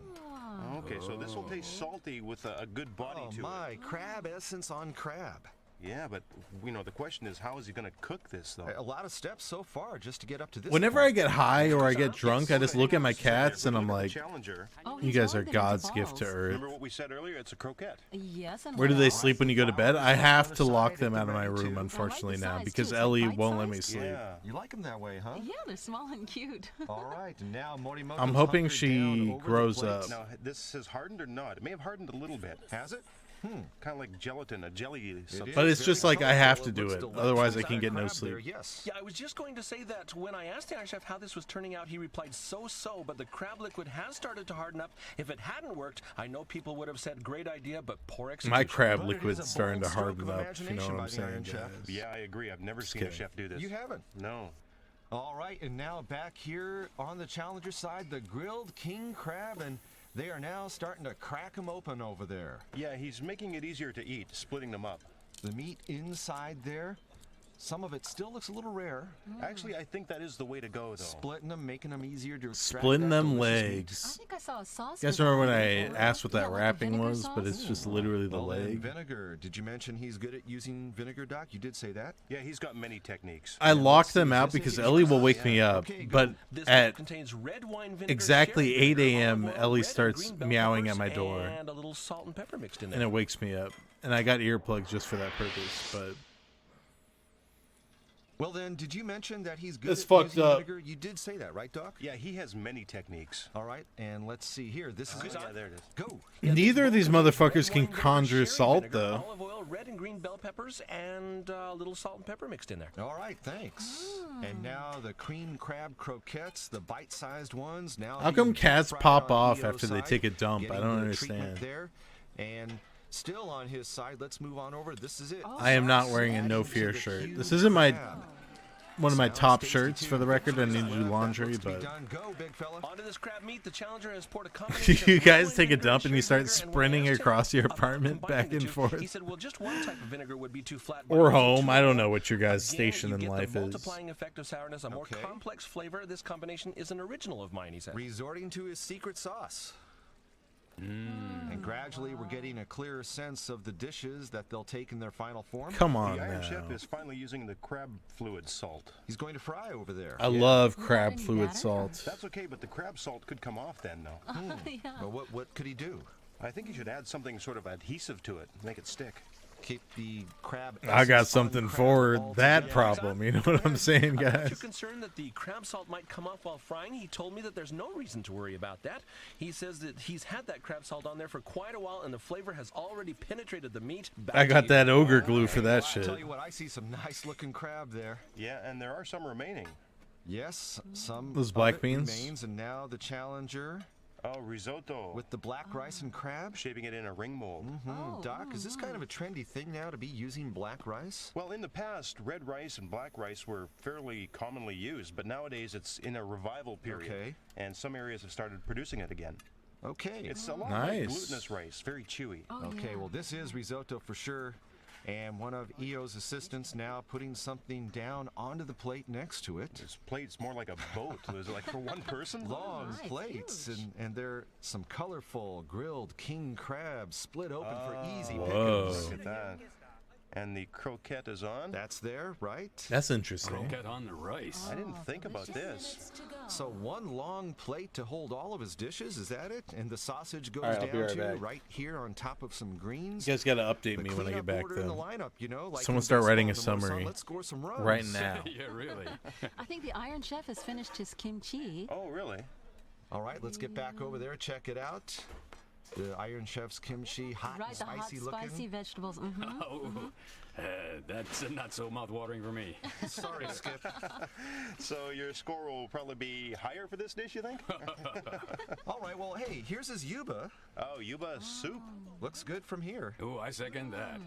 S9: Okay, so this will taste salty with a good body
S8: Oh
S9: to
S8: my, crab essence on crab.
S9: it. Yeah, but you know the question is how is he going to cook this though?
S8: A lot of steps so far just to get up to this
S2: Whenever
S8: point.
S2: I get high or I get drunk, I just look at my cats and I'm
S9: Look at the
S2: like,
S9: Challenger.
S10: Oh,
S2: you
S10: he's
S2: guys are
S10: rolled it into
S2: God's gift to
S10: balls.
S2: Earth.
S9: Remember what we said earlier? It's a croquette.
S10: Yes, and
S2: Where do
S10: what
S2: they
S10: else?
S2: sleep when you go to bed? I have to lock them
S8: at
S2: out
S8: the
S2: of my
S8: ready,
S2: room,
S8: too.
S2: unfortunately,
S10: I like the
S2: now
S10: size,
S2: because
S10: too. It's
S2: Ellie
S10: like
S2: won't let me
S10: bite-sized.
S2: sleep.
S9: Yeah.
S8: You like them that way, huh?
S10: Yeah, they're small and cute.
S8: All right, and now Morimoto's
S2: I'm hoping
S8: hunkered
S2: she
S8: down over the
S2: grows
S8: plates.
S2: up.
S9: Now this has hardened or not? It may have hardened a little bit.
S8: Has it?
S9: Kind of like gelatin, a jelly. Something.
S2: But it's
S8: very
S2: just like I
S8: colorful.
S2: have to
S8: It
S2: do
S8: looks
S2: it.
S8: delicious.
S2: Otherwise, I
S8: Got
S2: can
S8: a
S2: get no
S8: crab
S2: sleep.
S8: there, yes.
S12: Yeah, I was just going to say that when I asked the Iron Chef how this was turning out, he replied, so, but the crab liquid has started to harden up. If it hadn't worked, I know people would have said, great idea, but poor execution.
S2: My crab
S8: But it is
S2: liquid's
S8: a
S2: starting to
S8: bold stroke
S2: harden
S8: of
S2: up, if you know
S8: imagination
S2: what
S8: by
S2: I'm
S8: the
S2: saying,
S8: Iron Chef.
S2: guys.
S9: Yeah, I agree. I've never seen a
S2: kidding.
S9: chef do this.
S8: You haven't?
S9: No.
S8: All right, and now back here on the challenger side, the grilled king crab, and they are now starting to crack them open over there.
S9: Yeah, he's making it easier to eat, splitting them up.
S8: The meat inside there, some of it still looks a little rare.
S9: Actually, I think that is the way to go, though.
S8: Splitting them, making them easier to extract.
S2: Splitting
S8: that
S2: them
S8: delicious meat.
S2: legs.
S10: I think I saw a sauce.
S2: You guys
S10: with
S2: remember when
S10: that.
S2: I asked what that
S10: Yeah, like a
S2: wrapping
S10: vinegar
S2: was, but
S10: sauce?
S2: it's just literally the
S8: Well, then,
S2: leg.
S8: vinegar. Did you mention he's good at using vinegar, Doc? You did say that.
S9: Yeah, he's got many techniques.
S2: I locked them out because Ellie will wake me up, but
S12: This
S2: at
S12: contains red wine vinegar,
S2: exactly
S12: sherry
S2: 8
S12: vinegar,
S2: a.m.,
S12: olive oil,
S2: Ellie
S12: red and
S2: starts
S12: green bell
S2: meowing
S12: peppers,
S2: at my door,
S12: and a little salt and pepper mixed in there.
S2: and it wakes me up. And I got earplugs just for that purpose, but
S8: Well, then, did you mention that he's good
S2: It's
S8: at
S2: fucked
S8: using
S2: up.
S8: vinegar? You did say that, right, Doc?
S9: Yeah, he has many techniques.
S8: All right, and let's see here. This is
S9: Yeah, there it is.
S8: Go.
S2: neither of these motherfuckers can
S12: Red wine vinegar,
S2: conjure
S12: sherry
S2: salt,
S12: vinegar,
S2: though.
S12: Olive oil, red and green bell peppers, and a little salt and pepper mixed in there.
S8: All right, thanks. And now the cream crab croquettes, the bite-sized ones. Now
S2: How come
S8: being
S2: cats
S8: fried
S2: pop
S8: on
S2: off
S8: Ito's
S2: after they
S8: side,
S2: take a dump? I
S8: getting
S2: don't
S8: the treatment
S2: understand.
S8: There, and still on his side. Let's move on over. This is it.
S2: I am not wearing a No Fear shirt. This isn't my one of my top shirts, for the record. I need to do laundry, but
S8: Go, big fella.
S12: Onto this crab meat, the challenger has poured a combination
S2: you
S12: of
S2: guys
S12: wine
S2: take a
S12: vinegar,
S2: dump and you
S12: sherry
S2: start
S12: vinegar, and
S2: sprinting
S12: white
S2: across your
S12: About
S2: apartment
S12: combining
S2: back
S12: the
S2: and
S12: two,
S2: forth.
S12: He said, well, just one type of vinegar would be too flat. but
S2: Or
S12: using
S2: home.
S12: two
S2: I don't
S12: of
S2: know
S12: them,
S2: what your guys'
S12: again,
S2: station
S12: you
S2: in
S12: get
S2: life
S12: the
S2: is.
S12: multiplying effect of sourness, a more complex flavor. This combination is an original of mine, he said.
S8: Resorting to his secret sauce. And gradually we're getting a clearer sense of the dishes that they'll take in their final form.
S2: Come on
S9: The Iron
S2: now.
S9: Chef is finally using the crab fluid salt.
S8: He's going to fry over there.
S2: I love crab fluid salt.
S9: That's okay, but the crab salt could come off then, though.
S8: Well, what could he do?
S9: I think he should add something sort of adhesive to it, make it stick.
S8: Keep the crab.
S2: I got
S8: essence on
S2: something
S8: crab
S2: for
S8: all
S2: that
S8: together.
S2: problem. You know what I'm saying,
S12: I'm not too
S2: guys?
S12: concerned that the crab salt might come off while frying. He told me that there's no reason to worry about that. He says that he's had that crab salt on there for quite a while, and the flavor has already penetrated the meat. Back
S2: I
S12: to
S2: got
S12: you.
S2: that ogre glue for that
S8: I
S2: shit.
S8: tell you what, I see some nice-looking crab there.
S9: Yeah, and there are some remaining.
S8: Yes, some
S2: Those
S8: of
S2: black
S8: it
S2: beans?
S8: remains, and now the challenger
S9: Oh, risotto.
S8: with the black rice and crab.
S9: Shaping it in a ring mold.
S8: Doc, is this kind of a trendy thing now to be using black rice?
S9: Well, in the past, red rice and black rice were fairly commonly used, but nowadays it's in a revival period.
S8: Okay.
S9: And some areas have started producing it again.
S8: Okay.
S9: It's a lot like
S2: Nice.
S9: glutinous rice, very chewy.
S8: Okay, well, this is risotto for sure. And one of Io's assistants now putting something down onto the plate next to it.
S9: This plate's more like a boat. Is it like for one person?
S8: Long plates, and they're some colorful grilled king crabs split open for easy
S2: Whoa.
S8: pickings.
S9: Look at that. And the croquette is on.
S8: That's there, right?
S2: That's interesting.
S11: Get on the rice.
S9: I didn't think about this.
S8: So one long plate to hold all of his dishes, is that it? And the sausage goes
S2: All right, I'll be
S8: down
S2: right
S8: to
S2: back.
S8: right here on top of some greens.
S2: You guys got to update
S8: The
S2: me when I get
S8: cleanup
S2: back,
S8: order in the
S2: though.
S8: lineup, you know, like
S2: Someone
S8: in
S2: start writing a
S8: baseball, the more
S2: summary
S8: let's score some runs.
S2: right now.
S11: Yeah, really.
S10: I think the Iron Chef has finished his kimchi.
S9: Oh, really?
S8: All right, let's get back over there, check it out. The Iron Chef's kimchi, hot
S10: Right,
S8: and
S10: the hot,
S8: spicy looking.
S10: spicy vegetables.
S11: Oh, that's not so mouth-watering for me.
S8: Sorry, Skip.
S9: So your score will probably be higher for this dish, you think?
S8: All right, well, hey, here's his yuba.
S9: Oh, yuba soup.
S8: Looks good from here.
S11: Oh, I second that.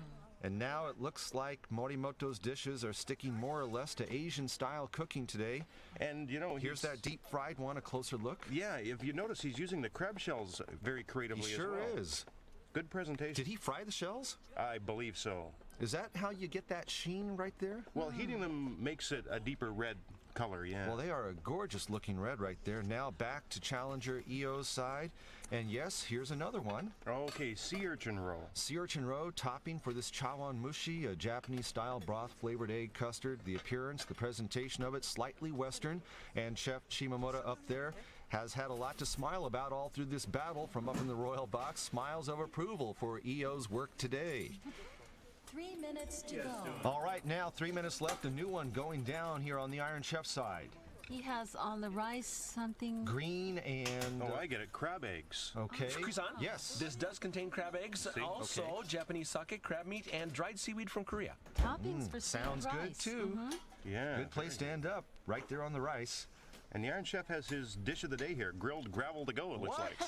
S8: And now it looks like Morimoto's dishes are sticking more or less to Asian-style cooking today.
S9: And, you know,
S8: Here's that deep-fried one, a closer look.
S9: Yeah, if you notice, he's using the crab shells very creatively
S8: He
S9: as
S8: sure
S9: well.
S8: is.
S9: Good presentation.
S8: Did he fry the shells?
S9: I believe so.
S8: Is that how you get that sheen right there?
S9: Well, heating them makes it a deeper red color, yeah.
S8: Well, they are a gorgeous looking red right there. Now back to challenger Io's side. And yes, here's another one.
S9: Okay, sea urchin roll.
S8: Sea urchin roe topping for this chawan mushi, a Japanese style broth flavored egg custard. The appearance, the presentation of it, slightly Western. And Chef Shimamura up there has had a lot to smile about all through this battle from up in the royal box. Smiles of approval for Io's work today.
S10: 3 minutes to go.
S8: All right, now 3 minutes left. A new one going down here on the Iron Chef side.
S10: He has on the rice something.
S8: Green and...
S9: Oh, I get it. Crab eggs.
S8: Okay.
S12: Kusan?
S8: Yes.
S12: This does contain crab eggs, also Japanese sake, crab meat, and dried seaweed from Korea.
S10: Toppings for
S8: Sounds
S10: steamed
S8: good,
S10: rice.
S8: too.
S9: Yeah.
S8: Good place to end up, right there on the rice.
S9: And the Iron Chef has his dish of the day here. Grilled gravel to go, it looks like.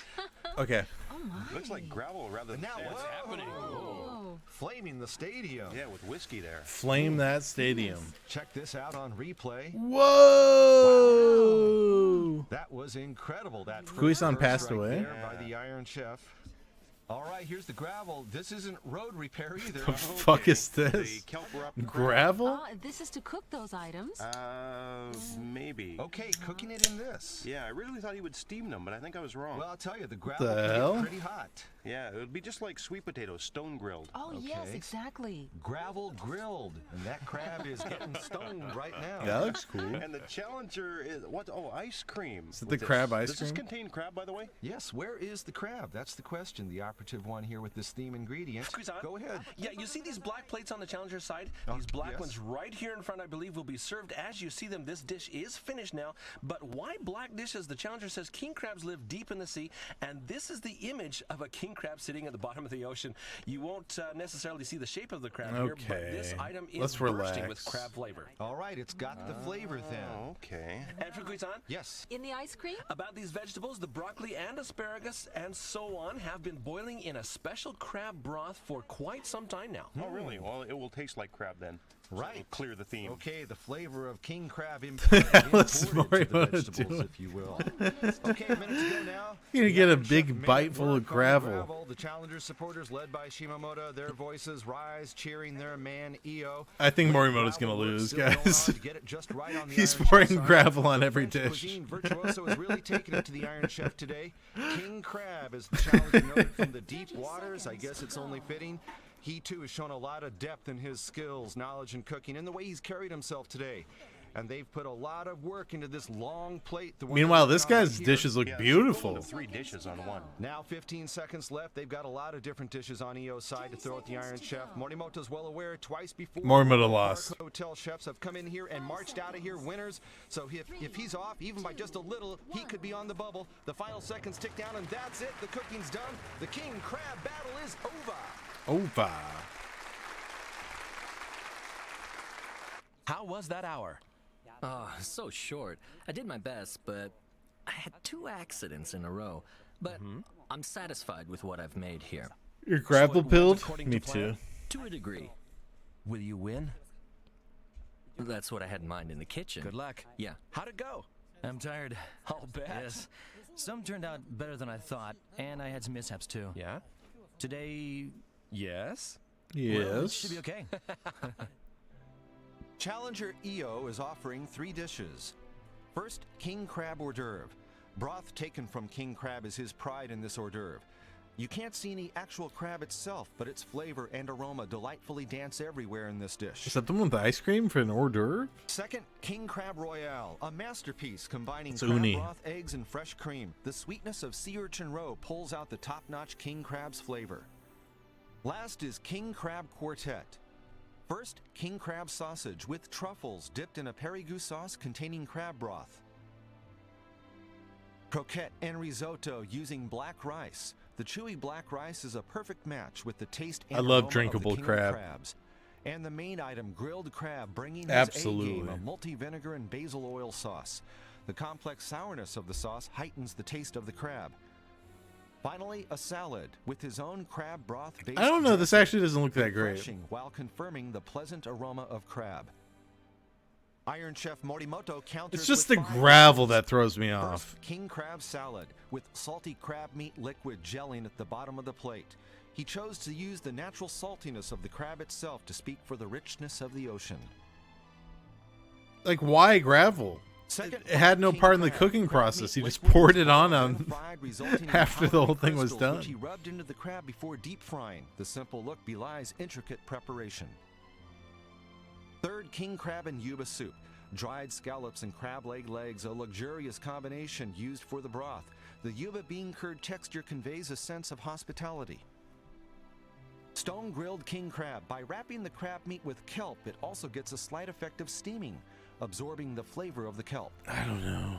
S2: Okay.
S10: Oh my.
S9: Looks like gravel rather than
S8: Now,
S9: sand.
S8: what's
S11: happening?
S10: Oh.
S8: flaming the stadium.
S9: Yeah, with whiskey there.
S2: Flame that stadium.
S8: Check this out on replay.
S2: Whoa!
S8: Wow. That was incredible. That
S2: Kuisan passed
S8: right
S2: away.
S8: there by the Iron Chef. All right, here's the gravel. This isn't road repair either.
S2: The fuck is this? Gravel?
S10: This is to cook those items.
S9: Maybe.
S8: Okay, cooking it in this.
S9: Yeah, I really thought he would steam them, but I think I was wrong.
S8: Well, I'll tell you, the gravel
S2: The
S8: can
S2: hell?
S8: get pretty hot.
S9: Yeah, it would be just like sweet potatoes, stone grilled.
S10: Oh, yes, exactly.
S8: Gravel grilled, and that crab is getting stoned right now.
S2: That looks cool.
S9: And the challenger is what? Oh, ice cream.
S2: Is it the crab ice
S9: Does this
S2: cream?
S9: contain crab, by the way?
S8: Yes, where is the crab? That's the question. The operative one here with this theme ingredient.
S12: Kuisan?
S8: Go ahead.
S12: Yeah, you see these black plates on the challenger side? These black ones right here in front, I believe, will be served as you see them. This dish is finished now, but why black dishes? The challenger says king crabs live deep in the sea, and this is the image of a king crab sitting at the bottom of the ocean. You won't necessarily see the shape of the crab here, but this item is
S2: Let's
S12: bursting with
S2: relax.
S12: crab flavor.
S8: All right, it's got the flavor then.
S9: Okay.
S12: And for Kuisan?
S8: Yes.
S10: In the ice cream?
S12: About these vegetables, the broccoli and asparagus and so on have been boiling in a special crab broth for quite some time now.
S9: Oh, really? Well, it will taste like crab then. So
S8: Right.
S9: it'll clear the theme.
S8: Okay, the flavor of king crab imported
S2: What's
S8: to the
S2: Morimoto
S8: vegetables,
S2: doing?
S8: if you will. Okay, a minute to go now.
S2: You're gonna
S8: The
S2: get a
S8: Iron Chef
S2: big
S8: made
S2: bite
S8: it
S2: full of
S8: work on the
S2: gravel.
S8: The Challenger supporters, led by Shimamoto, their voices rise, cheering their man EO.
S2: I think
S8: With
S2: Morimoto's gonna
S8: gravel work
S2: looks,
S8: still going
S2: guys.
S8: on to get it just right on the
S2: He's
S8: Iron
S2: pouring
S8: Chef side.
S2: gravel on
S8: The
S2: every
S8: French
S2: dish.
S8: cuisine virtuoso is really taking it to the Iron Chef today. King Crab is the Challenger noted from the deep waters. I guess it's only fitting. He, too, has shown a lot of depth in his skills, knowledge, and cooking, and the way he's carried himself today. And they've put a lot of work into this long plate. The one
S2: Meanwhile,
S8: they're
S2: this
S8: working on
S2: guy's
S8: right
S2: dishes
S8: here.
S2: look beautiful.
S9: 3 dishes on one.
S8: Now 15 seconds left. They've got a lot of different dishes on EO's side to throw at the Iron Chef. Morimoto's well aware twice before.
S2: Morimoto lost.
S8: Park Hotel chefs have come in here and marched out of here winners. So if he's off, even by just a little, he could be on the bubble. The final seconds tick down, and that's it. The cooking's done. The King Crab battle is over.
S2: Over.
S12: How was that hour?
S13: Oh, so short. I did my best, but I had 2 accidents in a row. But I'm satisfied with what I've made here.
S2: You're gravel pilled?
S12: according
S2: Me
S12: to plan?
S2: too.
S13: To a degree.
S12: Will you win?
S13: That's what I had in mind in the kitchen.
S15: Good luck.
S13: Yeah.
S12: How'd it go?
S15: I'm tired.
S12: I'll bet.
S15: Yes. Some turned out better than I thought, and I had some mishaps too.
S12: Yeah?
S15: Today, yes?
S2: Yes.
S15: Well, it should be okay.
S8: Challenger EO is offering 3 dishes. First, King Crab hors d'oeuvre. Broth taken from king crab is his pride in this hors d'oeuvre. You can't see any actual crab itself, but its flavor and aroma delightfully dance everywhere in this dish.
S2: Is that the one with the ice cream for an hors d'oeuvre?
S8: Second, King Crab Royale, a masterpiece combining
S2: It's
S8: crab
S2: uni.
S8: broth, eggs, and fresh cream. The sweetness of sea urchin roe pulls out the top-notch king crab's flavor. Last is King Crab Quartet. First, king crab sausage with truffles dipped in a Périgueux sauce containing crab broth. Croquette and risotto using black rice. The chewy black rice is a perfect match with the taste and
S2: I love
S8: aroma
S2: drinkable
S8: of the king
S2: crab.
S8: Of crabs. And the main item, grilled crab, bringing his
S2: Absolutely.
S8: A-game, a multi-vinegar and basil oil sauce. The complex sourness of the sauce heightens the taste of the crab. Finally, a salad with his own crab broth-based.
S2: I don't know. This
S8: dressing,
S2: actually doesn't look that great.
S8: refreshing while confirming the pleasant aroma of crab. Iron Chef Morimoto counters.
S2: It's just
S8: with
S2: the
S8: 5
S2: gravel
S8: dishes.
S2: that throws me off.
S8: First, king crab salad with salty crab meat liquid gelling at the bottom of the plate. He chose to use the natural saltiness of the crab itself to speak for the richness of the ocean.
S2: Like, why gravel?
S8: Second,
S2: It had no
S8: king
S2: part in the
S8: crab,
S2: cooking
S8: crab
S2: process.
S8: meat
S2: He just
S8: liquid
S2: poured
S8: was
S2: it on
S8: then fried, resulting in
S2: after the
S8: powdery
S2: whole thing was
S8: crystals,
S2: done.
S8: Which he rubbed into the crab before deep frying. The simple look belies intricate preparation. Third, king crab and yuba soup. Dried scallops and crab leg legs, a luxurious combination used for the broth. The yuba bean curd texture conveys a sense of hospitality. Stone grilled king crab. By wrapping the crab meat with kelp, it also gets a slight effect of steaming, absorbing the flavor of the kelp.
S2: I don't know.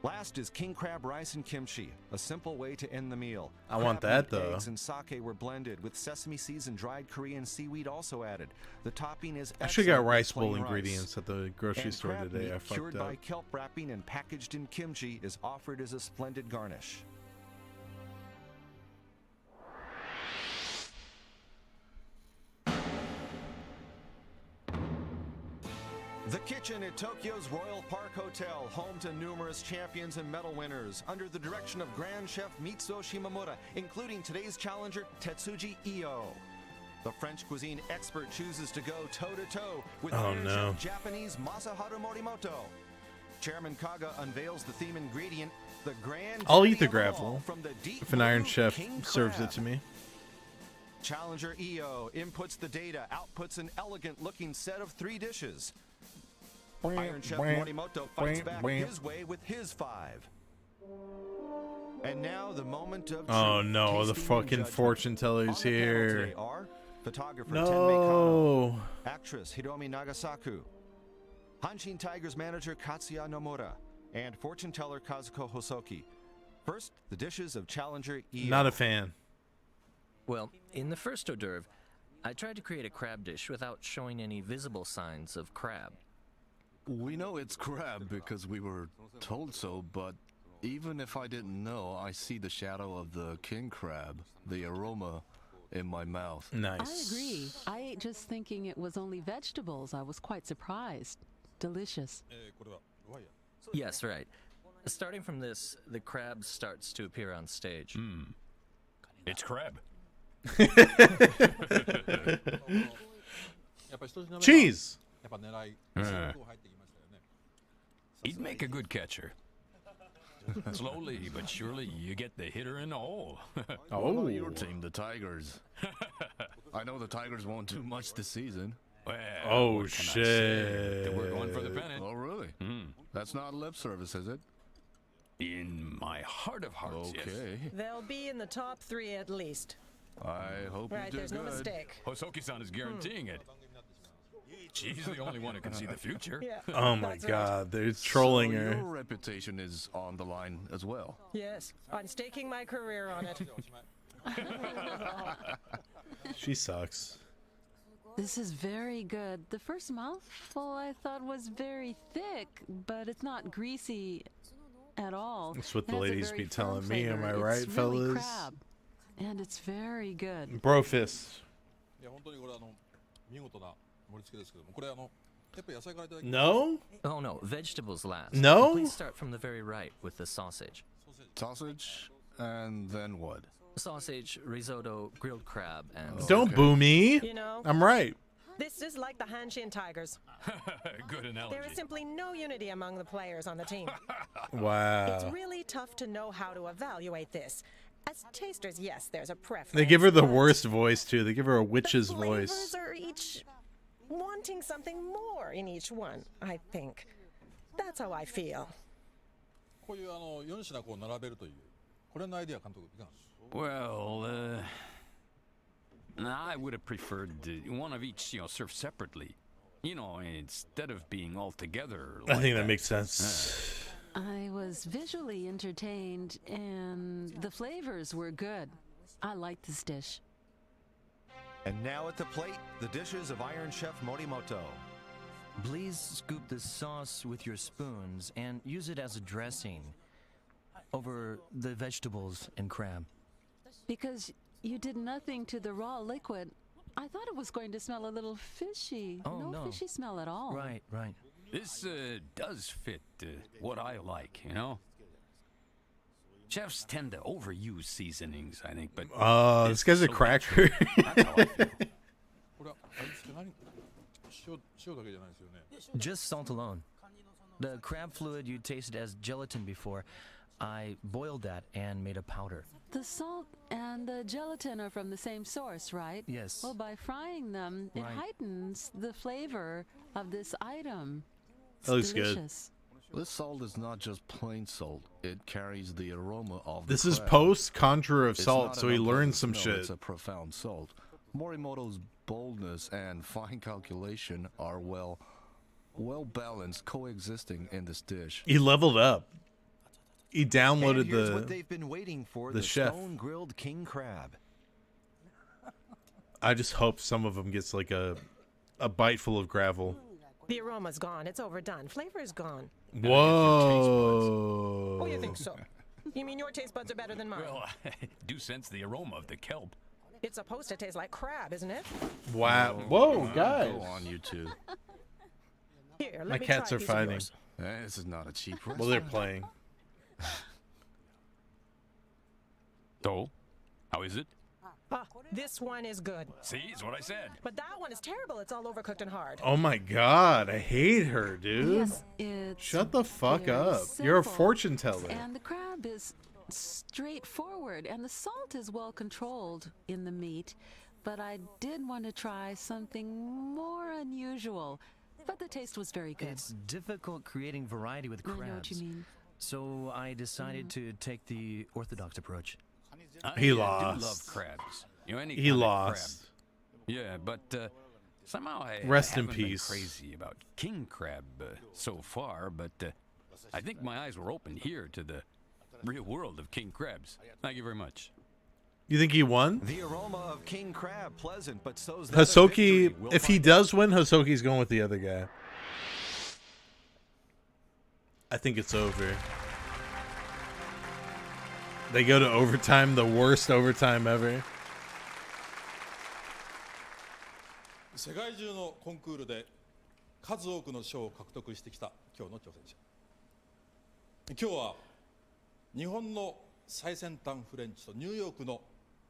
S8: Last is king crab rice and kimchi, a simple way to end the meal.
S2: I want
S8: Crab
S2: that,
S8: meat,
S2: though.
S8: Eggs and sake were blended with sesame seeds and dried Korean seaweed also added. The topping is
S2: I should have got
S8: excellent with
S2: rice bowl
S8: plain rice.
S2: ingredients at the grocery
S8: And
S2: store
S8: crab
S2: today.
S8: meat
S2: I fucked
S8: cured by
S2: up.
S8: kelp wrapping and packaged in kimchi is offered as a splendid garnish. The kitchen at Tokyo's Royal Park Hotel, home to numerous champions and medal winners, under the direction of Grand Chef Mitsuo Shimamura, including today's challenger Tetsuji Io. The French cuisine expert chooses to go toe-to-toe with Iron Chef Japanese Masaharu Morimoto. Chairman Kaga unveils the theme ingredient, the grand...
S2: I'll eat the gravel if an Iron Chef serves it to me.
S8: Challenger Io inputs the data, outputs an elegant-looking set of 3 dishes. Iron Chef Morimoto fights back his way with his 5. And now the moment of truth.
S2: Oh no, the
S8: Tasting
S2: fucking
S8: and
S2: fortune teller's
S8: on the panel
S2: here.
S8: today are photographer
S2: No.
S8: Tenmei Kano, actress Hiromi Nagasaku, Hanshin Tigers manager Katsuya Nomura, and fortune teller Kazuko Hosoki. First, the dishes of Challenger Io.
S2: Not a fan.
S13: Well, in the first hors d'oeuvre, I tried to create a crab dish without showing any visible signs of crab.
S5: We know it's crab because we were told so, but even if I didn't know, I see the shadow of the king crab, the aroma in my mouth.
S2: Nice.
S16: I agree. I ate just thinking it was only vegetables. I was quite surprised. Delicious.
S13: Yes, right. Starting from this, the crab starts to appear on stage.
S11: It's crab.
S2: Cheese.
S11: He'd make a good catcher. Slowly but surely, you get the hitter in the hole.
S5: What about your team, the Tigers? I know the Tigers won't do much this season.
S11: Well,
S2: Oh,
S11: what can I say?
S2: shit.
S11: We're going for the pennant.
S5: Oh, really? That's not lip service, is it?
S11: In my heart of hearts, yes.
S5: Okay.
S14: They'll be in the top 3 at least.
S5: I hope
S14: Right,
S5: you do
S14: there's
S5: good.
S14: no mistake.
S11: Hosoki-san is guaranteeing it. She's the only one who can see the future.
S14: Yeah,
S2: Oh my
S14: that's right.
S2: god, they're trolling
S5: So
S2: her.
S5: your reputation is on the line as well.
S14: Yes, I'm staking my career on it.
S2: She sucks.
S16: This is very good. The first mouthful I thought was very thick, but it's not greasy at all.
S2: That's what
S16: It
S2: the
S16: has a
S2: ladies
S16: very
S2: be telling
S16: firm
S2: me, am
S16: flavor.
S2: I right,
S16: It's really
S2: fellas?
S16: crab, and it's very good.
S2: Bro fist. No?
S13: Oh no, vegetables last.
S2: No?
S13: Please start from the very right with the sausage.
S5: Sausage, and then what?
S13: Sausage, risotto, grilled crab, and...
S2: Don't boo me.
S14: You know,
S2: I'm right.
S14: this is like the Hanshin Tigers.
S11: Good analogy.
S14: There is simply no unity among the players on the team. It's
S2: Wow.
S14: really tough to know how to evaluate this. As tasters, yes, there's a preference.
S2: They give her the
S14: but
S2: worst voice too. They give her a witch's
S14: the
S2: voice.
S14: flavors are each wanting something more in each one, I think. That's how I feel.
S11: Well, I would have preferred one of each, served separately. Instead of being all together.
S2: I
S11: like
S2: think that makes sense.
S16: I was visually entertained, and the flavors were good. I liked this dish.
S8: And now at the plate, the dishes of Iron Chef Morimoto.
S15: Please scoop the sauce with your spoons and use it as a dressing over the vegetables and crab.
S16: Because you did nothing to the raw liquid, I thought it was going to smell a little fishy.
S15: Oh,
S16: no fishy smell at all.
S15: Right, right.
S11: This does fit what I like, Chefs tend to overuse seasonings, I think, but...
S2: This guy's a
S11: so
S2: cracker.
S11: That's how I feel.
S15: Just salt alone. The crab fluid you tasted as gelatin before, I boiled that and made a powder.
S16: The salt and the gelatin are from the same source, right?
S15: Yes.
S16: Well, by frying them, it
S15: Right.
S16: heightens the flavor of this item. It's
S2: That looks good.
S16: delicious.
S5: This salt is not just plain salt. It carries the aroma of
S2: This
S5: the
S2: is
S5: crab.
S2: post Conjurer of
S5: It's
S2: Salt,
S5: not
S2: so
S5: an
S2: he learned
S5: unpleasant
S2: some
S5: smell,
S2: shit.
S5: It's a profound salt. Morimoto's boldness and fine calculation are well balanced, coexisting in this dish.
S2: He leveled up. He downloaded
S8: And here's what they've been waiting for,
S2: the
S8: the
S2: chef.
S8: stone-grilled king crab.
S2: I just hope some of them gets like a bite full of gravel.
S14: The aroma's gone. It's overdone. Flavor's gone.
S2: Whoa.
S14: Oh, you think so? You mean your taste buds are better than mine?
S11: Well, I do sense the aroma of the kelp.
S14: It's supposed to taste like crab, isn't it?
S2: Wow. Whoa, guys.
S5: Go on, you two.
S14: Here, let
S2: My
S14: me
S2: cats
S14: try
S2: are
S14: a piece of
S2: fighting.
S14: yours.
S5: This is not a cheap restaurant.
S2: Well, they're playing.
S11: So, how is it?
S14: This one is good.
S11: See, it's what I said.
S14: But that one is terrible. It's all overcooked and hard.
S2: Oh my god, I hate her, dude.
S16: Yes, it's
S2: Shut the fuck
S16: very
S2: up. You're a
S16: simple.
S2: fortune teller.
S16: And the crab is straightforward, and the salt is well controlled in the meat. But I did want to try something more unusual. But the taste was very good.
S15: It's difficult creating variety with
S16: I
S15: crabs.
S16: know what you mean.
S15: So I decided to take the orthodox approach.
S2: He
S11: I
S2: lost.
S11: do love crabs. You know, any
S2: He
S11: kind of
S2: lost.
S11: crab. Yeah, but somehow I
S2: Rest in
S11: haven't been
S2: peace.
S11: crazy about king crab so far, but I think my eyes were opened here to the real world of king crabs. Thank you very much.
S2: You think he won?
S8: The aroma of king crab, pleasant, but so's that of
S2: Hosoki,
S8: victory. We'll
S2: if he
S8: find
S2: does win, Hosoki's going with the other guy. I think it's over. They go to overtime, the worst overtime ever.
S7: 世界中のコンクールで数多くの賞を獲得してきた今日の挑戦者。今日は日本の最先端フレンチとニューヨークの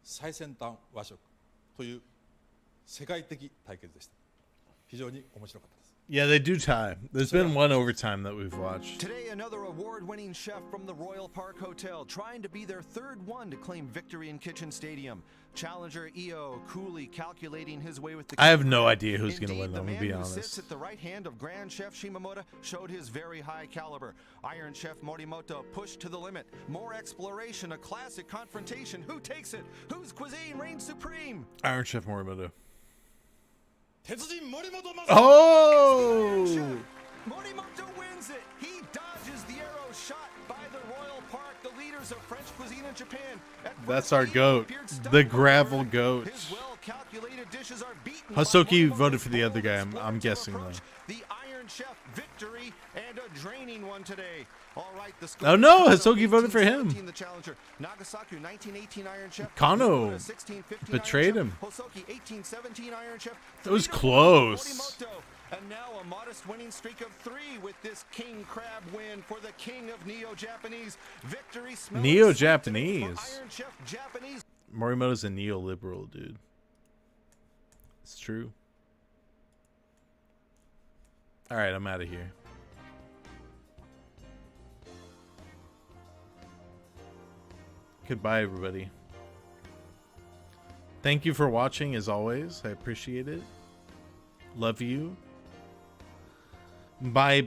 S7: 最先端和食という世界的対決でした。非常に面白かったです。
S2: Yeah, they do tie. There's been one overtime that we've watched.
S8: Today, another award-winning chef from the Royal Park Hotel, trying to be their third one to claim victory in Kitchen Stadium. Challenger Io coolly calculating his way with the.
S2: I have no idea who's going to
S8: Indeed,
S2: win,
S8: the
S2: I'm going
S8: man
S2: to be
S8: who
S2: honest.
S8: sits at the right hand of Grand Chef Shimamura showed his very high caliber. Iron Chef Morimoto pushed to the limit. More exploration, a classic confrontation. Who takes it? Whose cuisine reigns supreme?
S2: Iron Chef Morimoto.
S7: 鉄人森本正
S2: Oh!
S8: Morimoto wins it. He dodges the arrow shot by the Royal Park, the leaders of French cuisine in Japan.
S2: That's our goat. The gravel goat.
S8: His well-calculated dishes are beaten.
S2: Hosoki voted for the other guy, I'm guessing though.
S8: The Iron Chef victory and a draining one today. All right, the
S2: Oh no, Hosoki voted for him.
S8: The challenger, Nagasaki 1918 Iron Chef.
S2: Kano
S8: 1615
S2: betrayed
S8: Iron
S2: him.
S8: Chef, Hosoki 1817 Iron Chef.
S2: That was
S8: 3-1
S2: close.
S8: Morimoto. And now a modest winning streak of 3 with this King Crab win for the king of Neo-Japanese. Victory smells
S2: Neo-Japanese.
S8: Iron Chef Japanese.
S2: Morimoto's a neoliberal, dude. It's true. All right, I'm out of here. Goodbye, everybody. Thank you for watching, as always. I appreciate it. Love you. Bye-bye.